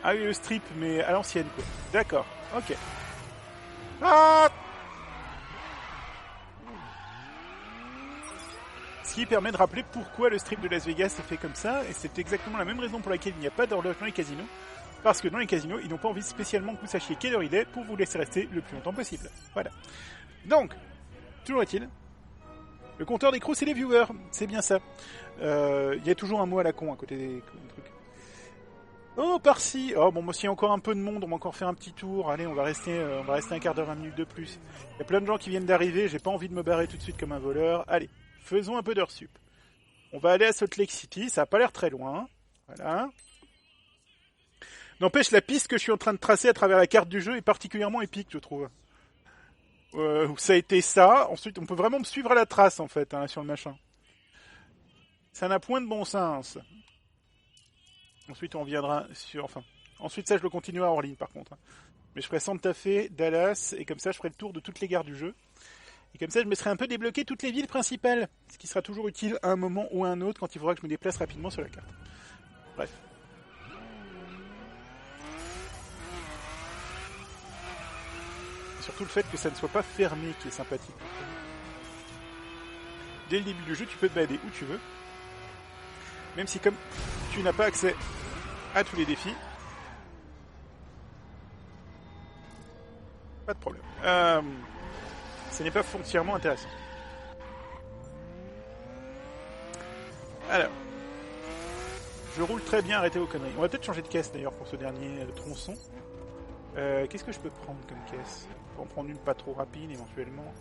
Ah oui, le strip, mais à l'ancienne, quoi. D'accord, ok. Ah! Ce qui permet de rappeler pourquoi le strip de Las Vegas est fait comme ça, et c'est exactement la même raison pour laquelle il n'y a pas d'horloge dans les casinos, parce que dans les casinos, ils n'ont pas envie spécialement que vous sachiez quelle heure il est pour vous laisser rester le plus longtemps possible. Voilà. Donc, toujours est-il, le compteur d'écrou, c'est les viewers, c'est bien ça. Il y a toujours un mot à la con à côté des trucs. Oh, par-ci. Oh, bon, moi, s'il y a encore un peu de monde, on va encore faire un petit tour. Allez, on va rester un quart d'heure, 20 minutes de plus. Il y a plein de gens qui viennent d'arriver, j'ai pas envie de me barrer tout de suite comme un voleur. Allez, faisons un peu d'heures sup. On va aller à Salt Lake City, ça a pas l'air très loin. Voilà. N'empêche, la piste que je suis en train de tracer à travers la carte du jeu est particulièrement épique, je trouve. Ça a été ça. Ensuite, on peut vraiment me suivre à la trace, en fait, hein, sur le machin. Ça n'a point de bon sens. Ensuite, on reviendra sur... Enfin, ensuite, ça, je le continuerai hors ligne, par contre. Hein. Mais je ferai Santa Fe, Dallas, et comme ça, je ferai le tour de toutes les gares du jeu. Et comme ça, je me serai un peu débloqué toutes les villes principales. Ce qui sera toujours utile à un moment ou à un autre quand il faudra que je me déplace rapidement sur la carte. Bref. Surtout le fait que ça ne soit pas fermé qui est sympathique. Dès le début du jeu, tu peux te balader où tu veux. Même si comme tu n'as pas accès à tous les défis. Pas de problème. Ce n'est pas foncièrement intéressant. Alors. Je roule très bien, arrêtez vos conneries. On va peut-être changer de caisse d'ailleurs pour ce dernier tronçon. Qu'est-ce que je peux prendre comme caisse? On va en prendre une pas trop rapide éventuellement.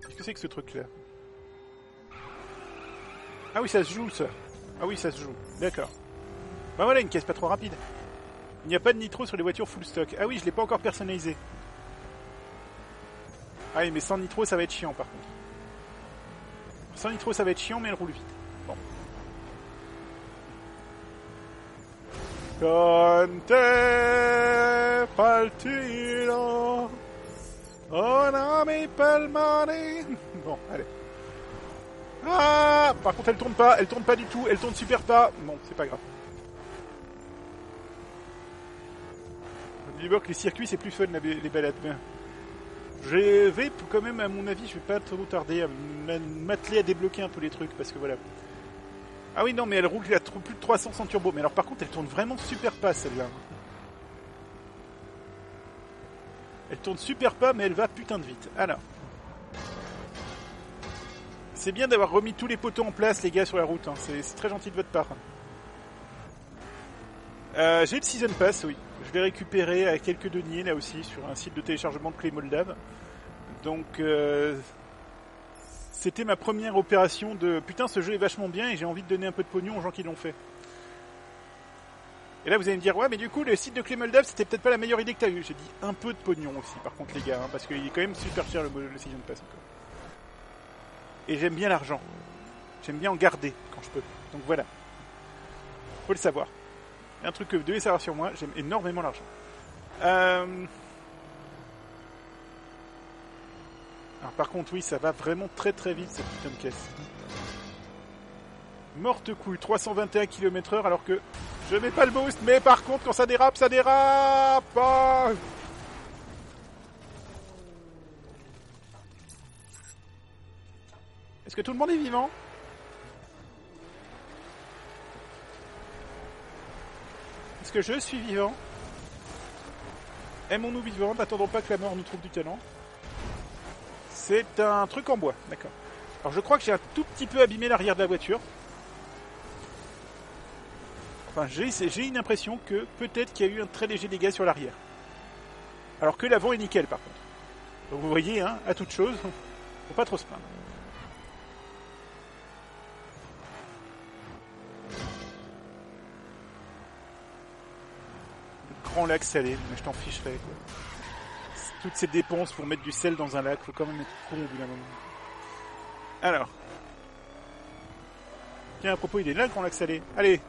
Qu'est-ce que c'est que ce truc là? Ah oui, ça se joue ça. Ah oui, ça se joue. D'accord. Bah voilà, une caisse pas trop rapide. Il n'y a pas de nitro sur les voitures full stock. Ah oui, je l'ai pas encore personnalisé. Ah oui, mais sans nitro ça va être chiant par contre. Sans nitro ça va être chiant, mais elle roule vite. Bon. Conte partiro on mi palmane. Bon, allez. Ah, par contre elle tourne pas du tout, elle tourne super pas. Bon, c'est pas grave. On dit que les circuits c'est plus fun les balades. Mais je vais quand même, à mon avis, je vais pas trop tarder à m'atteler à débloquer un peu les trucs parce que voilà. Ah oui, non, mais elle roule à plus de 300 sans turbo. Mais alors, par contre, elle tourne vraiment super pas, celle-là. Elle tourne super pas, mais elle va putain de vite. Alors. C'est bien d'avoir remis tous les poteaux en place, les gars, sur la route. Hein. C'est très gentil de votre part. J'ai le Season Pass, oui. Je l'ai récupéré à quelques deniers, là aussi, sur un site de téléchargement de clés Moldave. Donc... C'était ma première opération de putain, ce jeu est vachement bien et j'ai envie de donner un peu de pognon aux gens qui l'ont fait. Et là vous allez me dire ouais mais du coup le site de Clé Moldave c'était peut-être pas la meilleure idée que t'as eu. J'ai dit un peu de pognon aussi par contre les gars hein, parce qu'il est quand même super cher le Season Pass encore. Et j'aime bien l'argent. J'aime bien en garder quand je peux. Donc voilà. Faut le savoir. Un truc que vous devez savoir sur moi, j'aime énormément l'argent. Alors par contre oui ça va vraiment très très vite cette putain de caisse. Morte couille, 321 km/h alors que je mets pas le boost, mais par contre quand ça dérape ah. Est-ce que tout le monde est vivant? Est-ce que je suis vivant? Aimons-nous vivants, n'attendons pas que la mort nous trouve du talent. C'est un truc en bois, d'accord. Alors je crois que j'ai un tout petit peu abîmé l'arrière de la voiture. Enfin, j'ai une impression que peut-être qu'il y a eu un très léger dégât sur l'arrière. Alors que l'avant est nickel par contre. Donc vous voyez, hein, à toute chose, faut pas trop se plaindre. Le grand lac salé, mais je t'en ficherais quoi. Toutes ces dépenses pour mettre du sel dans un lac, faut quand même être con au bout d'un moment. Alors. Tiens, à propos, il est là le grand lac salé. Allez.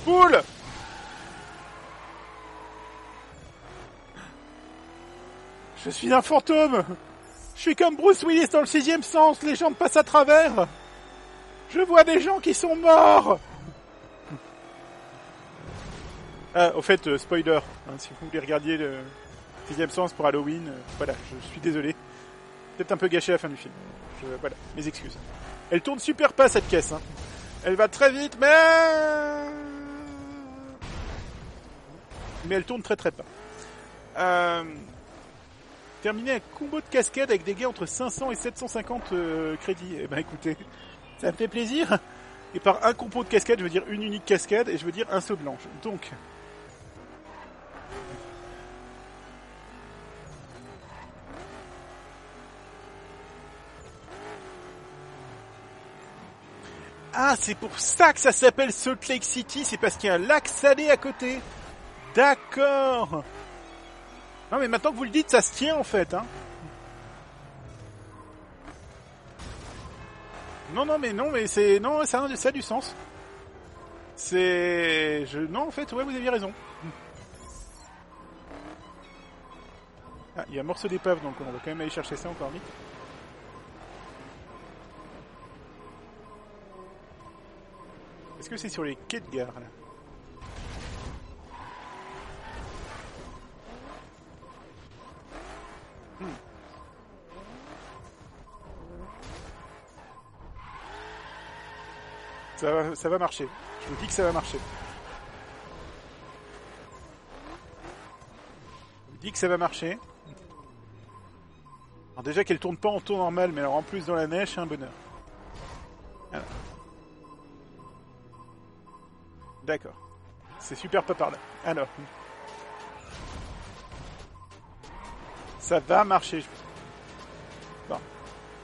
Boule! Je suis un fantôme! Je suis comme Bruce Willis dans le 6e sens, les gens me passent à travers! Je vois des gens qui sont morts! Ah, au fait, spoiler, hein, si vous voulez regarder le 6e sens pour Halloween, voilà, je suis désolé. Peut-être un peu gâché la fin du film. Voilà, mes excuses. Elle tourne super pas cette caisse, hein. Elle va très vite, mais elle tourne très très pas. Terminer un combo de cascade avec des gains entre 500 et 750 crédits. Eh ben écoutez, ça me fait plaisir. Et par un combo de cascade, je veux dire une unique cascade et je veux dire un saut de l'ange. Donc... Ah, c'est pour ça que ça s'appelle Salt Lake City, c'est parce qu'il y a un lac salé à côté. D'accord. Non mais maintenant que vous le dites, ça se tient en fait, hein. Non mais c'est... Non, ça a du sens. C'est... Non en fait, ouais, vous aviez raison. Ah, il y a un morceau d'épave donc on va quand même aller chercher ça encore vite. Est-ce que c'est sur les quais de gare là? Ça va marcher. Je vous dis que ça va marcher. Je vous dis que ça va marcher. Alors déjà qu'elle tourne pas en taux normal, mais alors en plus dans la neige, c'est un bonheur. Voilà. D'accord. C'est super pas par là. Alors. Ça va marcher. Bon.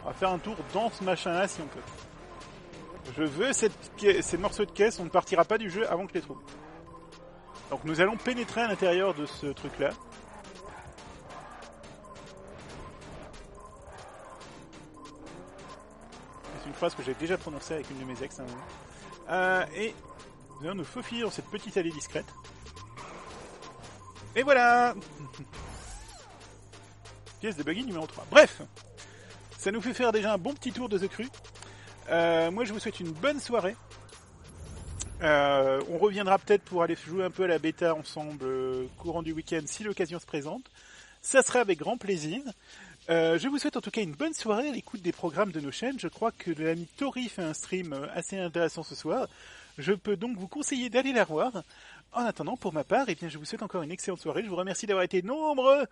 On va faire un tour dans ce machin-là si on peut. Je veux ces morceaux de caisse, on ne partira pas du jeu avant que je les trouve. Donc nous allons pénétrer à l'intérieur de ce truc-là. C'est une phrase que j'ai déjà prononcée avec une de mes ex à un moment. Et nous allons nous faufiler dans cette petite allée discrète. Et voilà. Pièce de buggy numéro 3. Bref, ça nous fait faire déjà un bon petit tour de The Crew. Moi je vous souhaite une bonne soirée. On reviendra peut-être pour aller jouer un peu à la bêta ensemble courant du week-end si l'occasion se présente. Ça sera avec grand plaisir. Je vous souhaite en tout cas une bonne soirée à l'écoute des programmes de nos chaînes. Je crois que l'ami Tori fait un stream assez intéressant ce soir. Je peux donc vous conseiller d'aller la voir. En attendant, pour ma part, eh bien, je vous souhaite encore une excellente soirée. Je vous remercie d'avoir été nombreux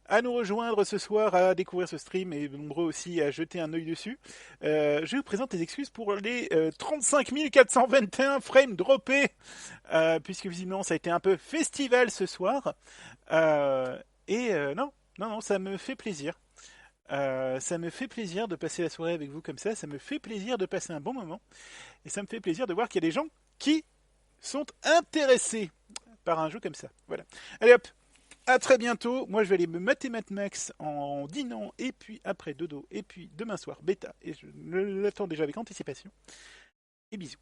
à nous rejoindre ce soir, à découvrir ce stream et nombreux aussi à jeter un œil dessus. Je vous présente les excuses pour les 35 421 frames droppés, puisque visiblement ça a été un peu festival ce soir. Non, ça me fait plaisir. Ça me fait plaisir de passer la soirée avec vous comme ça me fait plaisir de passer un bon moment, et ça me fait plaisir de voir qu'il y a des gens qui sont intéressés par un jeu comme ça. Voilà. Allez hop, à très bientôt. Moi je vais aller me mater Mad Max en dînant, et puis après dodo, et puis demain soir bêta, et je l'attends déjà avec anticipation. Et bisous.